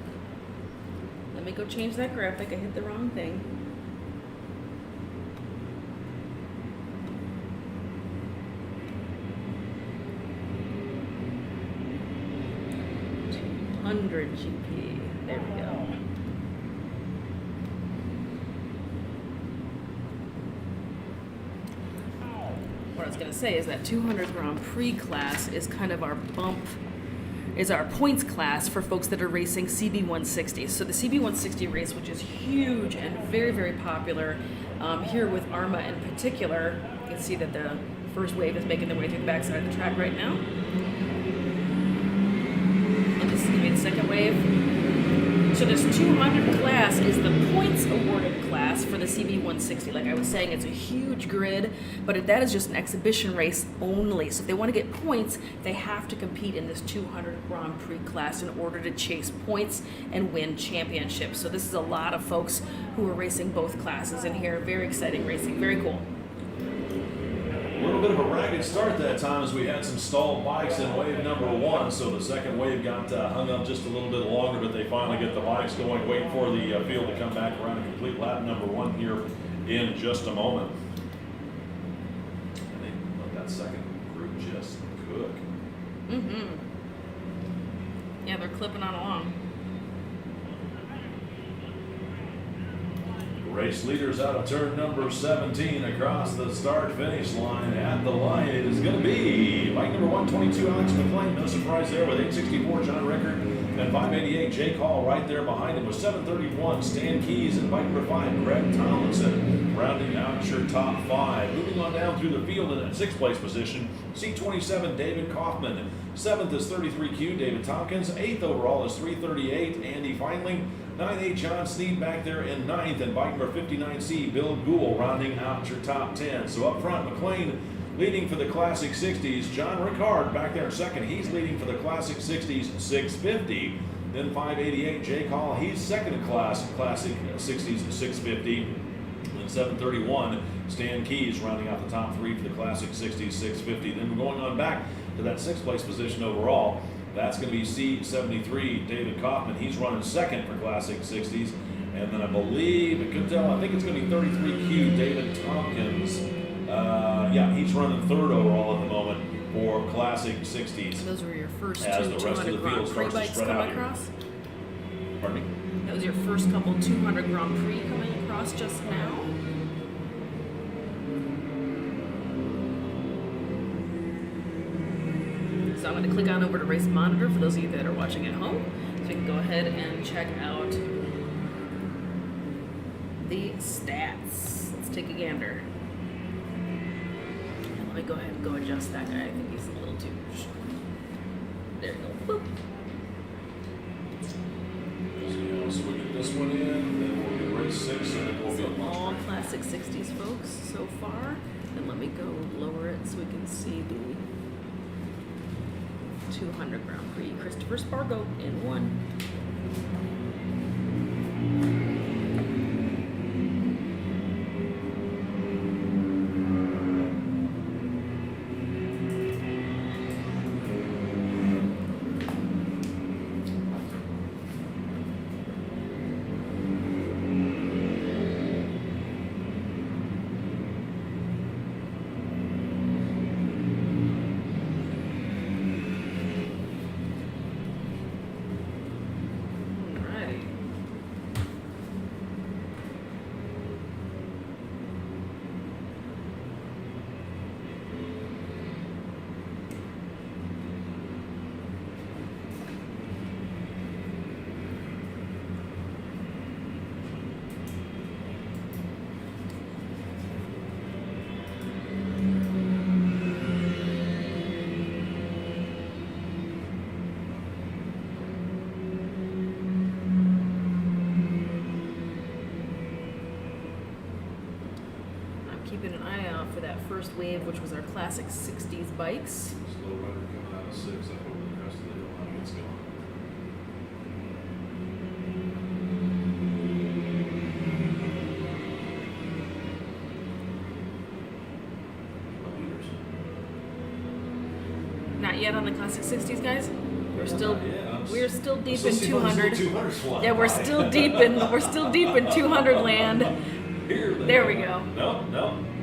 Let me go change that graphic. I hit the wrong thing. $200 GP. There we go. What I was going to say is that 200 Grand Prix class is kind of our bump is our points class for folks that are racing CB160. So the CB160 race, which is huge and very, very popular here with AHRMA in particular. You can see that the first wave is making their way through the backside of the track right now. And this is going to be the second wave. So this 200 class is the points awarded class for the CB160. Like I was saying, it's a huge grid, but that is just an exhibition race only. So if they want to get points, they have to compete in this 200 Grand Prix class in order to chase points and win championships. So this is a lot of folks who are racing both classes in here. Very exciting racing, very cool. A little bit of a ragged start that time as we had some stalled bikes in wave number 1. So the second wave got hung up just a little bit longer, but they finally get the bikes going. Wait for the field to come back around and complete lap number 1 here in just a moment. And they let that second group just cook. Yeah, they're clipping on along. Race leaders out of turn number 17 across the start-finish line. At the line, it is going to be bike number 122, Alex McLean. No surprise there with 864, John Rickard. And 588, Jake Hall right there behind him with 731, Stan Keys. And bike number 5, Greg Tomlinson, rounding out your top 5. Moving on down through the field in that 6th place position, C27, David Kaufman. 7th is 33Q, David Tompkins. 8th overall is 338, Andy Feinling. 9-8, John Sneed back there in 9th, and bike number 59C, Bill Gould, rounding out your top 10. So up front, McLean leading for the Classic 60s. John Rickard back there in 2nd. He's leading for the Classic 60s, 650. Then 588, Jake Hall. He's 2nd class, Classic 60s, 650. Then 731, Stan Keys rounding out the top 3 for the Classic 60s, 650. Then we're going on back to that 6th place position overall. That's going to be C73, David Kaufman. He's running 2nd for Classic 60s. And then I believe, I think it's going to be 33Q, David Tompkins. Yeah, he's running 3rd overall at the moment for Classic 60s. Those were your first as two the rest of the 200 field Grand Prix starts to bikes spread coming out here. across? Pardon me? That was your first couple 200 Grand Prix coming across just now? So I'm going to click on over to Race Monitor for those of you that are watching at home. So we can go ahead and check out the stats. Let's take a gander. And let me go ahead and go adjust that guy. I think he's a little too short. There you go. Boop. So we get this one in, then we'll get race 6, and then we'll be on All lunch break. Classic 60s folks so far. And let me go lower it so we can see the 200 Grand Prix. Christopher Spargo in 1. Alrighty. I'm keeping an eye out for that first wave, which was our Classic 60s bikes. Slow rider coming out of 6 up over the crest of the hill. I think it's going. Not yet on the Classic 60s, guys. We're Yeah, we're still deep Still in see those 200. little 200s flying Yeah, we're by. still deep in 200 land. Here they There are. we go. No,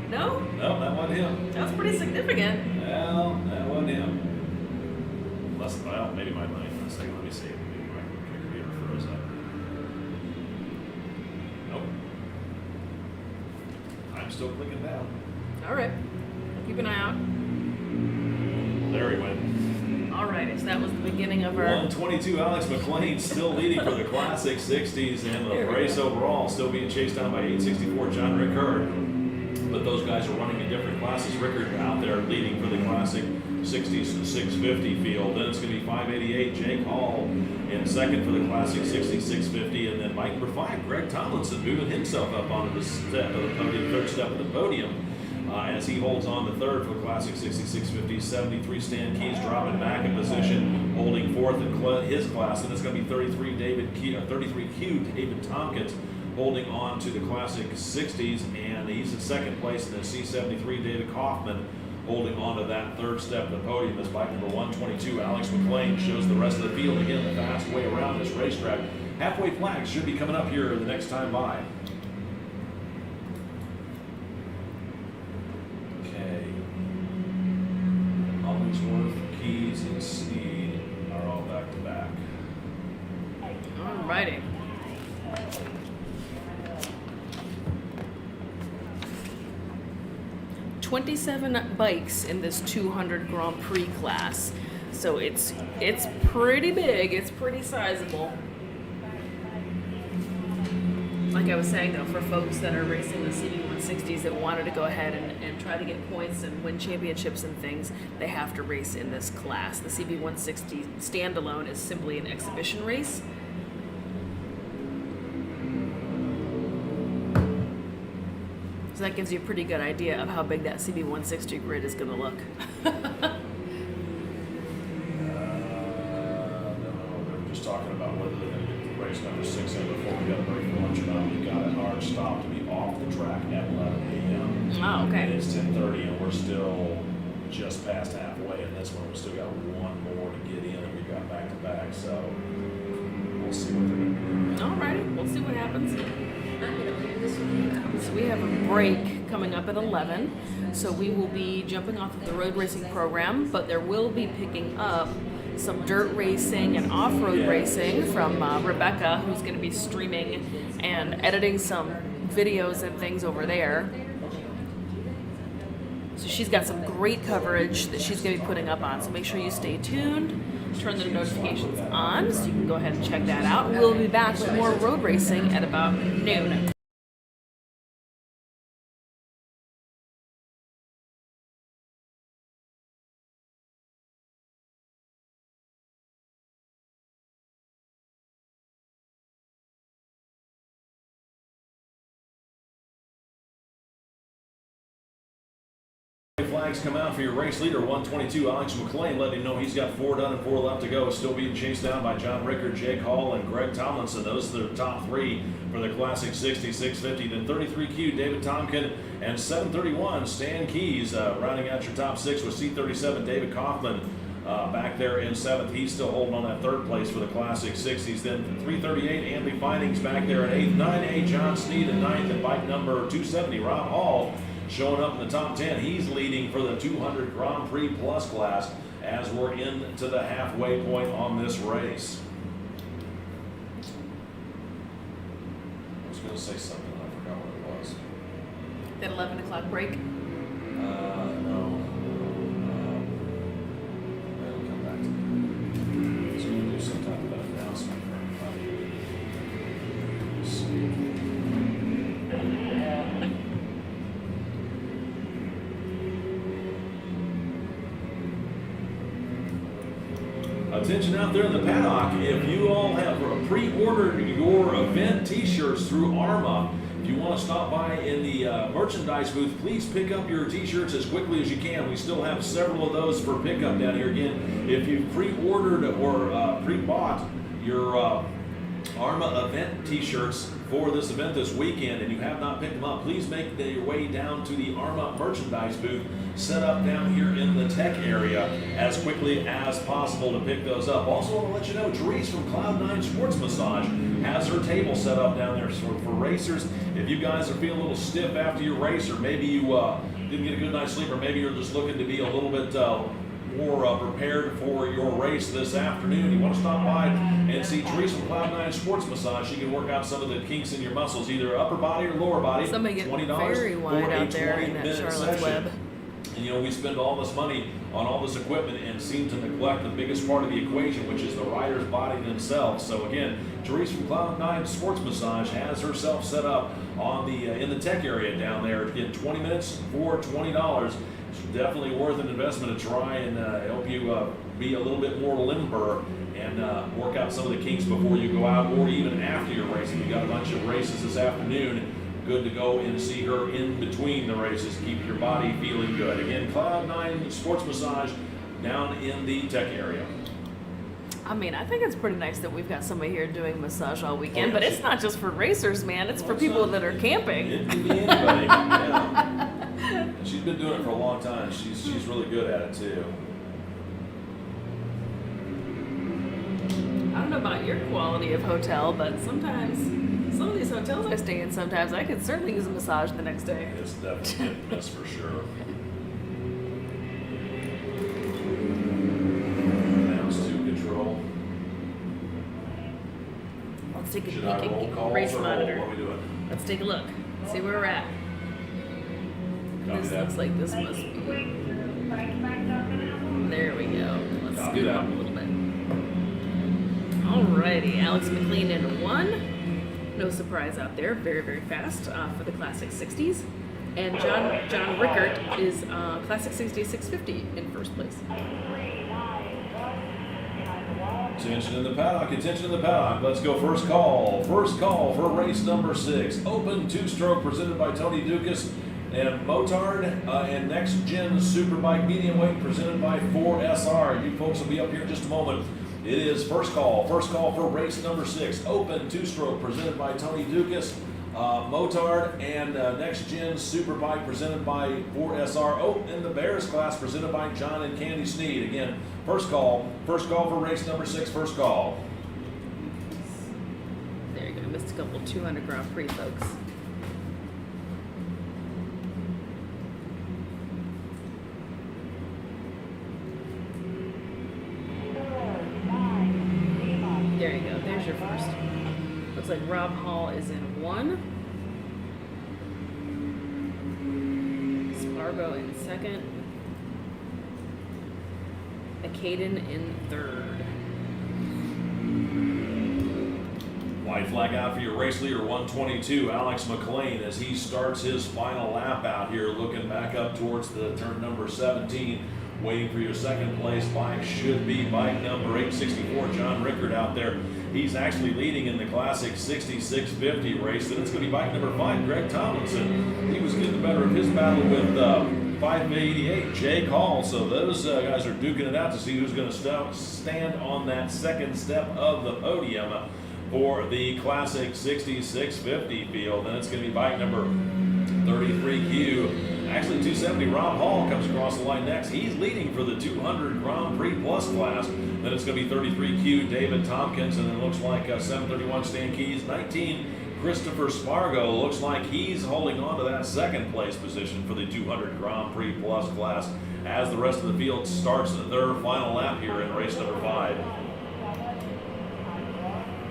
No, that wasn't him. that's pretty significant. Well, that wasn't him. Unless, well, maybe my mind for a second. Let me see. Maybe my computer froze up. Nope. I'm still clicking down. All right, keep an eye out. There he went. All right. Alright, so that was the beginning of our 122, Alex McLean still leading for the Classic 60s, and the race overall still being chased down by 864 John Rickard. But those guys are running in different classes. Rickard out there leading for the Classic 60s 650 field. Then it's going to be 588 Jake Hall in second for the Classic 60 650, and then Mike number 5 Greg Tomlinson moving himself up onto the step of the podium, third step of the podium. As he holds on to third for the Classic 60 650. 73 Stan Keys dropping back in position, holding fourth in his class, and it's going to be 33Q David Tompkins holding on to the Classic 60s, and he's in second place in the C73 David Kaufman holding on to that third step of the podium as bike number 122 Alex McLean shows the rest of the field again the fast way around this racetrack. Halfway flags should be coming up here the next time by. Hollingsworth, Keys, and Sneed are all back to back. Alrighty. "27 bikes in this 200 Grand Prix class, so it's pretty big. It's pretty sizable. Like I was saying though, for folks that are racing the CB160s that wanted to go ahead and try to get points and win championships and things, they have to race in this class. The CB160 standalone is simply an exhibition race. So that gives you a pretty good idea of how big that CB160 grid is going to look. No, they're just talking about whether they're going to get the race number 6 in before we got to break for lunch or not. We got a hard stop to be off the track at 11 a.m. Oh, okay. And it's 10:30, and we're still just past halfway in this one. We still got one more to get in, and we got back to back. So we'll see what they're going to do. Alrighty, we'll see what happens. I'm gonna leave this with you. So we have a break coming up at 11, so we will be jumping off of the road racing program, but there will be picking up some dirt racing and off-road racing from Rebecca, who's going to be streaming and editing some videos and things over there. So she's got some great coverage that she's going to be putting up on, so make sure you stay tuned. Turn the notifications on so you can go ahead and check that out. We'll be back with more road racing at about noon. Flags come out for your race leader, 122 Alex McLean, letting him know he's got 4 done and 4 left to go. Still being chased down by John Rickard, Jake Hall, and Greg Tomlinson. Those are the top 3 for the Classic 60 650. Then 33Q David Tompkin and 731 Stan Keys rounding out your top 6 with C37 David Kaufman back there in 7th. He's still holding on that 3rd place for the Classic 60s. Then 338 Andy Findings back there in 8th. 9A John Sneed in 9th, and bike number 270 Rob Hall showing up in the top 10. He's leading for the 200 Grand Prix Plus class as we're into the halfway point on this race. I was going to say something, I forgot what it was. That 11 o'clock break. No. It'll come back to me. He's going to do some type of an announcement for everybody. Let's see. Attention out there in the paddock, if you all have pre-ordered your event t-shirts through AHRMA, if you want to stop by in the merchandise booth, please pick up your t-shirts as quickly as you can. We still have several of those for pickup down here. Again, if you've pre-ordered or pre-bought your AHRMA event t-shirts for this event this weekend and you have not picked them up, please make your way down to the AHRMA merchandise booth set up down here in the tech area as quickly as possible to pick those up. Also want to let you know, Therese from Cloud9 Sports Massage has her table set up down there for racers. If you guys are feeling a little stiff after your race, or maybe you didn't get a good night's sleep, or maybe you're just looking to be a little bit more prepared for your race this afternoon, you want to stop by and see Therese from Cloud9 Sports Massage. She can work out some of the kinks in your muscles, either upper body or lower body. Somebody get $20 very for wide a out there in that 20-minute Charlotte's session. Web. And we spend all this money on all this equipment and seem to neglect the biggest part of the equation, which is the rider's body themselves. So again, Therese from Cloud9 Sports Massage has herself set up on the in the tech area down there. Again, 20 minutes for $20. It's definitely worth an investment to try and help you be a little bit more limber and work out some of the kinks before you go out or even after your racing. You got a bunch of races this afternoon. Good to go and see her in between the races. Keep your body feeling good. Again, Cloud9 Sports Massage down in the tech area. I mean, I think it's pretty nice that we've got somebody here doing massage all weekend, yeah, but it's not just for racers, man. It's for people that are camping. It can be anybody. Yeah. And she's been doing it for a long time. She's really good at it too. I don't know about your quality of hotel, but sometimes some of these hotels I stay in, sometimes I could certainly use a massage the next day. It's definitely that's for sure. Mouse to control. Let's take a Should I peek roll at calls race or monitor. what are we doing? Let's take a look. See where we're at. Copy This that. looks like this must be. There we go. Let's Copy scoot that. up a little bit. Alrighty, Alex McLean in 1. No surprise out there. Very, very fast for the Classic 60s. And John Rickert is Classic 60 650 in first place. Attention in the paddock, attention in the paddock. Let's go first call. First call for race number 6. Open two-stroke presented by Tony Dukas and Motard and Next Gen Superbike Medium Weight presented by 4SR. You folks will be up here in just a moment. It is first call for race number 6. Open two-stroke presented by Tony Dukas, Motard, and Next Gen Superbike presented by 4SR. Oh, and the Bears class presented by John and Candy Sneed. Again, first call for race number 6. First call. There you go. Missed a couple 200 Grand Prix, folks. There you go. There's your first. Looks like Rob Hall is in 1. Spargo in 2nd. Acaden in 3rd. White flag out for your race leader, 122, Alex McLean, as he starts his final lap out here, looking back up towards the turn number 17. Waiting for your second place bike should be bike number 864, John Rickard out there. He's actually leading in the Classic 6650 race, and it's going to be bike number 5, Greg Tomlinson. He was getting the better of his battle with 588, Jake Hall. So those guys are duking it out to see who's going to stand on that second step of the podium for the Classic 6650 field. And it's going to be bike number 33Q. Actually, 270, Rob Hall comes across the line next. He's leading for the 200 Grand Prix Plus class. Then it's going to be 33Q, David Tompkins, and it looks like 731, Stan Keys. 19, Christopher Spargo. Looks like he's holding on to that second place position for the 200 Grand Prix Plus class as the rest of the field starts their final lap here in race number 5.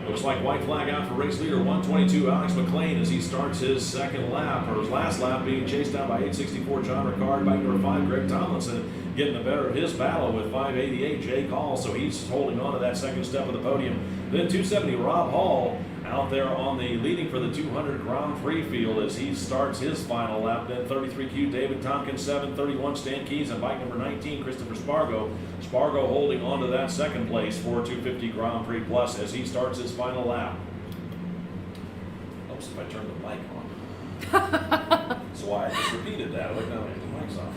Looks like white flag out for race leader 122, Alex McLean, as he starts his second lap, or his last lap, being chased down by 864, John Ricard, bike number 5, Greg Tomlinson, getting the better of his battle with 588, Jake Hall, so he's holding on to that second step of the podium. Then 270, Rob Hall, out there on the leading for the 200 Grand Prix field as he starts his final lap. Then 33Q, David Tompkins, 731, Stan Keys, and bike number 19, Christopher Spargo. Spargo holding on to that second place for 250 Grand Prix Plus as he starts his final lap. Oops, if I turn the mic on. That's why I just repeated that. Look now, the mic's off.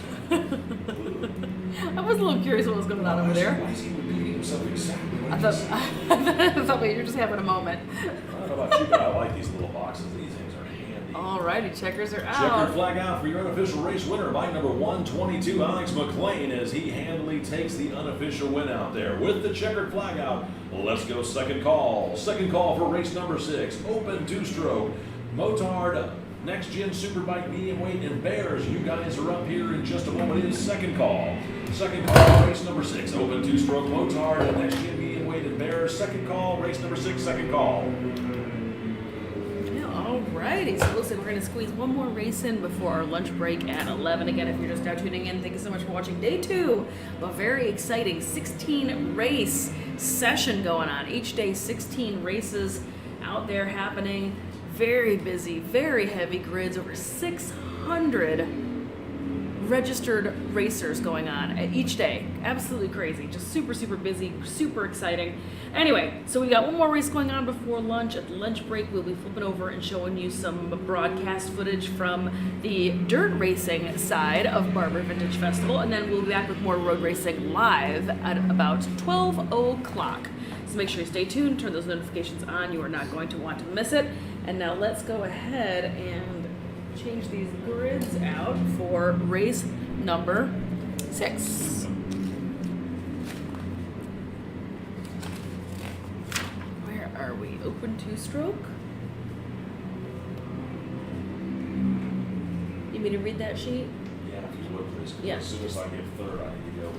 I was a little curious what was going on over there. Why is he repeating himself exactly what I he thought, said? I thought maybe you were just having a moment. I don't know about you, but I like these little boxes. These things are handy. Alrighty, checkers are out. Checkered flag out for your unofficial race winner, bike number 122, Alex McLean, as he handily takes the unofficial win out there. With the checkered flag out, let's go second call. Second call for race number 6, open two-stroke, Motard, Next Gen Superbike Medium Weight, and Bears. You guys are up here in just a moment. It is second call. Second call, race number 6, open two-stroke, Motard, Next Gen Medium Weight, and Bears. Second call, race number 6, second call. Yeah, Alrighty, so it looks like we're going to squeeze one more race in before our lunch break at 11. Again, if you're just now tuning in, thank you so much for watching day 2 of a very exciting 16 race session going on. Each day, 16 races out there happening. Very busy, very heavy grids, over 600 registered racers going on each day. Absolutely crazy. Just super, super busy, super exciting. Anyway, so we got one more race going on before lunch. At the lunch break, we'll be flipping over and showing you some broadcast footage from the dirt racing side of Barber Vintage Festival, and then we'll be back with more road racing live at about 12 o'clock. So make sure you stay tuned, turn those notifications on. You are not going to want to miss it. And now let's go ahead and change these grids out for race number 6. Where are we? Open 2-stroke? You mean to read that sheet? Yeah, if you would please. 'Cause Yeah. As soon as I get third, I need to go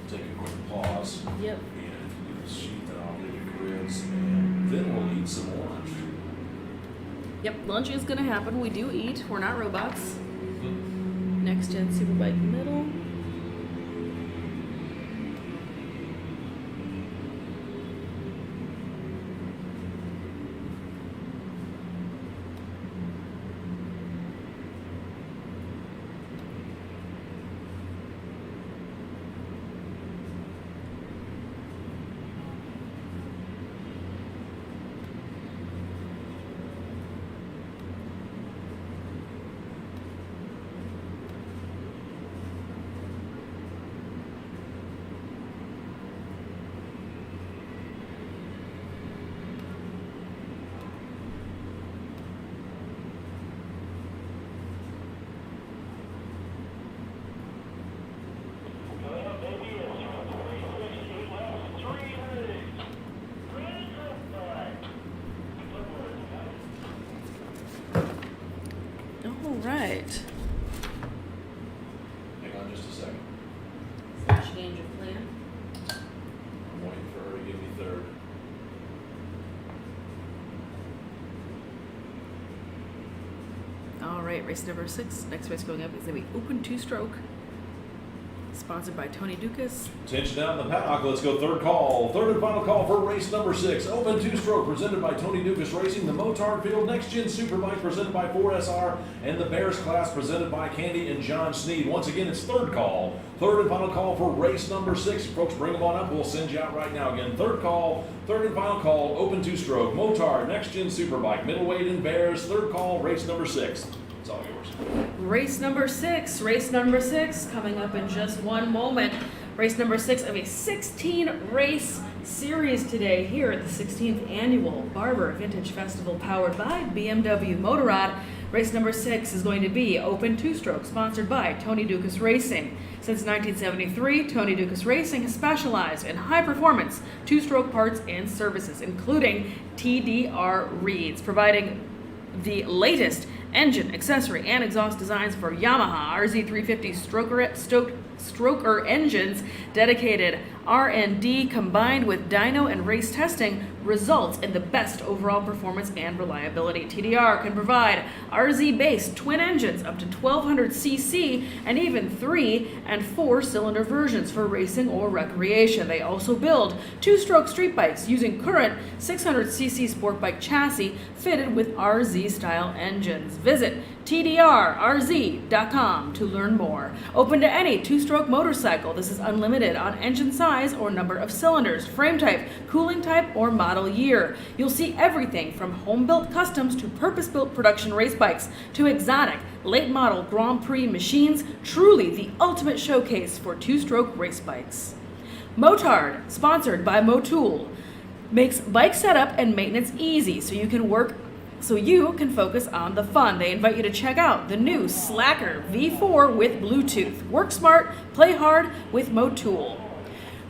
take a quick pause. Yep. And if you do the sheet, then I'll give you grids, and then we'll eat some lunch. Yep, lunch is going to happen. We do eat. We're not robots. Next Gen Superbike middle. All right. Hang on just a second. Change of plan. I'm waiting for her to give me third. All right, race number 6. Next race going up is going to be Open 2-stroke. Sponsored by Tony Dukas. Attention down in the paddock. Let's go third call. Third and final call for race number 6. Open 2-stroke presented by Tony Dukas Racing. The Motard Field Next Gen Superbike presented by 4SR. And the Bears class presented by Candy and John Sneed. Once again, it's third call. Third and final call for race number 6. Folks, bring them on up. We'll send you out right now. Again, third call. Third and final call. Open 2-stroke. Motard Next Gen Superbike. Middleweight and Bears. Third call. Race number 6. It's all yours. Race number 6. Race number 6 coming up in just one moment. Race number 6 of a 16 race series today here at the 16th annual Barber Vintage Festival powered by BMW Motorrad. Race number 6 is going to be Open 2-stroke sponsored by Tony Dukas Racing. Since 1973, Tony Dukas Racing has specialized in high-performance 2-stroke parts and services, including TDR reeds, providing the latest engine, accessory, and exhaust designs for Yamaha RZ350 stroker engines. Dedicated R&D combined with dyno and race testing results in the best overall performance and reliability. TDR can provide RZ-based twin engines up to 1200 cc and even 3 and 4 cylinder versions for racing or recreation. They also build 2-stroke street bikes using current 600 cc sport bike chassis fitted with RZ style engines. Visit TDRRZ.com to learn more. Open to any 2-stroke motorcycle. This is unlimited on engine size or number of cylinders, frame type, cooling type, or model year. You'll see everything from home-built customs to purpose-built production race bikes to exotic, late-model Grand Prix machines. Truly the ultimate showcase for 2-stroke race bikes. Motard, sponsored by Motul, makes bike setup and maintenance easy so you can focus on the fun. They invite you to check out the new Slacker V4 with Bluetooth. Work smart, play hard with Motul.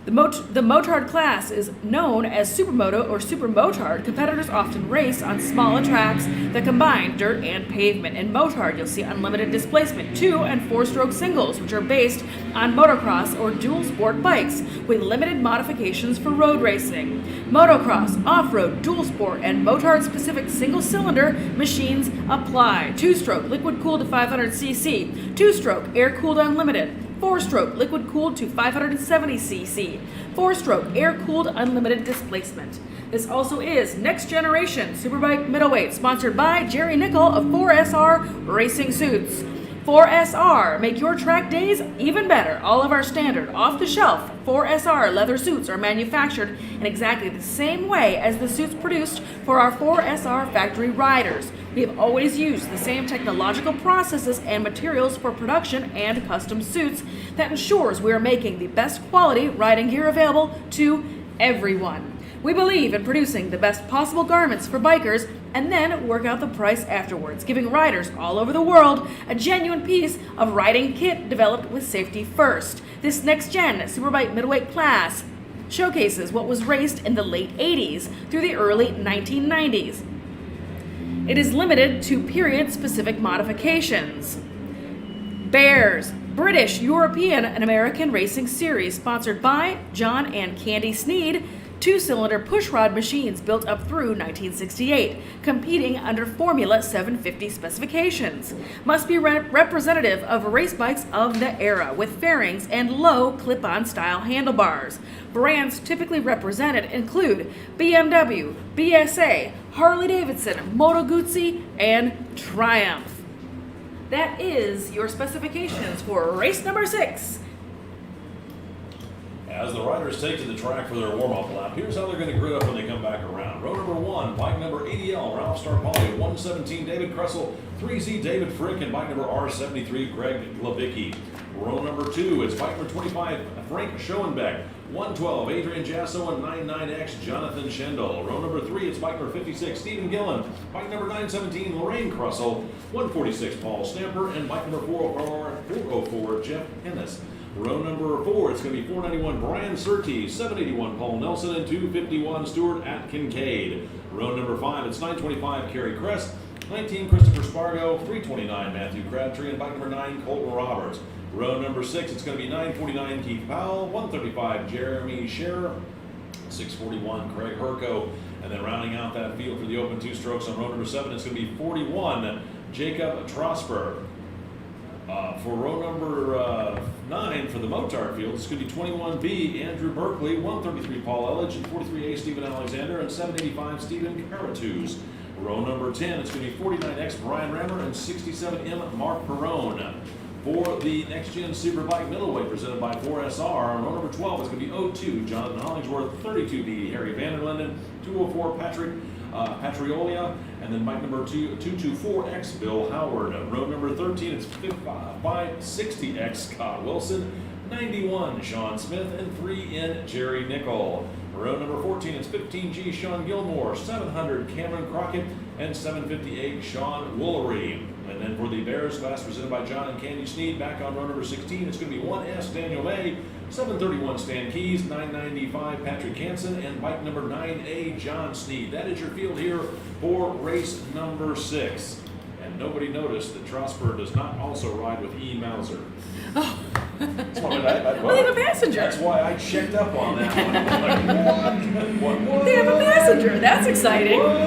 The motard class is known as supermoto or super motard. Competitors often race on smaller tracks that combine dirt and pavement. In motard, you'll see unlimited displacement 2 and 4-stroke singles, which are based on motocross or dual sport bikes with limited modifications for road racing. Motocross, off-road, dual sport, and motard-specific single-cylinder machines apply. 2-stroke liquid-cooled to 500cc, 2-stroke air-cooled unlimited, 4-stroke liquid-cooled to 570cc, 4-stroke air-cooled unlimited displacement. This also is Next Generation Superbike Middleweight, sponsored by Jerry Nickel of 4SR Racing Suits. 4SR, make your track days even better. All of our standard, off-the-shelf 4SR leather suits are manufactured in exactly the same way as the suits produced for our 4SR factory riders. We have always used the same technological processes and materials for production and custom suits that ensures we are making the best quality riding gear available to everyone. We believe in producing the best possible garments for bikers and then work out the price afterwards, giving riders all over the world a genuine piece of riding kit developed with safety first. This next-gen Superbike middleweight class showcases what was raced in the late 80s through the early 1990s. It is limited to period-specific modifications. Bears, British, European, and American Racing Series, sponsored by John and Candy Sneed, 2-cylinder pushrod machines built up through 1968, competing under Formula 750 specifications. Must be representative of race bikes of the era, with fairings and low clip-on style handlebars. Brands typically represented include BMW, BSA, Harley-Davidson, Moto Guzzi, and Triumph. That is your specifications for race number 6. As the riders take to the track for their warm-up lap, here's how they're going to grid up when they come back around. Row number 1, bike number 80L, Ralph Starpoli, 117, David Kressel, 3Z, David Frick, and bike number R73, Greg Levicki. Row number 2, it's bike number 25, Frank Schoenbeck, 112, Adrian Jasso, and 99X, Jonathan Schendel. Row number 3, it's bike number 56, Stephen Gillen, bike number 917, Lorraine Kressel, 146, Paul Stamper, and bike number 404, Jeff Hennis. Row number 4, it's going to be 491, Brian Surtees, 781, Paul Nelson, and 251, Stuart Atkincade. Row number 5, it's 925, Kerry Crest, 19, Christopher Spargo, 329, Matthew Crabtree, and bike number 9, Colton Roberts. Row number 6, it's going to be 949, Keith Powell, 135, Jeremy Scherer, 641, Craig Herco, and then rounding out that field for the open 2 strokes on row number 7, it's going to be 41, Jacob Trosper. For row number 9 for the Motard field, it's going to be 21B, Andrew Berkeley, 133, Paul Elledge, and 43A, Stephen Alexander, and 785, Stephen Karatus. Row number 10, it's going to be 49X, Brian Rammer, and 67M, Mark Perrone. For the Next Gen Superbike Middleweight presented by 4SR, row number 12 is going to be 02, Jonathan Hollingsworth, 32B, Harry Vanderlinden, 204, Patrick Patriolia, and then bike number 224X, Bill Howard. Row number 13, it's 560X, Scott Wilson, 91, Sean Smith, and 3N, Jerry Nickel. Row number 14, it's 15G, Sean Gilmore, 700, Cameron Crockett, and 758, Sean Woolery. And then for the Bears class presented by John and Candy Sneed, back on row number 16, it's going to be 1S, Daniel May, 731, Stan Keys, 995, Patrick Hansen, and bike number 9A, John Sneed. That is your field here for race number 6. And nobody noticed that Trosper does not also ride with E. Mauser. Oh. That's why They have a passenger. That's why I checked up on that one. What? They have a passenger. That's exciting. What?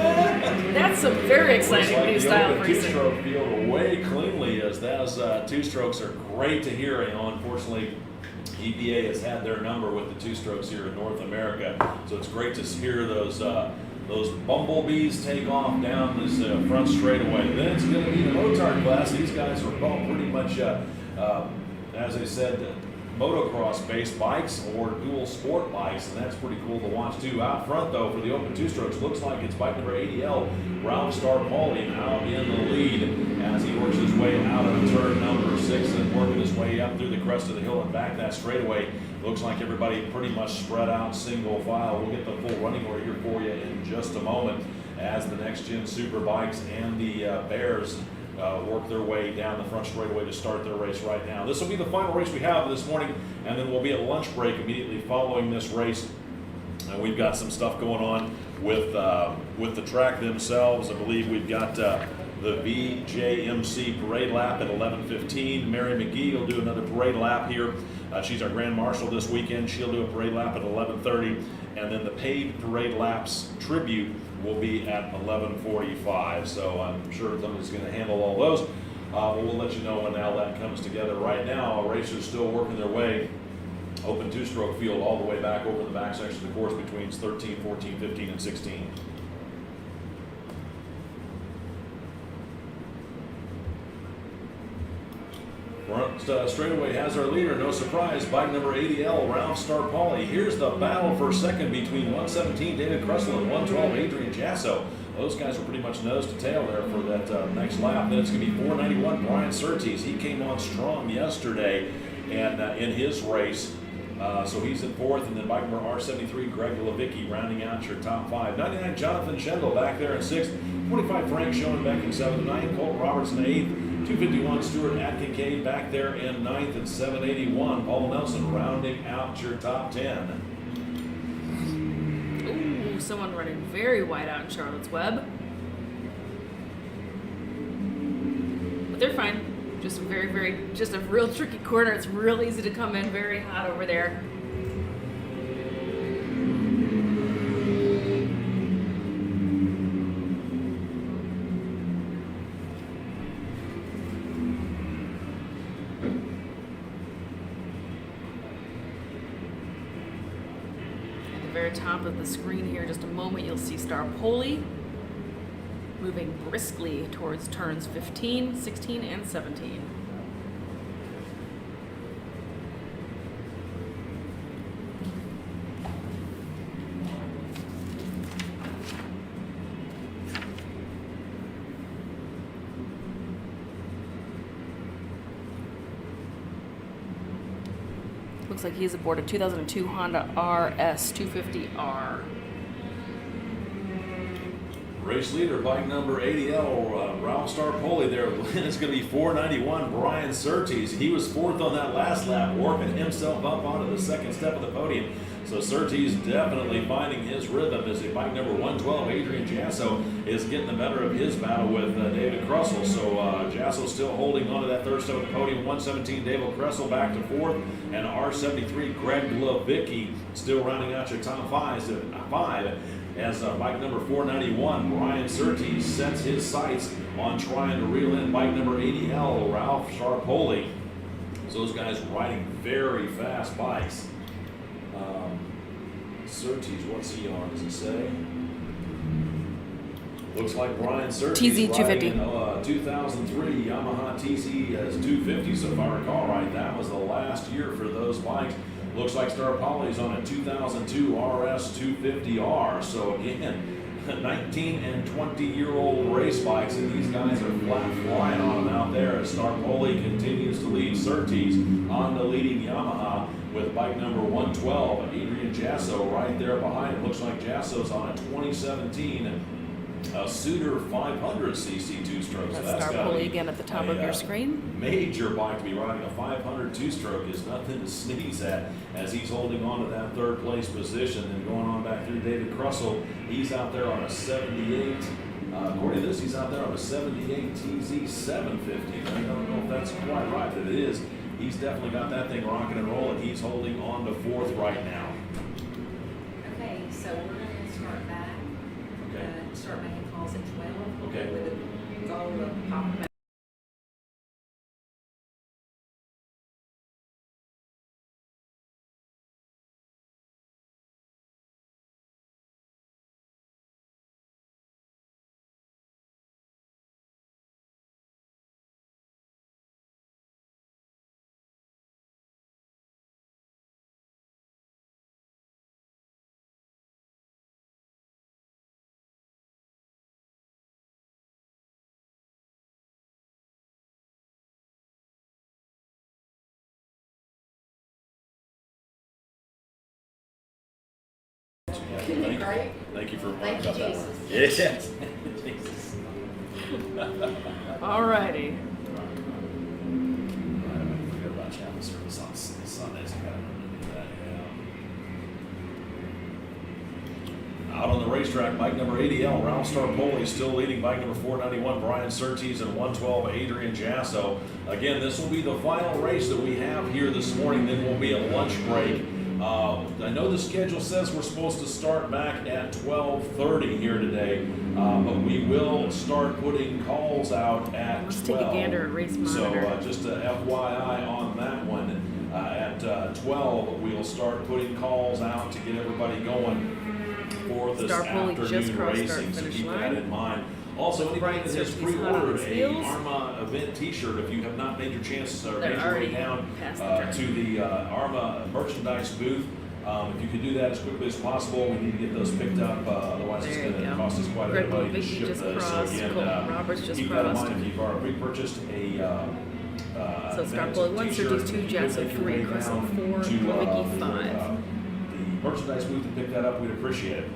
That's some very exciting Looks like new style of the racing. two-stroke field away cleanly, as those 2-strokes are great to hear. You know, unfortunately, EPA has had their number with the 2-strokes here in North America, so it's great to hear those bumblebees take off down this front straightaway. Then it's going to be the Motard class. These guys are all pretty much, as I said, motocross-based bikes or dual sport bikes, and that's pretty cool to watch too. Out front, though, for the open 2-strokes, looks like it's bike number 80L, Ralph Starpoli, out in the lead as he works his way out of turn number 6 and working his way up through the crest of the hill and back that straightaway. Looks like everybody pretty much spread out single file. We'll get the full running order here for you in just a moment as the Next Gen Super Bikes and the Bears work their way down the front straightaway to start their race right now. This will be the final race we have this morning, and then we'll be at lunch break immediately following this race. And we've got some stuff going on with the track themselves. I believe we've got the VJMC parade lap at 11:15. Mary McGee will do another parade lap here. She's our Grand Marshal this weekend. She'll do a parade lap at 11:30. And then the paid parade laps tribute will be at 11:45. So I'm sure somebody's going to handle all those. We'll let you know when all that comes together. Right now, racers still working their way. Open two-stroke field all the way back over the back section of the course between 13, 14, 15, and 16. Front straightaway has our leader, no surprise, bike number 80L, Ralph Starpoli. Here's the battle for second between 117 David Kressel and 112 Adrian Jasso. Those guys are pretty much nose to tail there for that next lap. Then it's going to be 491 Brian Surtees. He came on strong yesterday and in his race. So he's in fourth, and then bike number R73, Greg Levicki, rounding out your top five. 99, Jonathan Schendel back there in sixth. 25, Frank Schoenbeck in seventh. 9, Colt Robertson eighth. 251, Stuart Atkincaid back there in ninth, and 781, Paul Nelson rounding out your top 10. Ooh, someone running very wide out in Charlotte's Web. But they're fine. Just just a real tricky corner. It's real easy to come in very hot over there. At the very top of the screen here, just a moment, you'll see Starpoli moving briskly towards turns 15, 16, and 17. Looks like he's aboard a 2002 Honda RS 250R. Race leader, bike number 80L, Ralph Starpoli there. It's going to be 491, Brian Surtees. He was fourth on that last lap, working himself up onto the second step of the podium. So Surtees definitely finding his rhythm as a bike number 112, Adrian Jasso, is getting the better of his battle with David Kressel. So Jasso still holding onto that third step of the podium. 117, David Kressel back to fourth, and R73, Greg Levicki, still rounding out your top five. As bike number 491, Brian Surtees sets his sights on trying to reel in bike number 80L, Ralph Starpoli. So those guys riding very fast bikes. Surtees, what's he on, does it say? Looks like Brian Surtees riding a 2003 Yamaha TZ 250, so if I recall right, that was the last year for those bikes. Looks like Starpoli's on a 2002 RS 250R. So again, 19 and 20-year-old race bikes, and these guys are flat flying on them out there as Starpoli continues to lead Surtees on the leading Yamaha with bike number 112. Adrian Jasso right there behind it. Looks like Jasso's on a 2017 Suter 500cc two-stroke. So that's Starpoli again at the top of your screen. Major bike to be riding. A 500 two-stroke is nothing to sneeze at as he's holding on to that third place position and going on back through David Kressel. He's out there on a 78. According to this, he's out there on a 78 TZ 750. I don't know if that's quite right, but it is. He's definitely got that thing rocking and rolling. He's holding on to fourth right now. Okay, so we're going to start back. Okay. Start making calls at 12. Okay. With the goal of popping back. Isn't it great? Thank you for Thank you, about that Jesus. one. Yes. Jesus. Alrighty. I forget about chapel service on Sundays. I gotta remember to do that. Yeah. Out on the racetrack, bike number 80L, Ralph Starpoli still leading. Bike number 491, Brian Surtees, and 112, Adrian Jasso. Again, this will be the final race that we have here this morning. Then we'll be at lunch break. I know the schedule says we're supposed to start back at 12:30 here today, but we will start putting calls out at Let's 12. take a gander at Race Monitor. So just a FYI on that one. At 12, we'll start putting calls out to get everybody going for this Starpoli just afternoon crossed racing. start So finish keep line. that in mind. Also, anybody Brian that has Surtees hot on pre-ordered his a heels. AHRMA event T-shirt, if you have not made your chances or They're made your way already down past the track. to the AHRMA merchandise booth, if you could do that as quickly as possible, we need to get those picked up. Otherwise, it's There you going to go. cost us quite a bit of Greg money to Vicky ship just those. So crossed. again, Colton Roberts just keep that in crossed. mind if you've already pre-purchased a So Starpoli 1, Surtees 2, Jasso 3, Crystal 4, Vicky 5. The merchandise booth to pick that up, we'd appreciate it.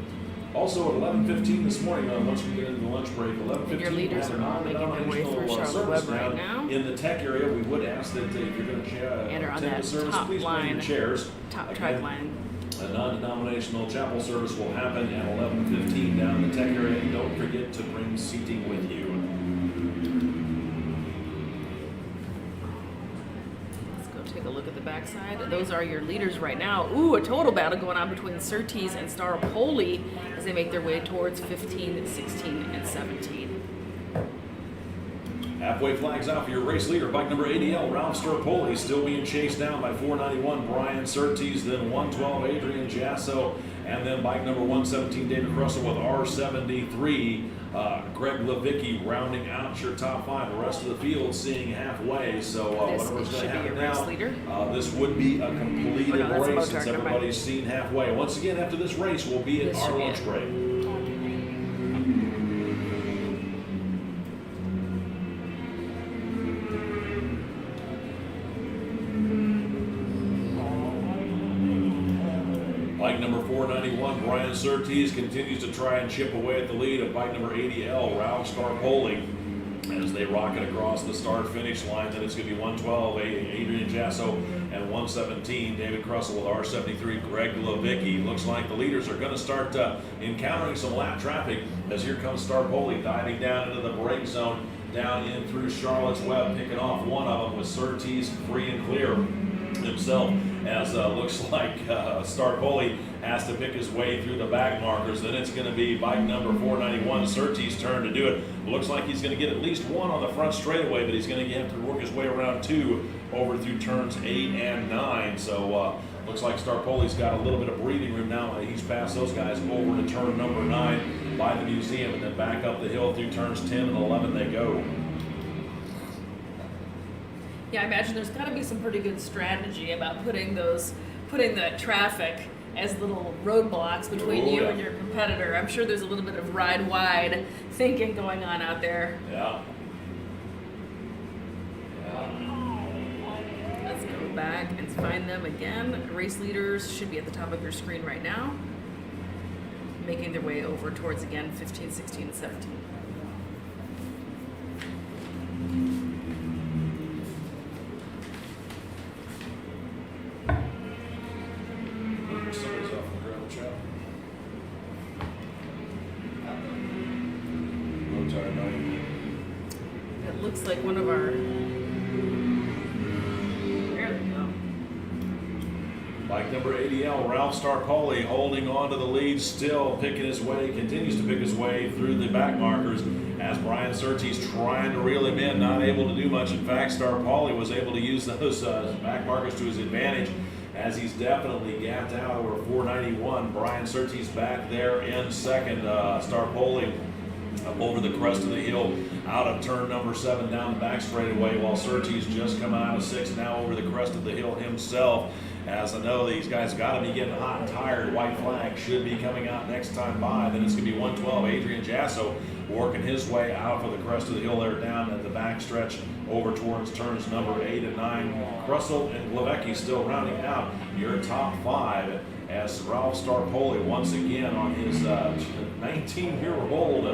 Also at 11:15 this morning, once we get into the lunch break, 11:15, Your leaders we have are all a making their way through non-denominational Charlotte service Web right down now. in the tech area. We would ask that if you're going to And are on attend that the service, top please bring your line, chairs. Top Again, track line. a non-denominational chapel service will happen at 11:15 down in the tech area. And don't forget to bring seating with you. Let's go take a look at the backside. Those are your leaders right now. Ooh, a total battle going on between Surtees and Starpoli as they make their way towards 15, 16, and 17. Halfway flags out for your race leader, bike number 80L, Ralph Starpoli, still being chased down by 491, Brian Surtees, then 112, Adrian Jasso, and then bike number 117, David Russell with R73, Greg Levicki rounding out your top five. The rest of the field seeing halfway, so This whatever's going should to be happen your race now, leader. this would be a completed Oh, no, that's a race Motard, since never mind. everybody's seen halfway. Once again, after this race, we'll be at This our should be lunch it. break. Bike number 491, Brian Surtees, continues to try and chip away at the lead of bike number 80L, Ralph Starpoli, as they rocket across the start-finish line. Then it's going to be 112, Adrian Jasso, and 117, David Crussell with R73, Greg Levicki. Looks like the leaders are going to start encountering some lap traffic as here comes Starpoli diving down into the brake zone, down in through Charlotte's Web, picking off one of them with Surtees free and clear himself, as looks like Starpoli has to pick his way through the back markers. Then it's going to be bike number 491, Surtees' turn to do it. Looks like he's going to get at least one on the front straightaway, but he's going to have to work his way around two over through turns 8 and 9. So looks like Starpoli's got a little bit of breathing room now. He's passed those guys over to turn number 9 by the museum, and then back up the hill through turns 10 and 11 they go. Yeah, I imagine there's got to be some pretty good strategy about putting the traffic as little roadblocks between you and your competitor. I'm sure there's a little bit of ride wide thinking going on out there. Yeah. Let's go back and find them again. Race leaders should be at the top of your screen right now, making their way over towards, again, 15, 16, and 17. Somebody's off the gravel trap. Low tire night. It looks like one of our... There we go. Bike number 80L, Ralph Starpoli holding on to the lead, still picking his way, continues to pick his way through the back markers as Brian Surtees trying to reel him in, not able to do much. In fact, Starpoli was able to use those back markers to his advantage as he's definitely gapped out over 491. Brian Surtees back there in second. Starpoli up over the crest of the hill, out of turn number 7 down the back straightaway, while Surtees just come out of 6 now over the crest of the hill himself. As I know these guys got to be getting hot and tired. White flag should be coming out next time by. Then it's going to be 112, Adrian Jasso working his way out for the crest of the hill there down at the back stretch over towards turns number 8 and 9. Russell and Levicki still rounding out your top 5 as Ralph Starpoli once again on his 19-year-old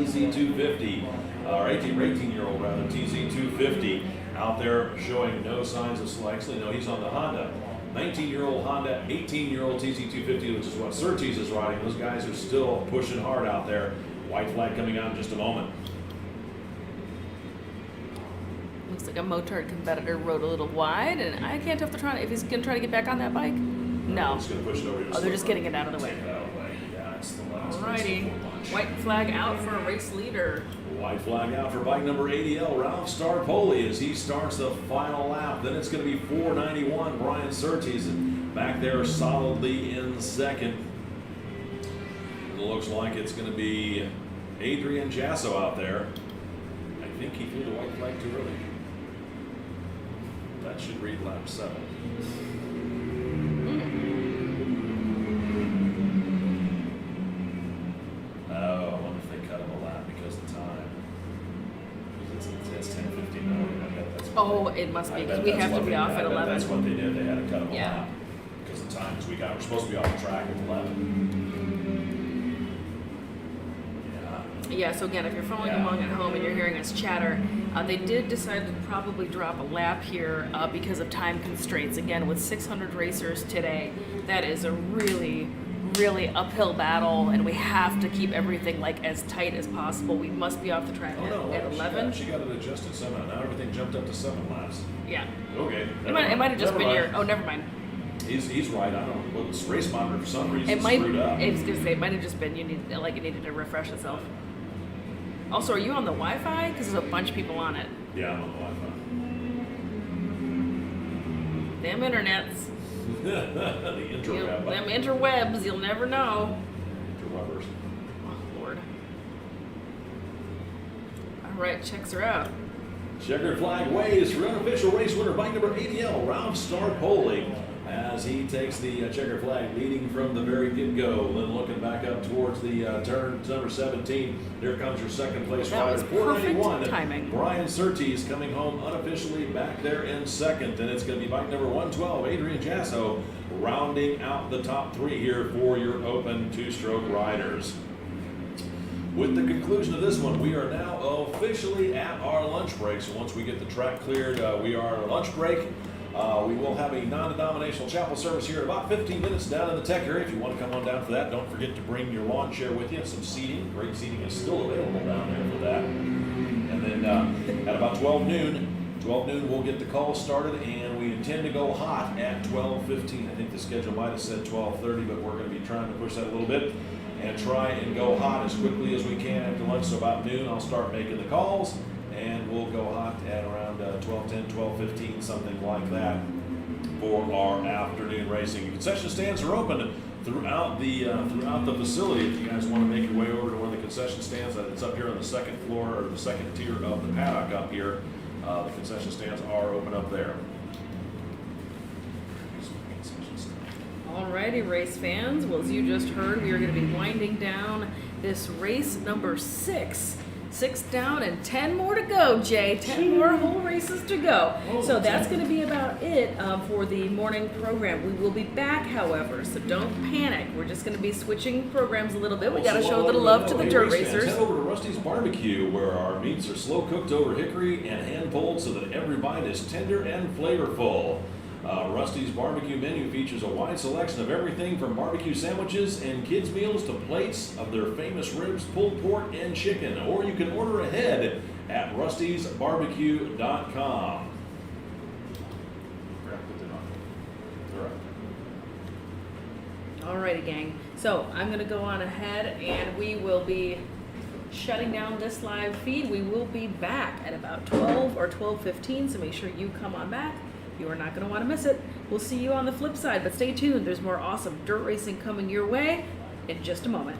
TZ250, or 18-year-old rather, TZ250, out there showing no signs of actually, no, he's on the Honda. 19-year-old Honda, 18-year-old TZ250, which is what Surtees is riding. Those guys are still pushing hard out there. White flag coming out in just a moment. Looks like a Motard competitor rode a little wide, and I can't tell if he's going to try to get back on that bike. No. He's going to push it over. Oh, they're just getting it out of the way. Take it out of the way. Yeah, it's the last race Alrighty. before lunch. White flag out for a race leader. White flag out for bike number 80L, Ralph Starpoli, as he starts the final lap. Then it's going to be 491, Brian Surtees, back there solidly in second. It looks like it's going to be Adrian Jasso out there. I think he threw the white flag too early. That should read lap 7. Oh, I wonder if they cut him a lap because of time. It's 10:59. I bet that's what It must be, I because bet we that's have to what be they- off I at bet 11. That's what they did. They had to cut him a Yeah. lap because of time. Because we're supposed to be off the track at 11. Yeah, so again, if you're following along at home and you're hearing us chatter, they did decide to probably drop a lap here because of time constraints. Again, with 600 racers today, that is a really, really uphill battle, and we have to keep everything like as tight as possible. We must be off the track Oh no! at 11. She got it adjusted somehow. Now everything jumped up to 7 laps. Yeah. Okay. It might have just been your. Oh, never mind. He's right. I don't know. Well, this race monitor for some reason It might. screwed up. I was gonna say it might have just been it needed to refresh itself. Also, are you on the Wi-Fi? Because there's a bunch of people on it. Yeah, I'm on the Them internets. Wi-Fi. The interweb. Them interwebs. You'll never know. Interwebers. Oh, Lord. All right, checks are out. Checkered flag waves for unofficial race winner bike number 80L, Ralph Starpoli, as he takes the checkered flag leading from the very get-go. Then looking back up towards the turn number 17. Here comes your second place That rider, was perfect 491. timing. Brian Surtees coming home unofficially back there in second. And it's going to be bike number 112, Adrian Jasso, rounding out the top 3 here for your open 2-stroke riders. With the conclusion of this one, we are now officially at our lunch break. So once we get the track cleared, we are at our lunch break. We will have a non-denominational chapel service here in about 15 minutes down in the tech area. If you want to come on down for that, don't forget to bring your lawn chair with you and some seating. Great seating is still available down there for that. And then at about 12 noon, we'll get the call started, and we intend to go hot at 12:15. I think the schedule might have said 12:30, but we're going to be trying to push that a little bit and try and go hot as quickly as we can after lunch. So about noon, I'll start making the calls, and we'll go hot at around 12:10, 12:15, something like that, for our afternoon racing. Concession stands are open throughout the facility. If you guys want to make your way over to one of the concession stands, it's up here on the second floor, or the second tier of the paddock up here. The concession stands are open up there. Alrighty, race fans. Well, as you just heard, we are going to be winding down this race number 6. 6 down and 10 more to go, Jay. 10 more whole races to go. So that's going to be about it for the morning program. We will be back, however, so don't panic. We're just going to be switching programs a little bit. We got to show a little love to the dirt racers. Head over to Rusty's Barbecue, where our meats are slow cooked over hickory and hand pulled so that every bite is tender and flavorful. Rusty's Barbecue menu features a wide selection of everything from barbecue sandwiches and kids' meals to plates of their famous ribs, pulled pork, and chicken. Or you can order ahead at rustysbarbecue.com. Alrighty, gang. So I'm going to go on ahead, and we will be shutting down this live feed. We will be back at about 12 or 12:15, so make sure you come on back. You are not going to want to miss it. We'll see you on the flip side, but stay tuned. There's more awesome dirt racing coming your way in just a moment.